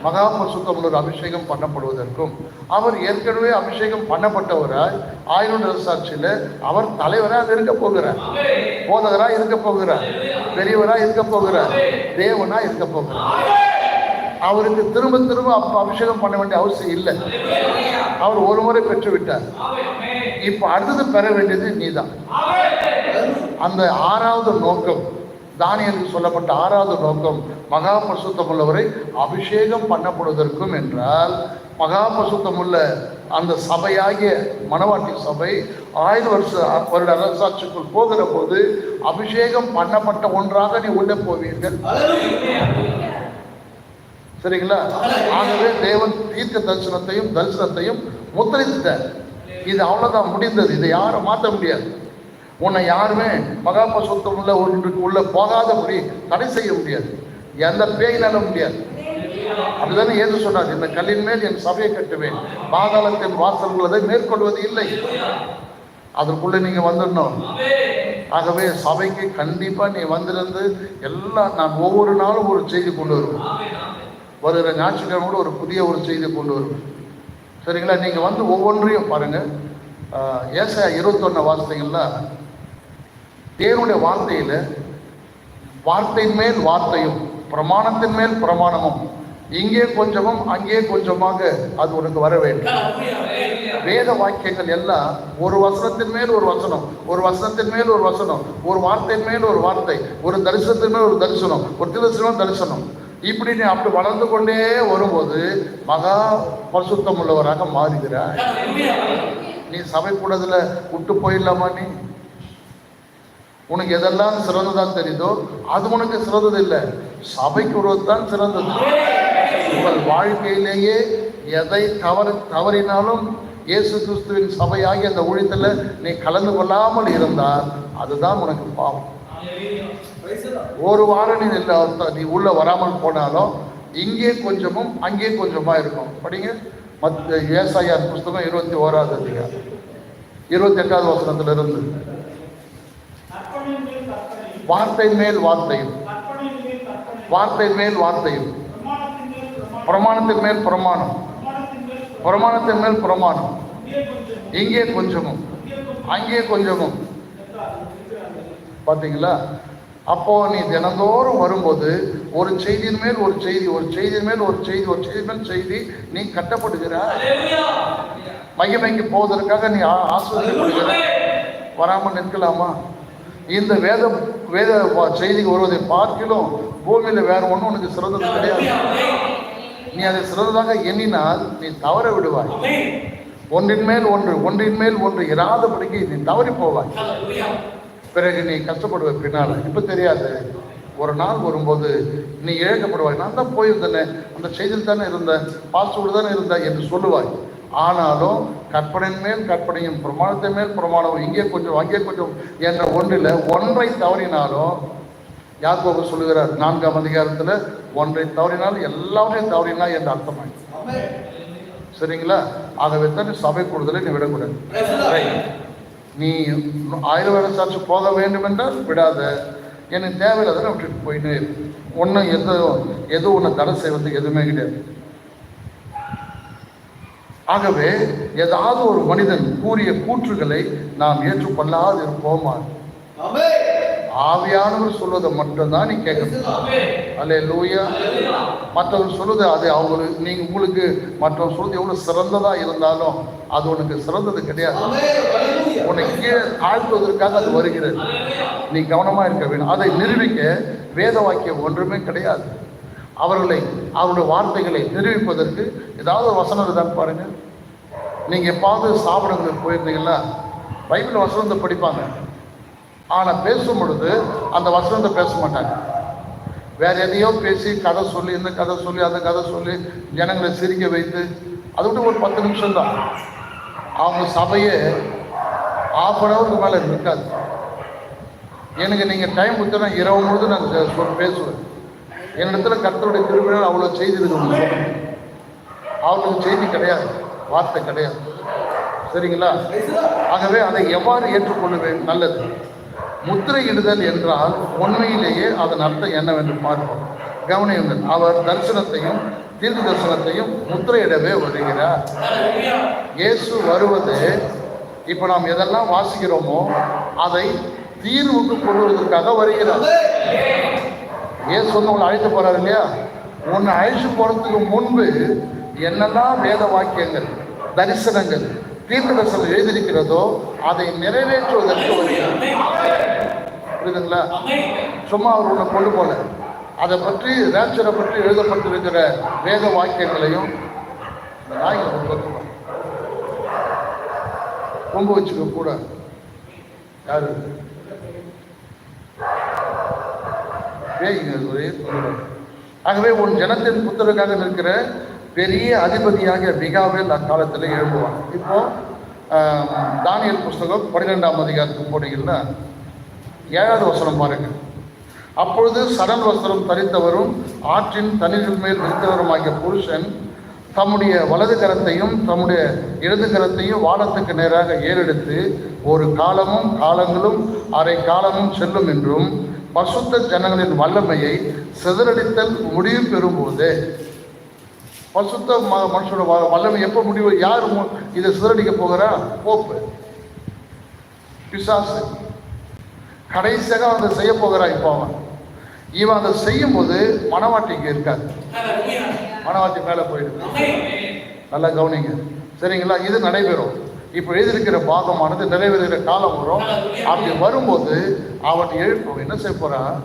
மகா பரிசுத்தம் உள்ளவர் அபிஷேகம் பண்ணப்படுவதற்கும், அவர் ஏற்கனவே அபிஷேகம் பண்ணப்பட்டவராய் 1000 வருட அரசாட்சியில அவர் தலைவராக இருக்க போகிறார், போதகராக இருக்க போகிறார், பெரியவராக இருக்க போகிறார், தேவனா இருக்க போகிறார். அவருக்கு திரும்ப அபிஷேகம் பண்ண வேண்டிய அவசியம் இல்லை. அவர் ஒரு முறை பெற்று விட்டார். இப்ப அடுத்தது பெற வேண்டியது நீதான். அந்த 6வது நோக்கம், தானியேலுக்கு சொல்லப்பட்ட 6வது நோக்கம் மகா பரிசுத்தம் உள்ளவரை அபிஷேகம் பண்ணப்படுவதற்கும் என்றால், மகா பரிசுத்தம் உள்ள அந்த சபையாகிய மணவாட்டி சபை 1000 வருட அரசாட்சிக்குள் போகிற போது அபிஷேகம் பண்ணப்பட்ட ஒன்றாக நீ உள்ள போவீர்கள். சரிங்களா? ஆகவே தேவன் தீர்க்க தரிசனத்தையும் முத்திரித்தார். இது அவ்வளவுதான், முடிந்தது. இதை யாரும் மாற்ற முடியாது. உன்னை யாருமே மகா பரிசுத்தம் உள்ள ஒன்றுக்கு உள்ள போகாதபடி தடை செய்ய முடியாது. எந்த பேயினால முடியாது. அப்படிதானே இயேசு சொன்னார், இந்த கல்லின் மேல் என் சபையை கட்டுவேன், பாதாளத்தின் வாசல்கள் அதை மேற்கொள்வது இல்லை. அதற்குள்ள நீங்க வந்துடணும். ஆகவே சபைக்கு கண்டிப்பா நீ வந்திருந்து எல்லாம், நான் ஒவ்வொரு நாளும் ஒரு செய்தி கொண்டு வருவேன். வருகிற ஞாயிற்றுக்கிழமை கூட ஒரு புதிய செய்தி கொண்டு வருவேன். சரிங்களா? நீங்க ஒவ்வொன்றையும் பாருங்க. ஏசாயா 21 வார்த்தைகள்ல தேவனுடைய வார்த்தையில வார்த்தையின் மேல் வார்த்தையும் பிரமாணத்தின் மேல் பிரமாணமும், இங்கே கொஞ்சமும் அங்கே கொஞ்சமாக அது உனக்கு வர வேண்டும். வேத வாக்கியங்கள் எல்லாம் ஒரு வசனத்தின் மேல் ஒரு வசனம், ஒரு வசனத்தின் மேல் ஒரு வசனம், ஒரு வார்த்தையின் மேல் ஒரு வார்த்தை, ஒரு தரிசனத்தின் மேல் ஒரு தரிசனம், ஒரு தரிசனம், இப்படி நீ அப்படி வளர்ந்து கொண்டே வரும்போது மகா பரிசுத்தம் உள்ளவராக மாறுகிறார். நீ சபை கூடதுல விட்டு போயிடலாமா? நீ உனக்கு எதெல்லாம் சிறந்ததான் தெரியுதோ அது உனக்கு சிறந்தது இல்லை, சபைக்கு உருவத்தான் சிறந்தது. உங்கள் வாழ்க்கையிலேயே எதை தவறினாலும் இயேசு கிறிஸ்துவின் சபையாகி அந்த ஊழியத்துல நீ கலந்து கொள்ளாமல் இருந்தால் அதுதான் உனக்கு பாவம். ஒரு வாரம் நீ உள்ள வராமல் போனாலும் இங்கே கொஞ்சமும் அங்கே கொஞ்சமா இருக்கும். படிங்க ஏசாயா புஸ்தகம் 21வது அதிகாரம் 28வது வசனத்திலிருந்து. வார்த்தை மேல் வார்த்தையும், வார்த்தை மேல் வார்த்தையும், பிரமாணத்தின் மேல் பிரமாணம், பிரமாணத்தின் மேல் பிரமாணம், இங்கே கொஞ்சமும் அங்கே கொஞ்சமும். பார்த்தீங்களா? அப்போ நீ தினந்தோறும் வரும்போது ஒரு செய்தியின் மேல் ஒரு செய்தி, ஒரு செய்தியின் மேல் ஒரு செய்தி, ஒரு செய்தி மேல் செய்தி, நீ கட்டப்படுகிறாய். மகிமைக்கு போவதற்காக நீ ஆசிரியப்படுகிற. வராமல் நிற்கலாமா? இந்த வேத செய்தி வருவதை பார்க்கிலும் பூமியில் வேற ஒன்றும் உனக்கு சிறந்தது கிடையாது. நீ அதை சிறந்ததாக எண்ணினால் நீ தவற விடுவாய். ஒன்றின் மேல் ஒன்று, ஒன்றின் மேல் ஒன்று இராதபடிக்கு நீ தவறி போவாய். பிறகு நீ கஷ்டப்படுவ பின்னால். இப்போ தெரியாது, ஒரு நாள் வரும்போது நீ இழக்கப்படுவாய். நான் தான் போயிருந்தேனே, அந்த செய்தியில் தானே இருந்தேன், பாஸ்டோடு தானே இருந்தேன் என்று சொல்லுவாய். ஆனாலும் கற்பனையின் மேல் கற்பனையும், பிரமாணத்தின் மேல் பிரமாணமும், இங்கே கொஞ்சம் அங்கே கொஞ்சம் என்ற ஒன்றில் ஒன்றை தவறினாலும், யாக்கோபு சொல்லுகிறார் 4ஆம் அதிகாரத்தில், ஒன்றை தவறினால் எல்லாரையும் தவறினா என்று அர்த்தமாய். சரிங்களா? ஆகவே தான் சபை கூடுதலை நீ விடக்கூடாது. நீ 1000 வருட சாட்சி போக வேண்டும் என்றால் விடாத. எனக்கு தேவையில்லாத விட்டுட்டு போயிட்டு ஒன்றும் எதுவும் ஒன்று தடை செய்வது எதுவுமே கிடையாது. ஆகவே ஏதாவது ஒரு மனிதன் கூறிய கூற்றுகளை நாம் ஏற்றுக்கொள்ளாது இருப்போமா? ஆவியானவர் சொல்வதை மட்டும்தான் நீ கேட்கணும். அல்லேலூயா. மற்றவர் சொல்லுது அது அவங்களுக்கு உங்களுக்கு மற்றவர் சொல்றது எவ்வளவு சிறந்ததா இருந்தாலும் அது உனக்கு சிறந்தது கிடையாது. உன்னை கீழே தாழ்த்துவதற்காக அது வருகிறது. நீ கவனமா இருக்க வேண்டும். அதை நிரூபிக்க வேத வாக்கியம் ஒன்றுமே கிடையாது. அவருடைய வார்த்தைகளை நிரூபிப்பதற்கு ஏதாவது ஒரு வசனம் தான் பாருங்க. நீங்க எப்பாவது சாப்பிடங்களுக்கு போயிருந்தீங்கன்னா பைபிள் வசனத்தை படிப்பாங்க. ஆனால் பேசும் பொழுது அந்த வசனத்தை பேச மாட்டாங்க. வேற எதையோ பேசி கதை சொல்லி, இந்த கதை சொல்லி, அந்த கதை சொல்லி ஜனங்களை சிரிக்க வைத்து, அது விட்டு ஒரு 10 நிமிஷம் தான். அவங்க சபையே ½ மேலே இருக்காது. எனக்கு நீங்கள் டைம் கொடுத்தா இரவு முழுது நான் பேசுவேன். என்னிடத்துல கர்த்தருடைய கிருபையால் அவ்வளோ செய்தி இருக்குது. அவங்களுக்கு செய்தி கிடையாது, வார்த்தை கிடையாது. சரிங்களா? ஆகவே அதை எவ்வாறு ஏற்றுக்கொள்ளுவேன்? நல்லது. முத்திரையிடுதல் என்றால் உண்மையிலேயே அதன் அர்த்தம் என்னவென்று பார்ப்போம். கவனியுங்கள். அவர் தரிசனத்தையும் தீர்க்க தரிசனத்தையும் முத்திரையிடவே வருகிறார். இயேசு வருவது, இப்போ நாம் எதெல்லாம் வாசிக்கிறோமோ அதை தீர்வுக்கு கொண்டு வருவதற்காக வருகிறார். இயேசு வந்து உங்களை அழைத்து போறாரு இல்லையா? உன்னை அழைச்சு போறதுக்கு முன்பு என்னெல்லாம் வேத வாக்கியங்கள், தரிசனங்கள், தீர்க்க தரிசனம் எழுதியிருக்கிறதோ அதை நிறைவேற்றுவதற்கு வருகிறார். புரியுதுங்களா? சும்மா அவர் உன்னை கொண்டு போல. அதை பற்றி ரேப்சரை பற்றி எழுதப்பட்டிருக்கிற வேத வாக்கியங்களையும் ரொம்ப வச்சுக்க கூட. யாரு ஆகவே உன் ஜனத்தின் புத்தருக்காக நிற்கிற பெரிய அதிபதியாக மிகாவேல் அக்காலத்தில் எழுதுவான். இப்போ தானியேல் புஸ்தகம் 12ஆம் அதிகாரத்துக்கு போனீங்கன்னா 7வது வசனம் பாருங்க. அப்பொழுது சணல் வஸ்திரம் தரித்தவரும் ஆற்றின் தண்ணீரின் மேல் நிற்கிறவருமாகிய புருஷன் தம்முடைய வலது கரத்தையும் தம்முடைய இடது கரத்தையும் வானத்துக்கு நேராக ஏறெடுத்து, ஒரு காலமும் காலங்களும் அரை காலமும் செல்லும் என்றும் பரிசுத்த ஜனங்களின் வல்லமையை சிதறடித்தல் முடிவு பெறும்போது, பரிசுத்த மனுஷனோட வல்லமை எப்போ முடிவு? யார் இதை சிதறடிக்க போகிறா? போப்பு, பிசாசு. கடைசியாக அதை செய்ய போகிறா. இப்போ இவன் அதை செய்யும் போது மனவாட்டிக்கு இருக்காது, மனவாட்டி மேலே போயிடுது. நல்லா கவனிங்க. சரிங்களா? இது நடைபெறும். இப்போ எழுதியிருக்கிற பாகமானது நிறைவேறுகிற காலம் வரும். அப்படி வரும்போது அவன் எழுப்பு என்ன செய்ய போறான்?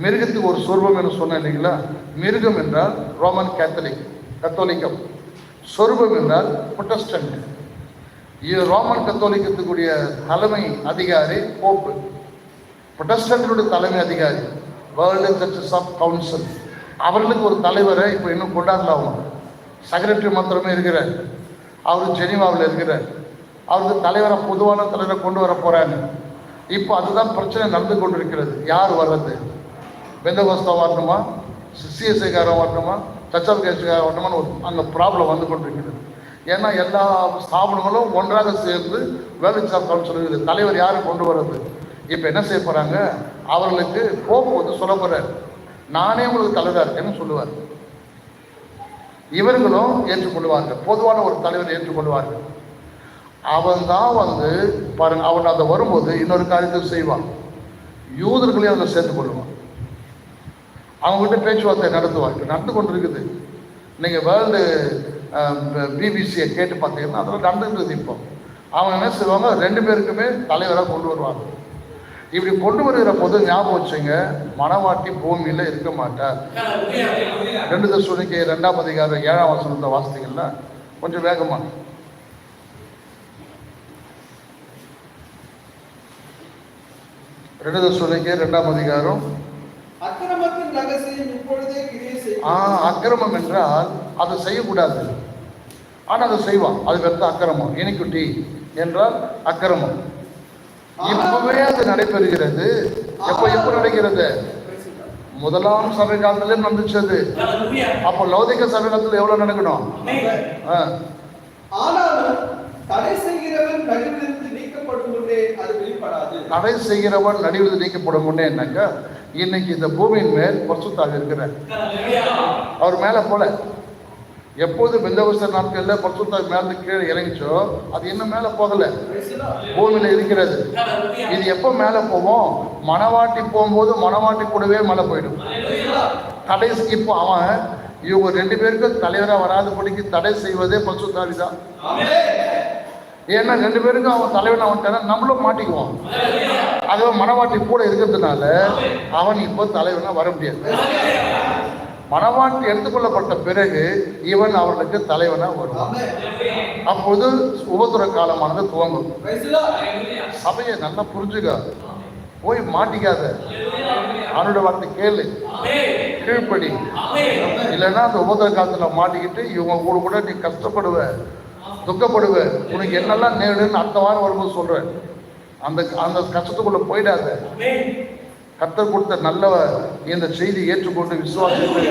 மிருகத்துக்கு ஒரு சொர்பம் என்று சொன்னேன் இல்லைங்களா? மிருகம் என்றால் ரோமன் கத்தோலிக்கம், சொர்பம் என்றால் புரொட்டஸ்டன்ட். இது ரோமன் கத்தோலிக்கத்துக்குரிய தலைமை அதிகாரி போப்பு, புரொட்டஸ்டன்டுடைய தலைமை அதிகாரி வேர்ல்டு சர்ச்சஸ் ஆஃப் கவுன்சில். அவர்களுக்கு ஒரு தலைவரை இப்போ இன்னும் கொண்டாடலாம். செக்ரட்டரி மாத்திரமே இருக்கிறார். அவர் ஜெனீவாவில் இருக்கிறார். அவருக்கு தலைவரை, பொதுவான தலைவரை கொண்டு வர போறாங்க. இப்போ அதுதான் பிரச்சனை நடந்து கொண்டிருக்கிறது. யார் வர்றது? பெந்தகோஸ்தா வரணுமா, சிஎஸ்ஐக்காரன் வரணுமா, சர்ச் ஆஃப் கிரைஸ்ட்காரன் வரணுமான்னு அங்கே ப்ராப்ளம் வந்து கொண்டிருக்கிறது. ஏன்னா எல்லா ஸ்தாபனங்களும் ஒன்றாக சேர்ந்து வேர்ல்டு சர்ச் ஆஃப் கவுன்சில் இருக்குது. தலைவர் யாரை கொண்டு வர்றது? இப்போ என்ன செய்ய போகிறாங்க, அவர்களுக்கு போப் வந்து சொல்ல போகிறார், நானே உங்களுக்கு தலைவராக இருக்கேன்னு சொல்லுவார். இவர்களும் ஏற்றுக்கொள்வார்கள், பொதுவான ஒரு தலைவர் ஏற்றுக்கொள்வார்கள். அவன் தான் வந்து பாருங்க, அவன் அதை வரும்போது இன்னொரு காரியத்தை செய்வான், யூதர்களையும் அதில் சேர்த்து கொள்வான். அவங்ககிட்ட பேச்சுவார்த்தை நடத்துவாங்க, நடந்து கொண்டு இருக்குது. நீங்கள் வேர்ல்டு பிபிசியை கேட்டு பார்த்தீங்கன்னா அதில் நடந்துருக்குது. இப்போ அவங்க என்ன செய்வாங்க, 2 பேருக்குமே தலைவராக கொண்டு வருவாங்க. இப்படி கொண்டு வருகிற போது ஞாபகம் வச்சுங்க, மணவாட்டி பூமியில் இருக்க மாட்டார். 2 தெசலோனிக்கேயர் 2ஆம் அதிகாரம் 7ஆம் வசனத்தை வாசித்தீங்கன்னா கொஞ்சம் வேகமாக. 2 தெசலோனிக்கேயர் 2ஆம் அதிகாரம். அக்கிரமத்தின் ரகசியம் இப்பொழுதே கிரியை செய்யும். அக்கிரமம் என்றால் அதை செய்யக்கூடாது, ஆனால் அதை செய்வான். அது பேர் தான் அக்கிரமம். இனிக்குட்டி என்றால் அக்கிரமம். இப்பவே அது நடைபெறுகிறது. எப்போ நடக்கிறது? முதலாம் சபை காலத்திலே நடந்துச்சு. அப்போ லௌகிக சபை காலத்தில் எவ்வளவு நடக்கணும்? ஆனாலும் தடை செய்கிறவன் நடுவிலிருந்து நீக்கப்படும் முன்னே அது வெளிப்படாது. தடை செய்கிறவன் நடுவிலிருந்து நீக்கப்படும் முன்னே என்னக்கா, இன்னைக்கு இந்த பூமியின் மேல் பரிசுத்தாக இருக்கிறார். அவர் மேல போல எப்போது பெந்தகோஸ்தே நாட்களில் பரிசுத்தாவி மேல கீழே இறங்கிச்சோ, அது இன்னும் மேல போகல, பூமியில இருக்கிறது. இது எப்போ மேல போவோம்? மணவாட்டி போகும்போது மணவாட்டி கூடவே மேல போயிடும். தடை இப்போ அவன் இவங்க 2 பேருக்கும் தலைவராக வராதபடிக்கு தடை செய்வதே பரிசுத்தாவி தான். ஏன்னா 2 பேருக்கும் அவன் தலைவன் அவன்கிட்ட நம்மளும் மாட்டிக்குவான். ஆகவே மணவாட்டி கூட இருக்கிறதுனால அவன் இப்போ தலைவனா வர முடியாது. மணவாட்டி எடுத்துக்கொள்ளப்பட்ட பிறகு இவன் அவர்களுக்கு தலைவனா வருவான். அப்போது உபத்திர காலமானது துவங்கும். சபையை நல்லா புரிஞ்சுக்க, போய் மாட்டிக்காத, அவனோட வார்த்தை கேளு, கீழ்ப்படி. இல்லைன்னா அந்த உபத்திர காலத்துல மாட்டிக்கிட்டு இவங்க கூட நீ கஷ்டப்படுவ, துக்கப்படுவ, உனக்கு என்னெல்லாம் நேருன்னு அடுத்த வாரம் வரும்போது சொல்றேன். அந்த அந்த கஷ்டத்துக்குள்ள போயிடாத. கர்த்தர் கொடுத்த நல்ல இந்த செய்தி ஏற்றுக்கொண்டு விசுவாசித்து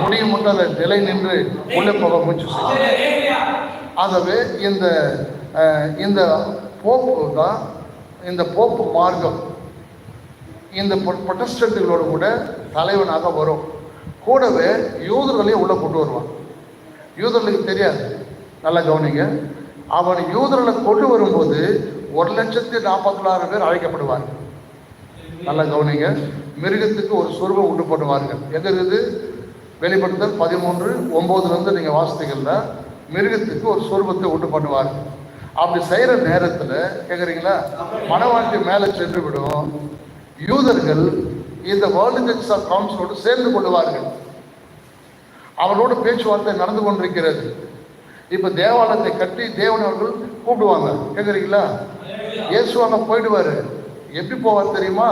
முடியும் மட்டும் அதை நிலை நின்று உள்ளே போக முயற்சி செய்ய. ஆகவே இந்த போப்பு தான், இந்த போப்பு மார்க்கம் இந்த புரொட்டஸ்டன்ட்டுகளோடு கூட தலைவனாக வரும். கூடவே யூதர்களையும் உள்ள கொண்டு வருவான். யூதர்களுக்கு தெரியாது, நல்லா கவனிங்க. அவன் யூதர்களை கொண்டு வரும்போது 1,46,000 பேர் அழைக்கப்படுவார்கள். நல்லா கவனிங்க. மிருகத்துக்கு ஒரு சொருபம் உண்டு பண்ணுவார்கள். எங்க இருக்குது? வெளிப்படுத்தல் 13:9 நீங்கள் வாசித்தீங்கன்னா மிருகத்துக்கு ஒரு சொருபத்தை உண்டு பண்ணுவார்கள். அப்படி செய்கிற நேரத்தில் கேட்குறீங்களா, மணவாட்டி மேலே சென்று விடும். யூதர்கள் இந்த வேர்ல்டு சர்ச் ஆஃப் கவுன்சிலோடு சேர்ந்து கொள்வார்கள். அவரோடு பேச்சுவார்த்தை நடந்து கொண்டிருக்கிறது. இப்போ தேவாலயத்தை கட்டி தேவன் அவர்கள் கூப்பிடுவாங்க. கேட்குறீங்களா, இயேசுவாங்க போயிடுவார். எப்படி போவார் தெரியுமா?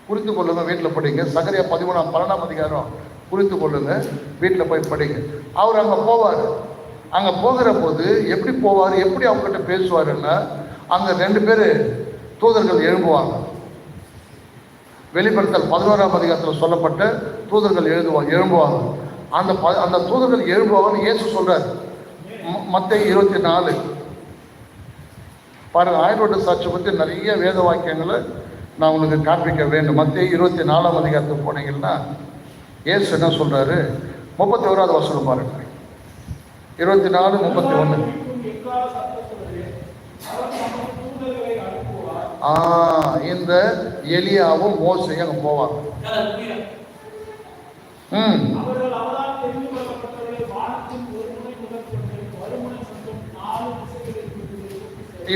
குறித்து கொள்ளுங்க, வீட்டில் படிங்க. சகரியா 13:12 அதிகாரம் குறித்து கொள்ளுங்க, வீட்டில் போய் படிங்க. அவர் அங்கே போவார். அங்கே போகிற போது எப்படி போவார், எப்படி அவங்ககிட்ட பேசுவாருன்னா, அங்கே 2 பேர் தூதர்கள் எழும்புவாங்க. வெளிப்படுத்தல் 11ஆம் அதிகாரத்தில் சொல்லப்பட்ட தூதர்கள் எழும்புவாங்க. அந்த தூதர்கள் எழும்புவாங்கன்னு இயேசு சொல்றார். மத்தேயு 24 பாருங்க. ஆயரோட சாட்சி பற்றி நிறைய வேத வாக்கியங்களை நான் உங்களுக்கு காண்பிக்க வேண்டும். மத்தேயு 24ஆம் அதிகாரத்துக்கு போனீங்கன்னா இயேசு என்ன சொல்றாரு? 31வது வசனம் பாருங்க. 24:31. இந்த எலியாவும் மோசையும் அங்கே போவாங்க.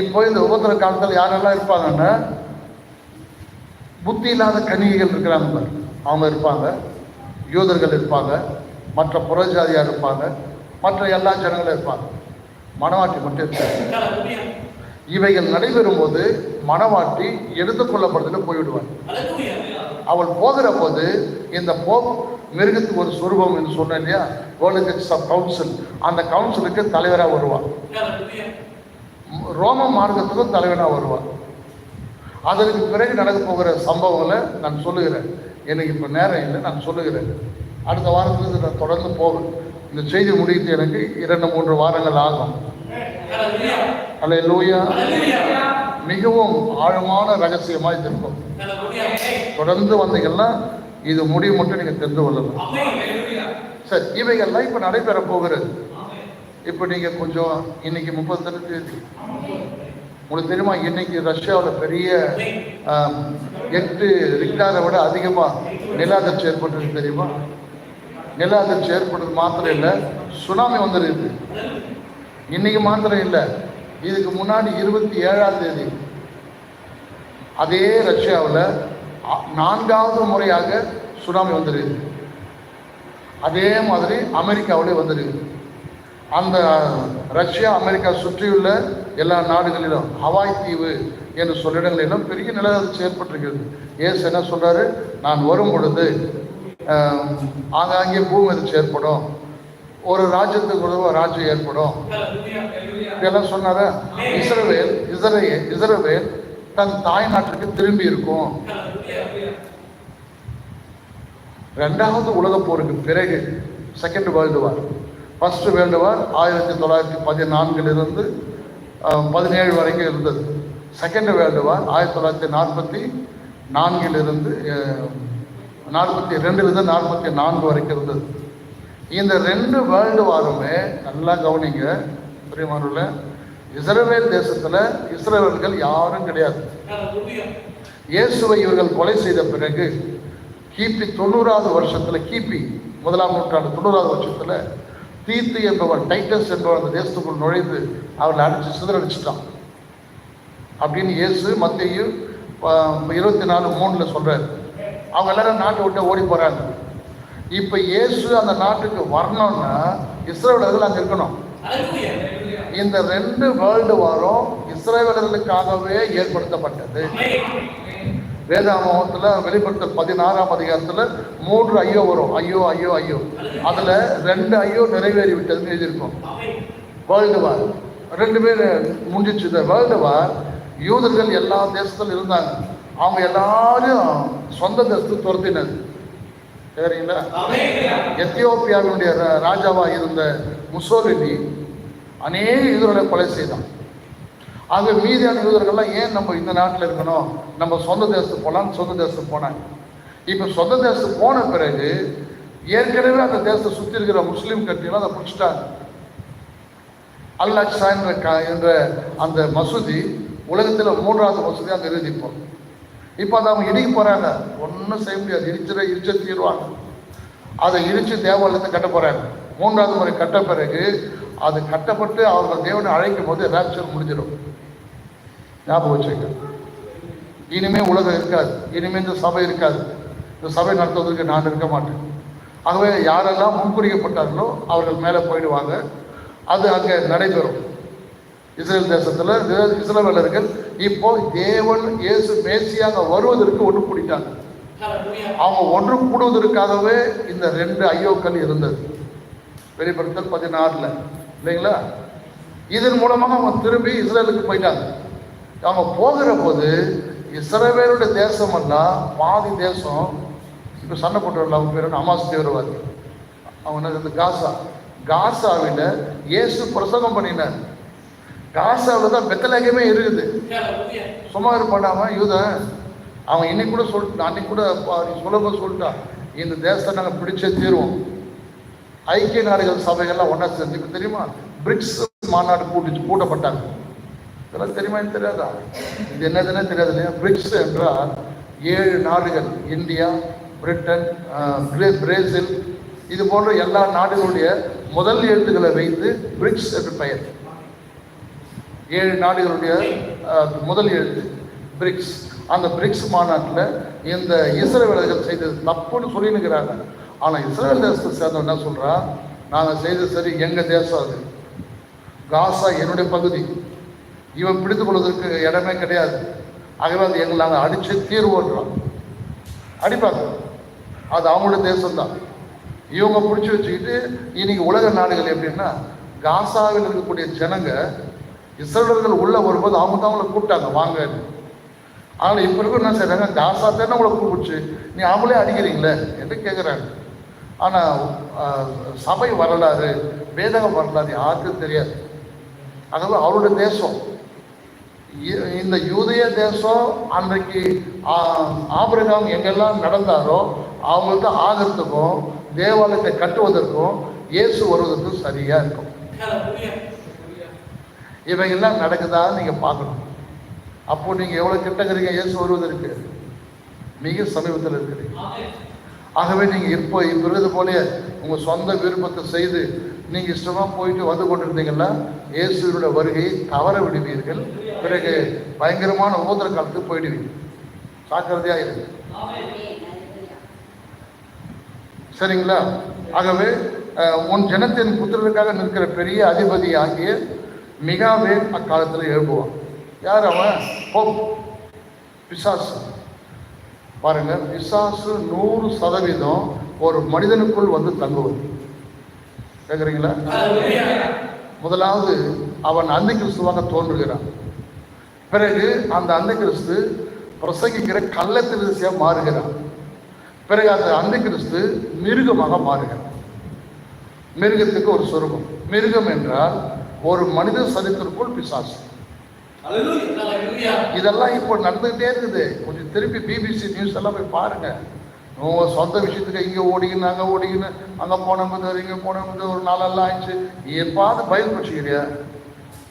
இப்போ இந்த உபத்திர காலத்தில் யாரெல்லாம் இருப்பாங்கன்னா, புத்தி இல்லாத கன்னிகைகள் இருக்கிறாங்க, அவங்க இருப்பாங்க, யூதர்கள் இருப்பாங்க, மற்ற புறஜாதியார் இருப்பாங்க, மற்ற எல்லா ஜனங்களும் இருப்பாங்க. மணவாட்டி மட்டும் இருப்பாங்க. இவைகள் நடைபெறும் போது மணவாட்டி எடுத்துக்கொள்ளப்படுறதுன்னு போய்விடுவார். அவள் போகிற போது இந்த மிருகத்துக்கு ஒரு சுரூபம் என்று சொன்னேன் இல்லையா, வேர்ல்டு சர்ச் ஆஃப் கவுன்சில், அந்த கவுன்சிலுக்கு தலைவராக வருவான். ரோம மார்க்கத்துக்கும் தலைவனாக வருவான். அதற்கு பிறகு நடக்க போகிற சம்பவங்களை நான் சொல்லுகிறேன். எனக்கு இப்போ நேரம் இல்லை, நான் சொல்லுகிறேன். அடுத்த வாரத்திலிருந்து நான் தொடர்ந்து போவேன். இந்த செய்தி முடித்து எனக்கு 2-3 வாரங்கள் ஆகும். அல்லேலூயா. மிகவும் ஆழமான ரகசியமா இது இருக்கும். தொடர்ந்து வந்தீங்கன்னா இது முடிவு மட்டும் நீங்க தெரிந்து கொள்ளலாம். சரி, இவைகள்லாம் இப்ப நடைபெற போகிறது. இப்ப நீங்க கொஞ்சம் இன்னைக்கு 30 தேதி உங்களுக்கு தெரியுமா, இன்னைக்கு ரஷ்யாவில் பெரிய 8 ரிக்டாரை விட அதிகமா நில அதிர்ச்சி ஏற்பட்டது தெரியுமா? நில அதிர்ச்சி ஏற்பட்டது மாத்திரம் இல்லை, சுனாமி வந்துருக்கு. இன்னைக்கு மாத்திரம் இல்லை, இதுக்கு முன்னாடி 27ஆம் தேதி அதே ரஷ்யாவில் 4வது முறையாக சுனாமி வந்துருக்கு. அதே மாதிரி அமெரிக்காவிலே வந்துருக்கு. அந்த ரஷ்யா அமெரிக்கா சுற்றியுள்ள எல்லா நாடுகளிலும் ஹவாய் தீவு என்று சொல்ல இடங்களிலும் பெரிய நில அதிர்ச்சி ஏற்பட்டிருக்கிறது. ஏசு என்ன சொல்றாரு, நான் வரும் பொழுது ஆங்காங்கே பூமி அதிர்ச்சி ஏற்படும், ஒரு ராஜ்யத்துக்கு ஒரு ராஜ்யம் ஏற்படும், இதெல்லாம் சொன்னார. இஸ்ரவேல் தன் தாய் நாட்டுக்கு திரும்பி இருக்கும். 2வது உலக போருக்கு பிறகு, second world war, first world war 1914 17 வரைக்கும் இருந்தது. செகண்ட் வேர்ல்டு வார் 1944 44 வரைக்கும் இருந்தது. இந்த 2 வேர்ல்டு வாருமே நல்லா கவனிங்க பிரியமானவர்களே, இஸ்ரவேல் தேசத்துல இஸ்ரவேல்கள் யாரும் கிடையாது. இயேசுவை இவர்கள் கொலை செய்த பிறகு கிபி 90வது வருஷத்துல, கிபி 1ஆம் நூற்றாண்டு 90வது வருஷத்துல தீத்து என்பவன், டைட்டஸ் என்பவன் அந்த தேசத்துக்குள் நுழைந்து அவர்களை அடிச்சு சிதறடிச்சிட்டான் அப்படின்னு இயேசு மத்தேயு 24:3 சொல்றாரு. அவங்க எல்லாரும் நாட்டை விட்டு ஓடி போறாங்க. இப்ப இயேசு அந்த நாட்டுக்கு வரணும்னா இஸ்ரவேலர்கள் அங்க இருக்கணும். இந்த 2 வேர்ல்டு வாரம் இஸ்ரவேலர்களுக்காகவே ஏற்படுத்தப்பட்டது. வேதாகமத்துல வெளிப்படுத்தல் 16ஆம் அதிகாரத்துல 3 ஐயோ வரும். ஐயோ ஐயோ ஐயோ, அதுல 2 ஐயோ நிறைவேறி விட்டதுன்னு எழுதியிருக்கோம். வேர்ல்டு வார் 2 பேர் முடிஞ்சிச்சு. இந்த வேர்ல்டு வார் யூதர்கள் எல்லா தேசத்துல இருந்தாங்க. அவங்க எல்லாரும் சொந்த தேசத்துக்கு துரத்தினது. சரிங்களா? எத்தியோப்பியாவினுடைய ராஜாவா இருந்த முசோலினி அநேக யூதர்களை கொலை செய்தான். ஆக மீதியான யூதர்கள்லாம் ஏன் நம்ம இந்த நாட்டில் இருக்கணும், நம்ம சொந்த தேசத்துக்கு போகலான்னு சொந்த தேசத்துக்கு போனாங்க. இப்போ சொந்த தேசத்துக்கு போன பிறகு ஏற்கனவே அந்த தேசத்தை சுற்றி இருக்கிற முஸ்லீம் கட்சியெல்லாம் அதை பிடிச்சிட்டாங்க. அல்-அக்ஸா என்ற அந்த மசூதி உலகத்தில் 3வது மசூதி அங்கே இருந்திப்போம். இப்போ அதை அவங்க இடிக்க போகிறாங்க. ஒன்றும் செய்ய முடியாது, இடிச்சு தீர்வாங்க. அதை இடித்து தேவாலயத்தை கட்ட போகிறாங்க. 3வது முறை கட்ட பிறகு அது கட்டப்பட்டு அவர்கள் தேவனை அழைக்கும் போது ராப்சர் முடிஞ்சிடும். ஞாபகம் வச்சுக்க. இனிமே உலகம் இருக்காது, இனிமே இந்த சபை இருக்காது. இந்த சபை நடத்துவதற்கு நான் இருக்க மாட்டேன். ஆகவே யாரெல்லாம் முன்குறிக்கப்பட்டார்களோ அவர்கள் மேலே போயிடுவாங்க. அது அங்கே நடைபெறும். இஸ்ரேல் தேசத்தில் இஸ்ரவேலர்கள் இப்போ தேவன் இயேசு மேசியாக வருவதற்கு ஒன்று கூடிட்டாங்க. அவங்க ஒன்று கூடுவதற்காகவே இந்த 2 ஐயோக்கள் இருந்தது. வெளிப்படுத்தல் 16 இல்லைங்களா? இதன் மூலமாக அவங்க திரும்பி இஸ்ரேலுக்கு போயிட்டாங்க. அவங்க போகிற போது இஸ்ரவேலுடைய தேசம் எல்லாம் பாதி தேசம் இப்போ சண்டை போட்டு வரல. அவங்க பேர் அமாஸ் தீவிரவாதி. அவங்க இந்த காசாவில் இயேசு பிரசங்கம் பண்ணினார். காசாவில் தான் பெத்தலேகமே இருக்குது. சும்மா பண்ணாம யூதன் அவன் இன்னைக்கு கூட அன்னைக்கு கூட சொல்லும்போது சொல்லிட்டான், இந்த தேசத்தை நாங்கள் பிடிச்சே தீருவோம். ஐக்கிய நாடுகள் சபைகள்லாம் ஒன்றா சேர்ந்து, இப்போ தெரியுமா பிரிக்ஸ் மாநாடு கூட்டப்பட்டாங்க. இதெல்லாம் தெரியுமா தெரியாதா? இது என்னதுன்னே தெரியாது இல்லையா? பிரிக்ஸ் என்றால் 7 நாடுகள், இந்தியா, பிரிட்டன், பிரேசில், இது போன்ற எல்லா நாடுகளுடைய முதல் எழுத்துக்களை வைத்து பிரிக்ஸ் என்று பெயர். 7 நாடுகளுடைய முதல் எழுத்து பிரிக்ஸ். அந்த பிரிக்ஸ் மாநாட்டில் இந்த இஸ்ரவேலர்கள் செய்தது தப்புன்னு சொல்லினுக்கிறாங்க. ஆனால் இஸ்ரேல் தேசத்தை சேர்ந்தவன் என்ன சொல்கிறா, நாங்கள் செய்தது சரி, எங்கள் தேசம் அது, காசா என்னுடைய பகுதி, இவன் பிடித்து கொள்வதற்கு இடமே கிடையாது. ஆகவே அது எங்களை நாங்கள் அடித்து தீர்வோன்றான். அடிப்பாங்க, அது அவங்களுடைய தேசம்தான். இவங்க பிடிச்சி வச்சுக்கிட்டு இன்னைக்கு உலக நாடுகள் எப்படின்னா, காசாவில் இருக்கக்கூடிய ஜனங்க இஸ்ரேலர்கள் உள்ளே வரும்போது அவங்க தான் அவங்களை கூப்பிட்டாங்க வாங்க. ஆனால் இப்போ இருக்க என்ன செய்கிறாங்க, காசா தானே உங்களை கூப்பிடுச்சு, நீ அவங்களே அடிக்கிறீங்களே என்று கேட்குறாங்க. ஆனால் சபை வரலாறு, வேதக வரலாறு யாருக்கும் தெரியாது. ஆகவே அவருடைய தேசம் இந்த யூதேய தேசம் அன்றைக்கு ஆபிரகாம் எங்கெல்லாம் நடந்தாரோ அவங்களுக்கு ஆகிறதுக்கும் தேவாலயத்தை கட்டுவதற்கும் இயேசு வருவதற்கும் சரியா இருக்கும். இவையெல்லாம் நடக்குதான்னு நீங்க பார்க்கணும். அப்போ நீங்க எவ்வளவு கிட்ட இருக்கிறீங்க இயேசு வருவதற்கு? மிக சமீபத்தில் இருக்கிறீங்க. ஆகவே நீங்க இப்போ இருக்கிறது போல உங்க சொந்த விருப்பத்தை செய்து நீங்க இஷ்டமா போயிட்டு வந்து கொண்டிருந்தீங்கன்னா இயேசுவோட வருகையை தவற விடுவீர்கள். பிறகு பயங்கரமான உபத்திர காலத்துக்கு போயிடுவீங்க. ஜாக்கிரதையா இருக்கு. சரிங்களா? ஆகவே உன் ஜனத்தின் புத்திரருக்காக நிற்கிற பெரிய அதிபதி ஆகிய மிகாவேல் அக்காலத்தில் எழுப்புவான். யார் அவன்? பிசாசு. பாருங்க, பிசாசு 100% ஒரு மனிதனுக்குள் வந்து தங்குவது. கேட்குறீங்களா? முதலாவது அவன் அந்தி கிறிஸ்துவாக தோன்றுகிறான். பிறகு அந்த அந்தி கிறிஸ்து பிரசங்கிக்கிற கள்ளத்திருசியா மாறுகிறான். பிறகு அந்த அந்தி கிறிஸ்து மிருகமாக மாறுகிறான். மிருகத்துக்கு ஒரு சொரூபம். மிருகம் என்றால் ஒரு மனித சரீரத்திற்குள் பிசாசு. இதெல்லாம் இப்போ நடந்துகிட்டே இருக்குது. கொஞ்சம் திருப்பி பிபிசி நியூஸ் எல்லாம் போய் பாருங்க. உங்க சொந்த விஷயத்துக்கு இங்கே ஓடிக்கின்னு அங்கே ஓடிக்கின்னு அங்கே போனது இங்கே போனது ஒரு நாளெல்லாம் ஆயிடுச்சு. எப்பாவது பயில் படிச்சுக்கிறியா?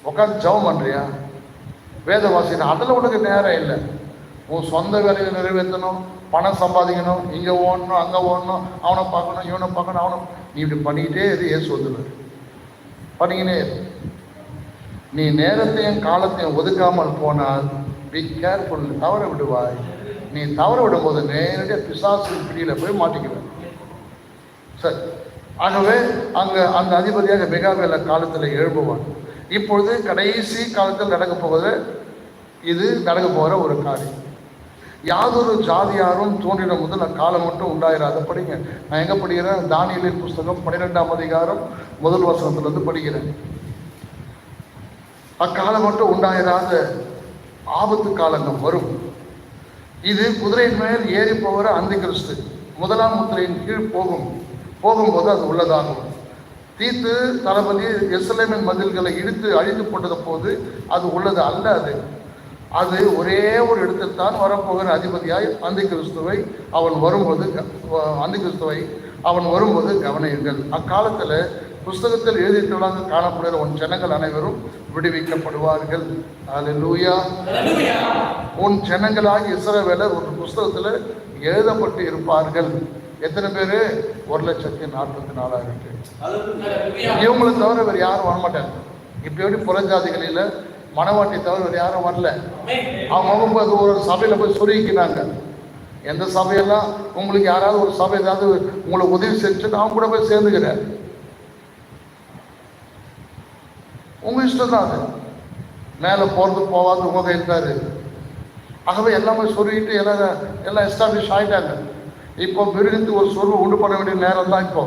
உட்காந்து ஜெபம் பண்றியா? வேத வாசிக்கணும். அதில் உனக்கு நேரம் இல்லை. உன் சொந்த வேலையை நிறைவேற்றணும், பணம் சம்பாதிக்கணும், இங்கே ஓடணும் அங்கே ஓடணும், அவனை பார்க்கணும் இவனை பார்க்கணும் அவனை. நீ இப்படி பண்ணிக்கிட்டே இரு. ஏசு வந்துடுவார். பண்ணிக்கினே நீ நேரத்தையும் காலத்தையும் ஒதுக்காமல் போனால் பி கேர்ஃபுல், தவற விடுவாய். நீ தவற விடும்போது நேரடியாக பிசாசு பிடியில் போய் மாட்டிக்குவேன். சரி, ஆகவே அங்கே அந்த அதிபதியாக மிகாவேல காலத்தில் எழும்புவான். இப்பொழுது கடைசி காலத்தில் நடக்க போவது இது நடக்க போகிற ஒரு காரியம். யாதொரு ஜாதியாரும் தோன்றின முதல் காலம் மட்டும் உண்டாயிராத. படிங்க. நான் எங்கே படிக்கிறேன்? தானியேலின் புஸ்தகம் 12ஆம் அதிகாரம் 1 வசனத்திலிருந்து படிக்கிறேன். அக்காலம் மட்டும் உண்டாயிராத ஆபத்து காலங்கள் வரும். இது குதிரையின் மேல் ஏறி போகிற அந்தி கிறிஸ்து முதலாம் முத்திரையின் கீழ் போகும்போது அது உள்ளதாகும். தீத்து தளபதி எருசலேமின் மதில்களை இடித்து அழித்து போட்டது போது அது உள்ளது அல்ல. அது ஒரே ஒரு இடத்தில் தான் வரப்போகிற அதிபதியாய் அந்தி கிறிஸ்துவை அவன் வரும்போது கவனியுங்கள். அக்காலத்தில் புஸ்தகத்தில் எழுதிட்டுள்ளாங்க காணப்படுகிற உன் ஜனங்கள் அனைவரும் விடுவிக்கப்படுவார்கள். அல்லேலூயா. உன் ஜனங்களாகி இஸ்ரவேலர் ஒரு புஸ்தகத்தில் எழுதப்பட்டு இருப்பார்கள். எத்தனை பேரு? 1,44,000 பேர். இவங்களை தவிர வேறு யாரும் வரமாட்டாங்க. இப்ப எப்படி புறஜாதிகளில் மனவாட்டி தவிர வேறு யாரும் வரல. அவங்க ஒரு சபையில் போய் சொருகிக்கிறாங்க. எந்த சபையெல்லாம் உங்களுக்கு யாராவது ஒரு சபை ஏதாவது உங்களுக்கு உதவி செஞ்சுட்டு அவங்க கூட போய் சேர்ந்துக்கிறேன். உங்க இஷ்டம் தான். அது மேலே போகிறது போவாது உங்க கையில் தான் இருக்கு. ஆகவே எல்லாமே சொல்லிட்டு எல்லாம் எஸ்டாப்ளிஷ் ஆகிட்டாங்க. இப்போ மிருகத்துக்கு ஒரு சொருவை உண்டு பண்ண வேண்டிய நேரம் தான். இப்போ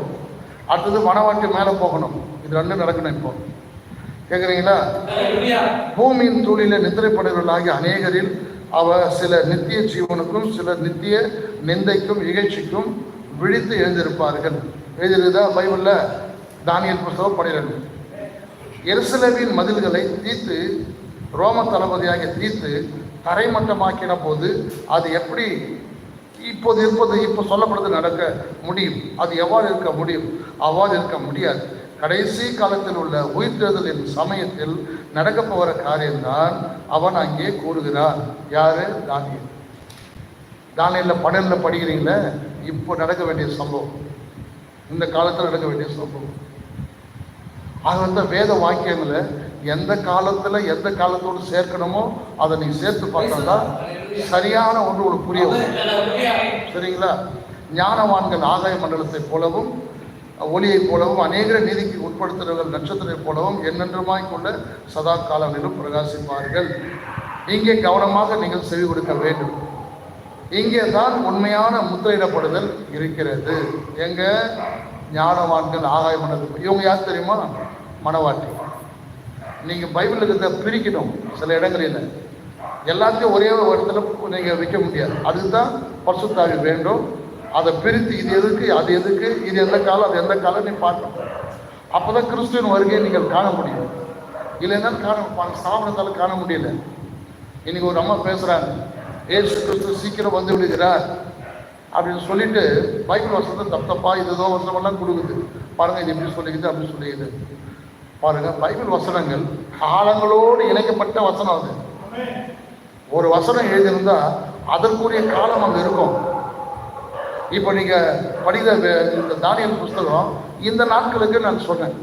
அடுத்தது மனவாட்டி மேலே போகணும். இது ரெண்டும் நடக்கணும். இப்போ கேட்குறீங்களா? பூமியின் தூளில நித்திரைப்படுவர்களாகிய அநேகரில் சில நித்திய ஜீவனுக்கும் சில நித்திய நிந்தைக்கும் இகழ்ச்சிக்கும் விழித்து எழுந்திருப்பார்கள். எழுதிருக்குதா பைபிளில்? தானியேல் புஸ்தகம் 12. எருசலேமின் மதில்களை தீத்து ரோம தளபதியாகிய தீத்து தரைமட்டமாக்கின போது அது எப்படி இப்போ சொல்லப்படுறது நடக்க முடியும்? அது எவ்வாறு இருக்க முடியும்? அவ்வாறு இருக்க முடியாது. கடைசி காலத்தில் உள்ள உயிர்த்தெழுதலின் சமயத்தில் நடக்க போகிற காரியம்தான் அவன் அங்கே கூறுகிறான். யாரு? தானியேல். தானியேலில் 12 படிக்கிறீங்களே, இப்போ நடக்க வேண்டிய சம்பவம், இந்த காலத்தில் நடக்க வேண்டிய சம்பவம். ஆக வேத வாக்கியங்களை எந்த காலத்தில் எந்த காலத்தோடு சேர்க்கணுமோ அதை நீ சேர்த்து பார்த்தா சரியான ஒன்று ஒரு புரிய வரும். சரிங்களா? ஞானவான்கள் ஆகாய மண்டலத்தை போலவும் ஒளியை போலவும் அநேக நீதிக்கு உட்படுத்துகிறவர்கள் நட்சத்திரத்தை போலவும் என்னென்றுமாய் கொண்ட சதா காலங்களிலும் பிரகாசிப்பார்கள். இங்கே கவனமாக நீங்கள் செவி கொடுக்க வேண்டும். இங்கே தான் உண்மையான முத்திரையிடப்படுதல் இருக்கிறது. எங்க? ஞானவான்கள் ஆகாய மண்டலம். இவங்க யார் தெரியுமா? மனவாட்டி. நீங்க பைபிள் இருக்கிறத பிரிக்கணும். சில இடங்களில் எல்லாத்தையும் ஒரே ஒரு இடத்துல நீங்க வைக்க முடியாது. அதுதான் பரிசுத்தாவி வேண்டும். அதை பிரித்து இது எதுக்கு அது எதுக்கு, இது எந்த காலம் அது எந்த காலம் நீ பார்க்கணும். அப்போதான் கிறிஸ்துவின் வருகையை நீங்கள் காண முடியும். இல்லைன்னா ஸ்தாபனத்தால் காண முடியல. இன்னைக்கு ஒரு அம்மா பேசுறாங்க, ஏசு கிறிஸ்து சீக்கிரம் வந்து விடுகிறார் அப்படின்னு சொல்லிட்டு பைபிள் வசனத்தை தப்பா இதுதோ வசனமெல்லாம் கொடுக்குது. பாருங்க, இது இப்படி சொல்லிக்குது அப்படி சொல்லிக்குது. பாருங்க, பைபிள் வசனங்கள் காலங்களோடு இணைக்கப்பட்ட வசனம். அது ஒரு வசனம் எழுதியிருந்தா அதற்குரிய காலம் அங்கே இருக்கும். இப்போ நீங்க படிக்கிற இந்த தானியல் புஸ்தகம் இந்த நாட்களுக்கு நான் சொன்னேன்.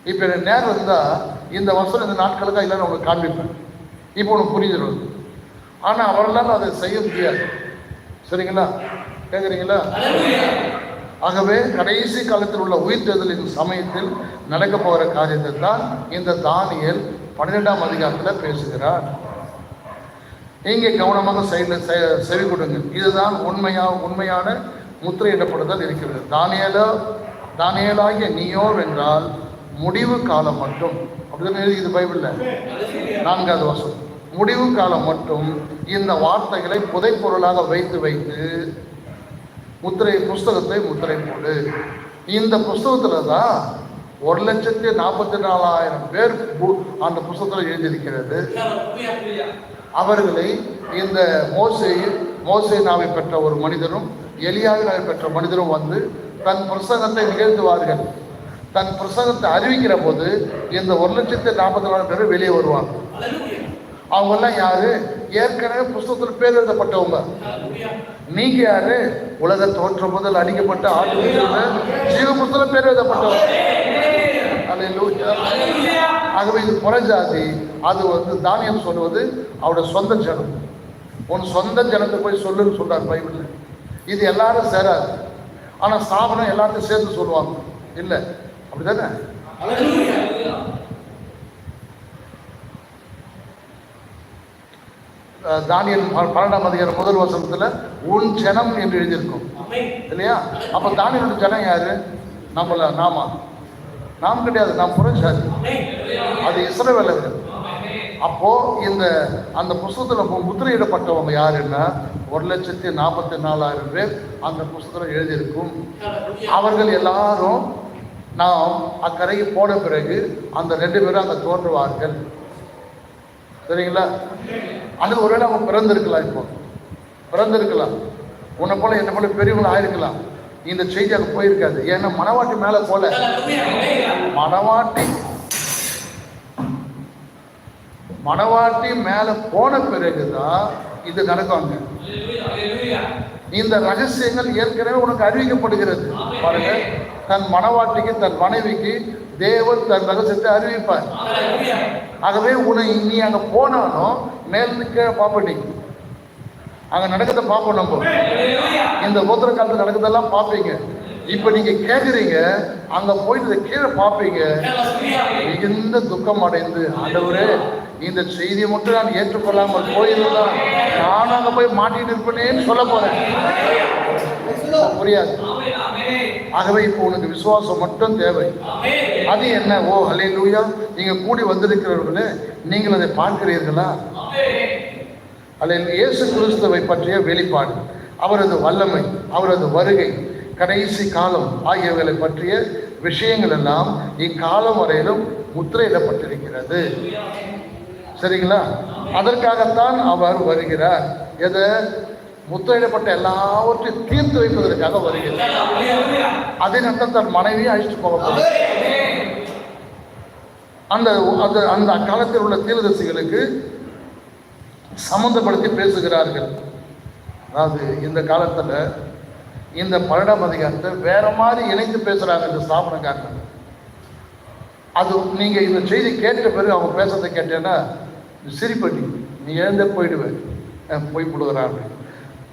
இப்போ எனக்கு நேரம் இருந்தால் இந்த வசனம் இந்த நாட்களுக்காக இல்லைன்னு உங்களுக்கு காண்பிப்பேன். இப்போ உனக்கு புரிஞ்சிடும். ஆனால் அவர்களால் அதை செய்ய முடியாது. சரிங்களா? கேட்குறீங்களா? ஆகவே கடைசி காலத்தில் உள்ள உயிர்த்தெழுதலின் சமயத்தில் நடக்க போகிற காரியத்தை தான் இந்த தானியேல் 12ஆம் அதிகாரத்தில் பேசுகிறார். இங்கே கவனமாக செவி கொடுங்கள். இதுதான் உண்மையான முத்திரையிடப்படுதல் இருக்கிறது. தானியேலாகிய நீயோ என்றால் முடிவு காலம் மட்டும், அப்படிதான் எழுதியது பைபிள்ல 4வது வசனம். முடிவு காலம் மட்டும் இந்த வார்த்தைகளை புதைப்பொருளாக வைத்து புஸ்தகத்தை முத்திரை போடு. இந்த புஸ்தகத்துல தான் 1,44,000 பேர் அந்த புஸ்தகத்தில் எழுதியிருக்கிறது. அவர்களை இந்த மோசேனாவை பெற்ற ஒரு மனிதரும் எலியாவினாவை பெற்ற மனிதரும் வந்து தன் பிரசங்கத்தை நிகழ்த்துவார்கள். தன் பிரசங்கத்தை அறிவிக்கிற போது இந்த 1,44,000 பேர் வெளியே வருவாங்க. அவங்க எல்லாம் யாரு? ஏற்கனவே புஸ்தகத்தில் பேர் எழுதப்பட்டவங்க. நீங்க யாரு? உலக தோற்றம் முதல் அடிக்கப்பட்ட ஜீவ புஸ்தகம் பேர் எழுதப்பட்டவங்க. ஆகவே இது புறஜாதி. அது வந்து தானியேல் சொல்லுவது அவருடைய சொந்த ஜனம். உன் சொந்த ஜனத்தை போய் சொல்லுன்னு சொல்றார் பைபிள்ல. இது எல்லாரும் சேராது. ஆனா ஸ்தாபனம் எல்லாத்தையும் சேர்த்து சொல்லுவாங்க. இல்ல, அப்படிதானே? தானியேல் 12ஆம் அதிகாரம் 1 வசனத்துல உன் ஜனம் என்று எழுதியிருக்கும் இல்லையா? அப்ப தானியேலுடைய ஜனம் யாரு? நாம் கிடையாது, நாம் புறஜாதி. அது இஸ்ரவேலர்கள். அப்போ அந்த புஸ்தகத்துல முத்திரையிடப்பட்டவங்க யாருன்னா 1,44,000 பேர் அந்த புஸ்தகத்தில் எழுதியிருக்கும். அவர்கள் எல்லாரும் நாம் அக்கறைக்கு போன பிறகு அந்த 2 பேரும் அங்கே தோன்றுவார்கள். சரிங்களா? அது ஒருவேளை அவங்க பிறந்திருக்கலாம். இப்போ பிறந்திருக்கலாம். உன்னை போல என்ன போல பெரியவங்க ஆயிருக்கலாம். இந்த செய்தி அங்கே போயிருக்காது. ஏன்னா மணவாட்டி மேலே போல, மணவாட்டி மேலே போன பிறகுதான் இது நடக்குவாங்க. இந்த ரகசியங்கள் ஏற்கனவே உனக்கு அறிவிக்கப்படுகிறது. பாருங்க, தன் மணவாட்டிக்கு தன் மனைவிக்கு தேவன் தன் ரகசியத்தை அறிவிப்பார். ஆகவே நீ அங்க போனாலும் மேலுக்கு பார்ப்பீங்க. அங்க நடக்கிறத பார்ப்போம். நம்ம இந்த கோத்திர காலத்தில் நடக்கிறதெல்லாம் பார்ப்பீங்க. இப்ப நீங்க கேட்குறீங்க, அங்க போயிட்டு கீழே பார்ப்பீங்க. மிகுந்த துக்கம் அடைந்து, ஆண்டவரே இந்த செய்தியை மட்டும் நான் ஏற்றுக்கொள்ளாமல் போயிருந்தான் நான் அங்க போய் மாட்டிட்டு இருப்பேனேன்னு சொல்ல போறேன். புரியாது. ஆகவே இப்போ உனக்கு விசுவாசம் மட்டும் தேவை. அது என்ன? ஓ அல்லேலூயா, நீங்க கூடி வந்திருக்கிறவர்களே, நீங்கள் அதை பார்க்கிறீர்களா? அல்லேலூயா. இயேசு கிறிஸ்துவை பற்றிய வெளிப்பாடு, அவரது வல்லமை, அவரது வருகை, கடைசி காலம் ஆகியவைகளை பற்றிய விஷயங்கள் எல்லாம் இக்காலம் வரையிலும் முத்திரையிடப்பட்டிருக்கிறது. சரிங்களா? அதற்காகத்தான் அவர் வருகிறார். எதை? முத்திரையிடப்பட்ட எல்லாவற்றையும் தீர்த்து வைப்பதற்காக வருகிறார். அதே நேரத்தில் தன் மனைவியை அழைச்சிட்டு போக அந்த அந்த அக்காலத்தில் உள்ள தீர்க்கதரிசிகளுக்கு சம்பந்தப்படுத்தி பேசுகிறார்கள். அதாவது இந்த காலத்தில் இந்த 12ஆம் அதிகாரத்தை வேற மாதிரி இணைத்து பேசுறாங்க இந்த ஸ்தாபனக்காரங்க. அது நீங்க இந்த செய்தி கேட்ட பிறகு அவங்க பேசுறதை கேட்டேன்னா சிரிப்பட்டி நீ எழுந்த போயிடுவேன், போய் கொடுக்குறாங்க.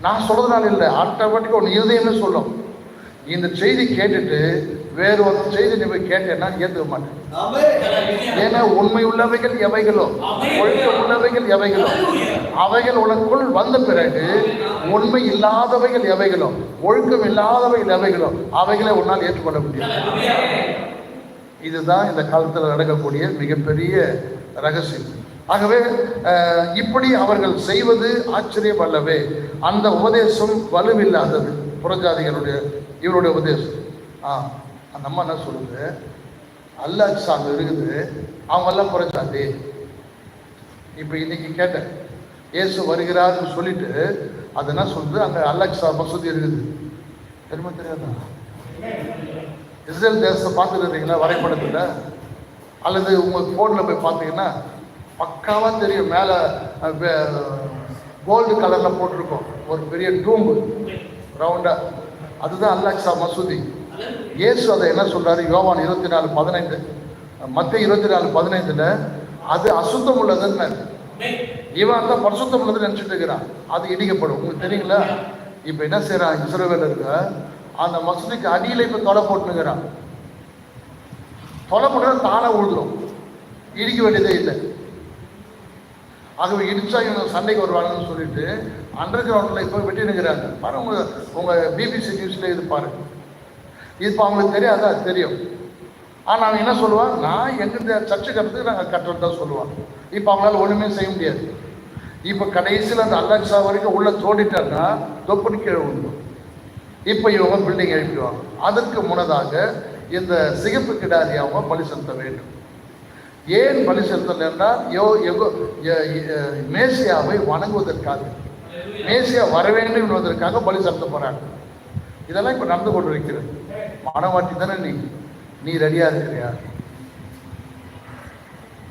நான் சொல்றதுனால இல்லை, ஆட்டோமேட்டிக்காக ஒன்று இருதயமே சொல்லும். இந்த செய்தி கேட்டுட்டு வேறு ஒரு செய்தி நீ போய் கேட்டேன்னா ஏற்றுக்க மாட்டேன். ஏன்னா உண்மை உள்ளவைகள் எவைகளோ, ஒழுக்கம் உள்ளவைகள் எவைகளோ, அவைகள் உனக்குள் வந்த பிறகு உண்மை இல்லாதவைகள் எவைகளோ, ஒழுக்கம் இல்லாதவைகள் எவைகளோ, அவைகளை உன்னால் ஏற்றுக்கொள்ள முடியாது. இதுதான் இந்த காலத்தில் நடக்கக்கூடிய மிகப்பெரிய ரகசியம். ஆகவே இப்படி அவர்கள் செய்வது ஆச்சரியம் அல்லவே. அந்த உபதேசம் வலுவில்லாதது. புறஜாதிகளுடைய இவருடைய உபதேசம். அந்த அம்மா என்ன சொல்லுது? அல்லாஹ் சாமி இருக்குது, அவங்கெல்லாம் புறஜாதி. இப்போ இன்னைக்கு கேட்டேன், இயேசு வருகிறார்னு சொல்லிட்டு அது என்ன சொல்றது, அங்கே அலெக்சா மசூதி இருக்குது, தெரியுமா தெரியாதா? இஸ்ரேல் தேசத்தை பார்த்துருக்கீங்களா வரைபடத்தில்? அல்லது உங்கள் ஃபோனில் போய் பார்த்தீங்கன்னா பக்காவாக தெரியும். மேலே கோல்டு கலரில் போட்டிருக்கோம் ஒரு பெரிய டூம்பு ரவுண்டாக, அதுதான் அலெக்சா மசூதி. இயேசு அதை என்ன சொல்றாரு? யோவான் 24:15, மத்திய 24:15, அது அசுத்தம் உள்ளதுன்னு. இவன் தான் பரிசுத்தம் உள்ளதுன்னு நினச்சிட்டு இருக்கிறான். அது இடிக்கப்படும். உங்களுக்கு தெரியுங்களா? இப்போ என்ன செய்யறான் இஸ்ரவேலருக்கு? அந்த மசூதிக்கு அடியில் இப்போ தொலை போட்டுனுங்கிறான். தொலை போட்டு தானே உழுதுரும், இடிக்க வேண்டியதே இல்லை. ஆகவே இடிச்சா இவங்க சண்டைக்கு வருவாங்கன்னு சொல்லிட்டு அண்டர் கிரவுண்டில் இப்போ வெட்டினுங்கிறாங்க. பாருங்க, உங்கள் பிபிசி நியூஸில் இது பாருங்க. இது இப்போ அவங்களுக்கு தெரியாதா? தெரியும். ஆனால் அவன் என்ன சொல்லுவான்? நான் எங்கிட்ட சர்ச்சை கட்டுறதுக்கு நாங்கள் கட்டுறது தான் சொல்லுவான். இப்போ அவங்களால ஒன்றுமே செய்ய முடியாது. இப்போ கடைசியில் அந்த அலெக்சா வரைக்கும் உள்ள தோண்டிட்டாங்கன்னா தொப்புனு கீழே விழுந்துடும். இப்போ இவங்க பில்டிங் எழுப்பிடுவாங்க. அதற்கு முன்னதாக இந்த சிகப்பு கிடாரி அவங்க பலி செலுத்த வேண்டும். ஏன் பலி செலுத்தல் என்றால் மேசியாவை வணங்குவதற்காக, மேசியா வர வேண்டும் என்பதற்காக பலி செலுத்த போறாங்க. இதெல்லாம் இப்போ நடந்து கொண்டு இருக்கிறது. மனவாட்டி தானே நீ ரெடியா இருக்கிறியா?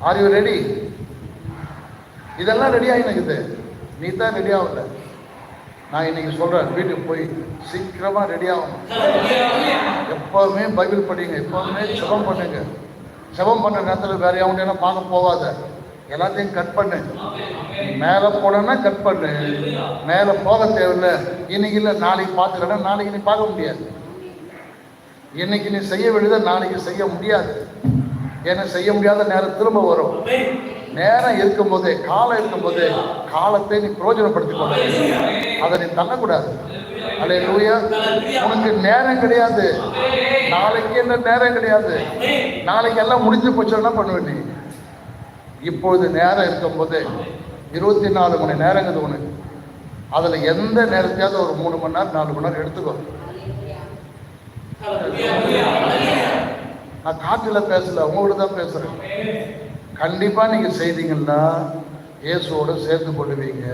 Are you ready? இதெல்லாம் ரெடி ஆகினுக்குது, நீ தான் ரெடி ஆகல. நான் இன்னைக்கு சொல்றேன், வீட்டுக்கு போய் சீக்கிரமா ரெடி ஆகணும். எப்பவுமே பைபிள் படிங்க, எப்பவுமே ஜெபம் பண்ணுங்க. ஜெபம் பண்ண நேரத்தில் வேற எவனையும் பார்க்க போகாத, எல்லாத்தையும் கட் பண்ணு. மேலே போனா கட் பண்ணு, மேலே போக தேவையில்லை. இன்னைக்கு இல்லை நாளைக்கு பார்த்துக்கணும். நாளைக்கு நீ பார்க்க முடியாது. இன்னைக்கு நீ செய்ய வேண்டியதை நாளைக்கு செய்ய முடியாது. ஏன்னா செய்ய முடியாத நேரம் திரும்ப வரும். நேரம் இருக்கும்போதே, காலம் இருக்கும்போதே காலத்தை நீ பிரயோஜனப்படுத்திக் கொள்ள, அதை நீ தள்ளக்கூடாது. அல்லேலூயா. உனக்கு நேரம் கிடையாது, நாளைக்கு என்ன நேரம் கிடையாது. நாளைக்கு எல்லாம் முடிஞ்சு போச்சு, என்ன பண்ணுவேன் நீ? இப்பொழுது நேரம் இருக்கும்போதே 24 மணி நேரங்கிறது உனக்கு. அதுல எந்த நேரத்தையாவது ஒரு 3 மணி நேரம் 4 மணி நேரம் எடுத்துக்கோ. நான் காற்றில் பேசல, உங்களோட தான் பேசுறேன். கண்டிப்பா நீங்க செய்தீங்கன்னா இயேசுவோட சேர்த்து கொள்ளுவீங்க.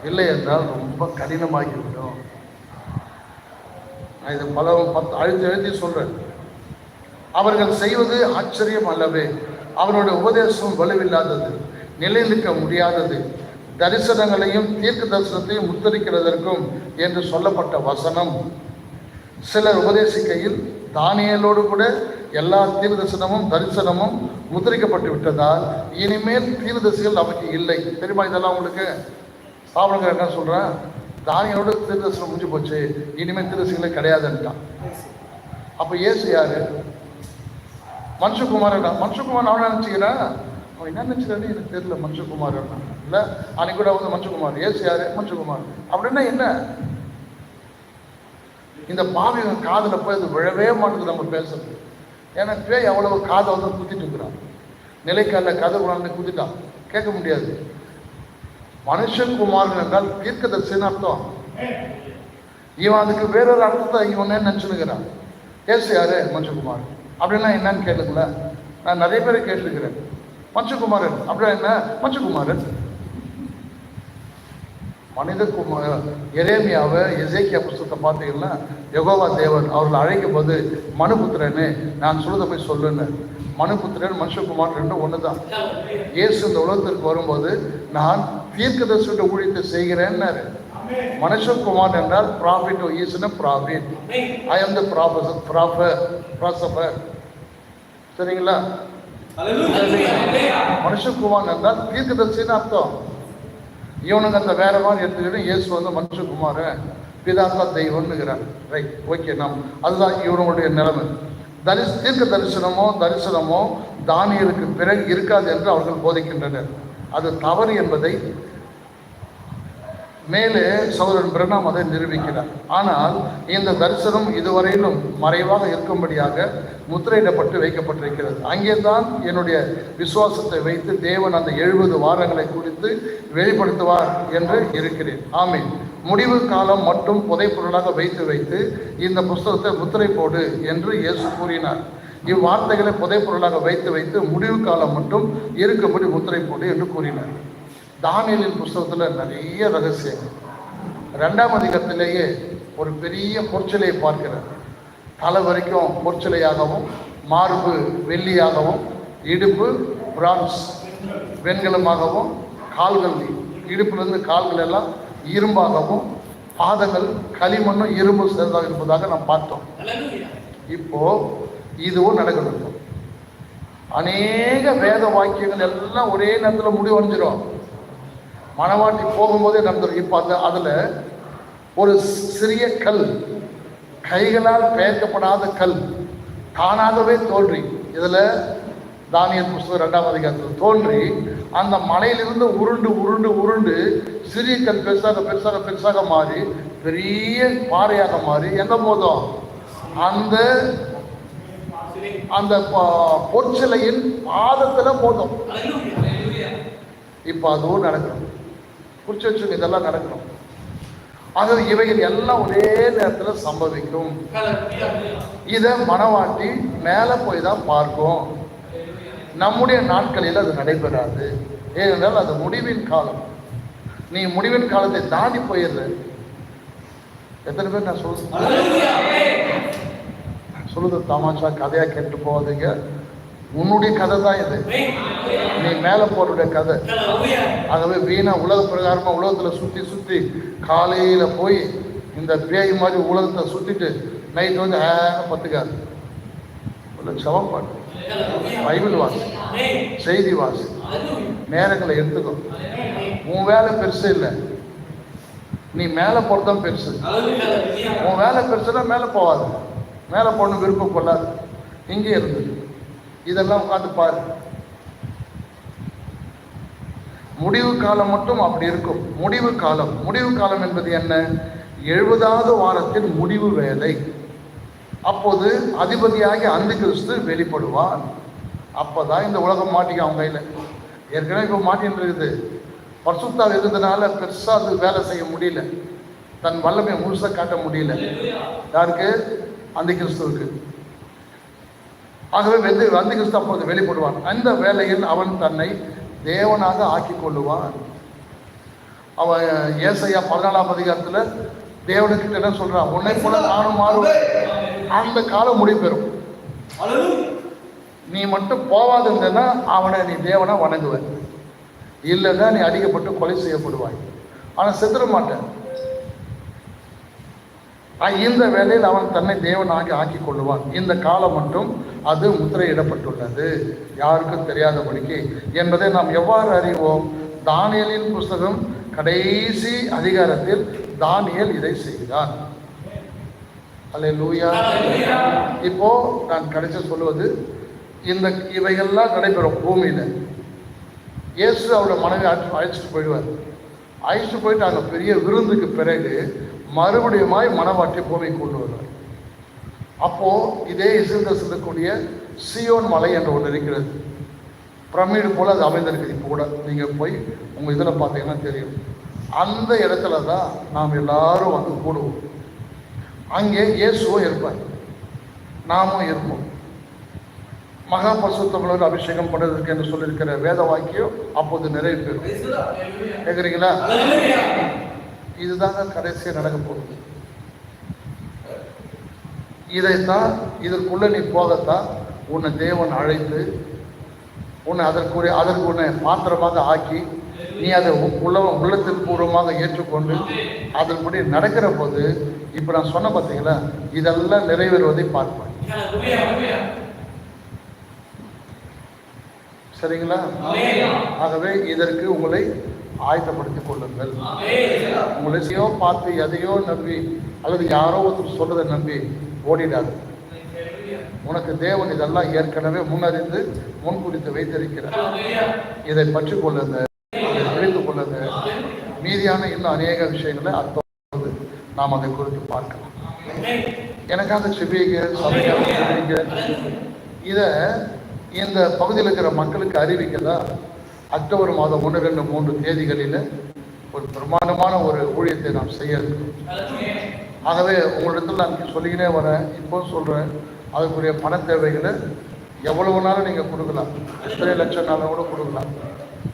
இல்லை என்றால் ரொம்ப கடினமாகிவிடும். நான் இதை பல எழுதி சொல்றேன். அவர்கள் செய்வது ஆச்சரியம் அல்லவே. அவருடைய உபதேசம் வலுவில்லாதது, நிலை நிற்க முடியாதது, தரிசனங்களையும் தீர்க்க தரிசனத்தையும் முத்தரிக்கிறதற்கும் என்று சொல்லப்பட்ட வசனம் சிலர் உபதேசிக்கையில் தானியேலோடு கூட எல்லா தீர்க்கதரிசனமும் தரிசனமும் முத்திரிக்கப்பட்டு விட்டதால் இனிமேல் தீர்க்கதரிசிகள் நமக்கு இல்லை. தெரியுமா இதெல்லாம் உங்களுக்கு? ஸ்தாபனங்கள் என்ன சொல்றேன்? தானியேலோட தீர்க்கதரிசனம் முடிஞ்சு போச்சு, இனிமேல் தீர்க்கதரிசிகளே கிடையாதுன்ட்டான். அப்ப இயேசு யாரு? மனுஷகுமாரன். மனுஷகுமார் அவனை நினைச்சுக்கிறான். அவன் என்ன நினைச்சுக்கிறான்னு எனக்கு தெரியல. மனுஷகுமாரன் இல்லை, அன்னைக்கு கூட வந்து மனுஷகுமார். இயேசு யாரு? மனுஷகுமார். அப்படின்னா என்ன? இந்த பாவி காதில் போய் அது விழவே மாட்டேங்குது நம்ம பேசுறது. ஏன்னா பேய் அவ்வளவு காதை வந்து குத்திட்டு இருக்கிறான். நிலைக்கால கதை குழந்தை குத்திட்டான், கேட்க முடியாது. மனுஷகுமாரன் என்றால் தீர்க்கதரிசின்னு அர்த்தம். இவன் அதுக்கு வேறொரு அர்த்தத்தை இவனே நினைச்சுனுக்கிறான். இயேசு யாரு? மனுஷகுமார். அப்படின்னா என்னன்னு கேளுங்கள. நான் நிறைய பேரை கேட்டிருக்கிறேன். மனுஷகுமாரன் அப்படின்னா என்ன? மனுஷகுமாரன் மனிதகுமார். எரேமியாவை எசேக்கியா புஸ்தகத்தை பார்த்தீங்கன்னா யெகோவா தேவன் அவர்களை அழைக்கும் போது மனுபுத்திரன்னு நான் சொல்றதை போய் சொல்லுன்னு. மனுபுத்திரன் மனுஷகுமார் ரெண்டும் ஒன்று தான். இயேசு இந்த உலகத்திற்கு வரும்போது நான் தீர்க்கதரிசியோட ஊழியத்தை செய்கிறேன்னாரு. மனுஷகுமார் என்றால் ப்ராஃபிட். ஈஸ்னா ப்ராஃபிட். ஐ ஆம் தி ப்ராஃபர். சரிங்களா? மனுஷகுமார் என்றால் தீர்க்கதரிசின்னு அர்த்தம். இவனுக்கு அந்த வேற மாதிரி எடுத்துக்கிட்டு இயேசு வந்து மனுஷகுமார பிதாத்தா தெய்வம்னுங்கிறார். Right, okay. அதுதான் இவனுடைய நிலைமை. தீர்க்க தரிசனமோ தானியேலுக்கு பிறகு இருக்காது என்று அவர்கள் போதிக்கின்றனர். அது தவறு என்பதை மேலே சகோதரன் பிரணாம் அதை நிரூபிக்கிறார். ஆனால் இந்த தரிசனம் இதுவரையிலும் மறைவாக இருக்கும்படியாக முத்திரையிடப்பட்டு வைக்கப்பட்டிருக்கிறது. அங்கேதான் என்னுடைய விசுவாசத்தை வைத்து தேவன் அந்த 70 வாரங்களை குறித்து வெளிப்படுத்துவார் என்று இருக்கிறேன். ஆமீன். முடிவு காலம் மட்டும் புதைப்பொருளாக வைத்து இந்த புஸ்தகத்தை முத்திரை போடு என்று இயேசு கூறினார். இவ்வார்த்தைகளை புதைப்பொருளாக வைத்து முடிவு காலம் மட்டும் இருக்கும்படி முத்திரை போடு என்று கூறினார். தானியேலின் புஸ்தகத்தில் நிறைய ரகசியங்கள். 2ஆம் அதிகாரத்திலேயே ஒரு பெரிய பொற்சிலையை பார்க்கிறார். தலை வரைக்கும் பொற்சிலையாகவும், மார்பு வெள்ளியாகவும், இடுப்பு பிரான்ஸ் வெண்கலமாகவும், கால்கள் இடுப்பிலிருந்து கால்கள் எல்லாம் இரும்பாகவும், பாதங்கள் களிமண்ணும் இரும்பு சேர்ந்தாக இருப்பதாக நாம் பார்த்தோம். இப்போ இதுவும் நடக்கணும். அநேக வேத வாக்கியங்கள் எல்லாம் ஒரே நேரத்தில் முடிவடைஞ்சிடும். மணவாட்டி போகும்போதே நடந்துடும். இப்போ அதில் ஒரு சிறிய கல், கைகளால் பெயர்க்கப்படாத கல் தானாகவே தோன்றி, இதில் தானியேல் புஸ்தகம் 2ஆம் அதிகாரத்தில் தோன்றி அந்த மலையிலிருந்து உருண்டு உருண்டு உருண்டு சிறிய கல் பெருசாக பெருசாக பெருசாக மாறி பெரிய பாறையாக மாறி எங்க போதும் அந்த அந்த பொற்சிலையின் பாதத்துல போதும். இப்ப அதுவும் நடக்கணும். குறிச்சு வச்சு இதெல்லாம் நடக்கணும். ஆகவே இவைகள் எல்லாம் ஒரே நேரத்தில் சம்பவிக்கும். இத மணவாட்டி மேல போய் தான் பார்க்கும். நம்முடைய நாட்களில் அது நடைபெறாது. ஏனென்றால் அது முடிவின் காலம். நீ முடிவின் காலத்தை தாண்டி போயிடுற. எத்தனை பேர் நான் சொல்லுது தமாஷா கதையா கேட்டு போகாதீங்க. உன்னுடைய கதை தான் இது. நீ மேல போறடைய கதை. ஆகவே வீணா உலக பிரகாரமா உலகத்துல சுத்தி சுத்தி காலையில போய் இந்த பேய் மாதிரி உலகத்தை சுத்திட்டு நைட் வந்து பத்துக்காது. சவம் பாட்டு, பைபிள் வாசி, செய்தி வாசி, நேரங்களை எடுத்துக்கோ. உன் வேலை பெருசு இல்லை, நீ மேலே போறதுதான் பெருசு. உன் வேலை பெருசுனா மேலே போகாது. மேலே போகணும் விருப்பம் கொள்ளாது. இங்கே இருந்து இதெல்லாம் உட்காந்து பாரு. முடிவு காலம் மட்டும் அப்படி இருக்கும். முடிவு காலம் என்பது என்ன? 70வது வாரத்தின் முடிவு வேலை. அப்போது அதிபதியாகி அந்தி கிறிஸ்து வெளிப்படுவான். அப்போதான் இந்த உலகம் மாட்டிக்க அவங்க கையில். ஏற்கனவே இப்போ மாட்டின்னு இருக்குது. பரிசுத்தால் இருந்ததுனால பெருசா அது வேலை செய்ய முடியல. தன் வல்லமை முழுசா காட்ட முடியல. யாருக்கு? அந்தி கிறிஸ்துவுக்கு. ஆகவே அந்தி கிறிஸ்து அப்போது வெளிப்படுவான். அந்த வேலையில் அவன் தன்னை தேவனாக ஆக்கி கொள்ளுவான். அவன் ஏசாயா 14ஆம் அதிகாரத்துல தேவனுக்கிட்ட என்ன சொல்றான்? உன்னை போல நானும் மாறுவேன். அந்த காலம் முடிப்பெறும். நீ மட்டும் போவாதுன்னா அவனை நீ தேவனா வணங்குவ. இல்லைன்னா நீ அடிக்கப்பட்டு கொலை செய்யப்படுவாய். ஆனா செத்துட மாட்டேன். இந்த வேளையில் அவன் தன்னை தேவனாக ஆக்கி கொள்ளுவான். இந்த காலம் மட்டும் அது முத்திரையிடப்பட்டுள்ளது, யாருக்கும் தெரியாதபடிக்கு என்பதை நாம் எவ்வாறு அறிவோம்? தானியேலின் புஸ்தகம் கடைசி அதிகாரத்தில் தானியேல் இதை செய்கிறான். அல்லேலூயா. இப்போ நான் கடைசி சொல்லுவது, இந்த இவைகள்லாம் நடைபெறும் பூமியில. இயேசு அவரோட மனைவி அழைச்சிட்டு போயிடுவார். அழைச்சிட்டு போயிட்டு அங்கே பெரிய விருந்துக்கு பிறகு மறுபடியுமாய் மணவாட்டி பூமியை கொண்டு வருவார். அப்போ இதே இஸ்ரேல் செல்லக்கூடிய சியோன் மலை என்ற ஒன்று இருக்கிறது. பிரமிடு போல அது அமைந்திருக்குது. இப்போ கூட நீங்க போய் உங்க இதில் பார்த்தீங்கன்னா தெரியும். அந்த இடத்துல தான் நாம் எல்லாரும் வந்து கூடுவோம். அங்கே இயேசுவும் இருப்பார், நாமும் இருப்போம். மகா பரிசுத்தமுள்ளவர் அபிஷேகம் பண்ணுறதுக்கு என்று சொல்லியிருக்கிற வேத வாக்கியம் அப்போது நிறைவு பெறும். கேட்குறீங்களா? இதுதாங்க கடைசியாக நடக்க போகுது. இதைத்தான், இதற்குள்ள நீ போகத்தான் உன்னை தேவன் அழைத்து உன்னை அதற்கு உன்னை பாத்திரமாக ஆக்கி நீ அதை உள்ளத்தில் பூர்வமாக ஏற்றுக்கொண்டு அதன்படி நடக்கிற போது இப்போ நான் சொன்ன பார்த்தீங்களா, இதெல்லாம் நிறைவேறுவதை பார்ப்பேன். சரிங்களா? ஆகவே இதற்கு உங்களை ஆயத்தப்படுத்திக் கொள்ளுங்கள். உங்களை எதையோ பார்த்து எதையோ நம்பி அல்லது யாரோ ஒருத்தர் சொல்றதை நம்பி ஓடிடாது. உனக்கு தேவன் இதெல்லாம் ஏற்கனவே முன்னறிந்து முன்குறித்து வைத்திருக்கிறார். இதை பற்றி கொள்ளுங்க, இதை புரிந்து கொள்ளுங்க. மீதியான இன்னும் அநேக விஷயங்களை அடுத்த நாம் அதை குறித்து பார்க்கலாம். எனக்காக செபிங்க, சபைக்காக செபிங்க. இதை இந்த பகுதியில் இருக்கிற மக்களுக்கு அறிவிக்கதான் அக்டோபர் மாதம் 1, 2, 3 தேதிகளில் ஒரு பிரமாண்டமான ஒரு ஊழியத்தை நாம் செய்ய இருக்கோம். ஆகவே உங்களிடத்தில் நான் சொல்லிக்கினே வரேன், இப்போ சொல்கிறேன். அதுக்குரிய பண தேவைகளை எவ்வளவு நாளும் நீங்கள் கொடுக்கலாம். எத்தனை லட்சம் நாளும் கூட கொடுக்கலாம்.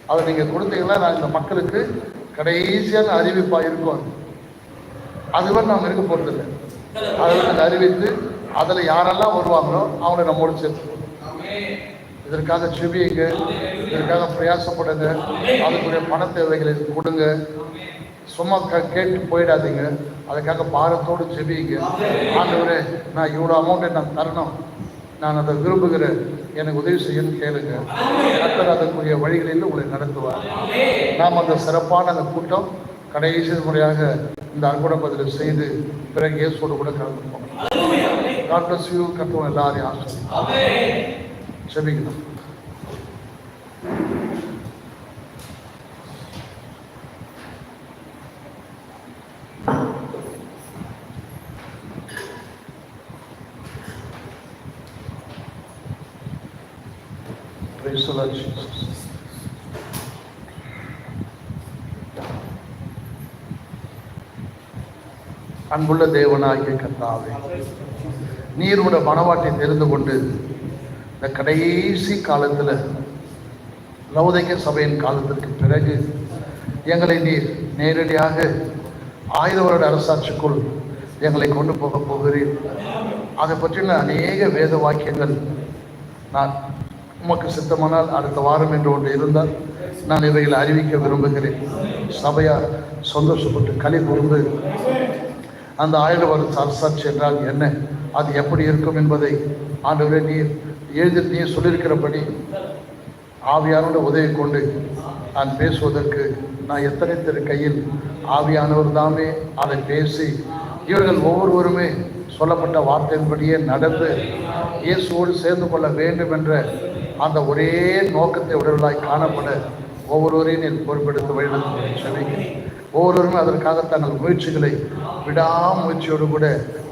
அதை நீங்கள் கொடுத்தீங்கன்னா நான் இந்த மக்களுக்கு கடைசியான அறிவிப்பாக இருக்கும். அதுவரை நாம் இருக்க போகிறதில்லை. அதை நாங்கள் அறிவித்து அதில் யாரெல்லாம் வருவாங்களோ அவங்கள நம்மோடு சேர்த்து இதற்காக செபியுங்க, இதற்காக பிரயாசப்படுங்க, அதுக்குரிய பண தேவைகளை கொடுங்க. சும்மா கேட்டு போயிடாதீங்க, அதுக்காக பாரத்தோடு செபியுங்க. ஆண்டவரே, நான் இவ்வளோ அமௌண்ட்டை நான் தரணும், நான் அதை விரும்புகிறேன், எனக்கு உதவி செய்யணும்னு கேளுங்க. கர்த்தர் அதற்குரிய வழிகளில் உங்களை நடத்துவார். நாம் அந்த சிறப்பான அந்த கூட்டம் கடைசி முறையாக இந்த அற்புத பதிலை செய்து பிறகு இயேசுவோடு கூட கலந்து போகணும். God bless you. கர்த்தர் எல்லாரையும் ஆசீர்வதிப்பார். செபிக்கலாம். Praise the Lord Jesus. அன்புள்ள தேவனாகிய கர்த்தாவே, நீரோட மனவாட்டை தெரிந்து கொண்டு இந்த கடைசி காலத்தில் லவோதிக்கேய சபையின் காலத்திற்கு பிறகு எங்களை நீர் நேரடியாக 1000 வருட அரசாட்சிக்குள் எங்களை கொண்டு போக போகிறீர். அதை பற்றின அநேக வேத வாக்கியங்கள் நான் உமக்கு சித்தமானால் அடுத்த வாரம் என்று ஒன்று இருந்தால் நான் இவைகளை அறிவிக்க விரும்புகிறேன். சபையார் சந்தோஷப்பட்டு களி கூர்ந்து அந்த 1000 வருட அரசாட்சி என்றால் என்ன, அது எப்படி இருக்கும் என்பதை ஆண்டவரே நீர் சொல்லியிருக்கிறபடி ஆவியானோட உதவி கொண்டு நான் பேசுவதற்கு நான் எத்தனை பேர் கையில் ஆவியானவர் தாமே அதை பேசி இவர்கள் ஒவ்வொருவருமே சொல்லப்பட்ட வார்த்தையின்படியே நடந்து இயேசுவோடு சேர்ந்து கொள்ள வேண்டும் என்ற அந்த ஒரே நோக்கத்தை உடலாய் காணப்பட ஒவ்வொருவரையும் பொறுப்பெடுத்து வழிநடத்த செவிக்கிறேன். ஒவ்வொருவருமே அதற்காக தங்கள் முயற்சிகளை விடாமுயற்சியோடு கூட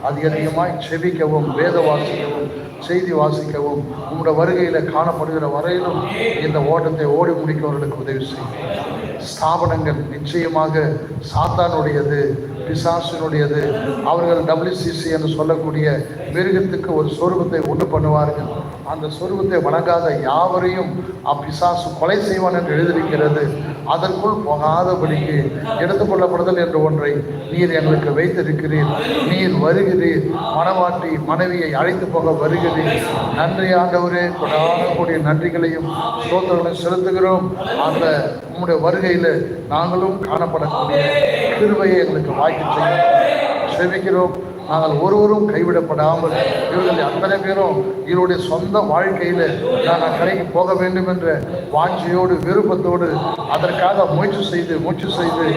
அதிகமாய் செபிக்கவும், வேத வாசிக்கவும், செய்தி வாசிக்கவும், உங்களுடைய வருகையில் காணப்படுகிற வரையிலும் இந்த ஓட்டத்தை ஓடி முடிக்கவர்களுக்கு உதவி செய்யும். ஸ்தாபனங்கள் நிச்சயமாக சாத்தானுடையது, பிசாசினுடையது. அவர்கள் WCC என்று சொல்லக்கூடிய மிருகத்துக்கு ஒரு சொரூபத்தை உண்டு பண்ணுவார்கள். அந்த சொரூபத்தை வணங்காத யாவரையும் அப்பிசாசு கொலை செய்வான் என்று எழுதியிருக்கிறது. அதற்குள் போகாதபடிக்கு எடுத்துக்கொள்ளப்படுதல் என்ற ஒன்றை நீர் எங்களுக்கு வைத்திருக்கிறீர். நீர் வருகிறீர், மனவாட்டி மனைவியை அழைத்து போக வருகிறீர். நன்றி ஆண்டவரே, கொடாடக்கூடிய நன்றிகளையும் ஸ்தோத்திரங்களையும் செலுத்துகிறோம். அந்த உம்முடைய வருகையில் நாங்களும் காணப்படக்கூடிய கிருபையை எங்களுக்கு வாய்க்கு செய்ய செபிக்கிறோம். நாங்கள் ஒருவரும் கைவிடப்படாமல் இவர்கள் அத்தனை பேரும் இவருடைய சொந்த வாழ்க்கையில் நான் கடைக்கு போக வேண்டும் என்ற வாஞ்சியோடு, விருப்பத்தோடு அதற்காக முயற்சி செய்து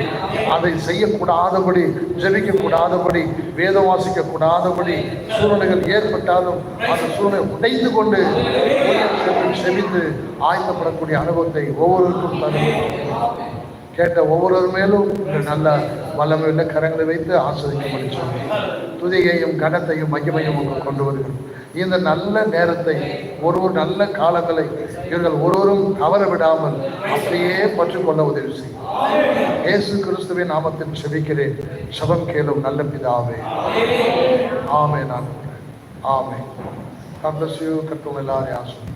அதை செய்யக்கூடாதபடி, ஜெபிக்கக்கூடாதபடி, வேதம் வாசிக்கக்கூடாதபடி சூழ்நிலைகள் ஏற்பட்டாலும் அந்த சூழ்நிலை உடைத்து கொண்டு செபித்து ஆயத்தப்படக்கூடிய அனுபவத்தை ஒவ்வொருவருக்கும் தரும். கேட்ட ஒவ்வொருவர் மேலும் நல்ல வல்லமையுள்ள கரங்களை வைத்து ஆஸ்வதிக்கும்படி சொல்லி துதியையும் கனத்தையும் மகிமையும் கொண்டு வருகிறோம். இந்த நல்ல நேரத்தை, ஒரு நல்ல காலங்களை இவர்கள் ஒருவரும் தவற விடாமல் அப்படியே பற்றிக்கொள்ள உதவி செய்யும். இயேசு கிறிஸ்துவின் நாமத்தில் செபிக்கிறேன், ஜெபம் கேளும் நல்ல பிதாவே. ஆமென். ஆமென். God bless you. கர்த்தர் எல்லாரையும் ஆசீர்வதிப்பார்.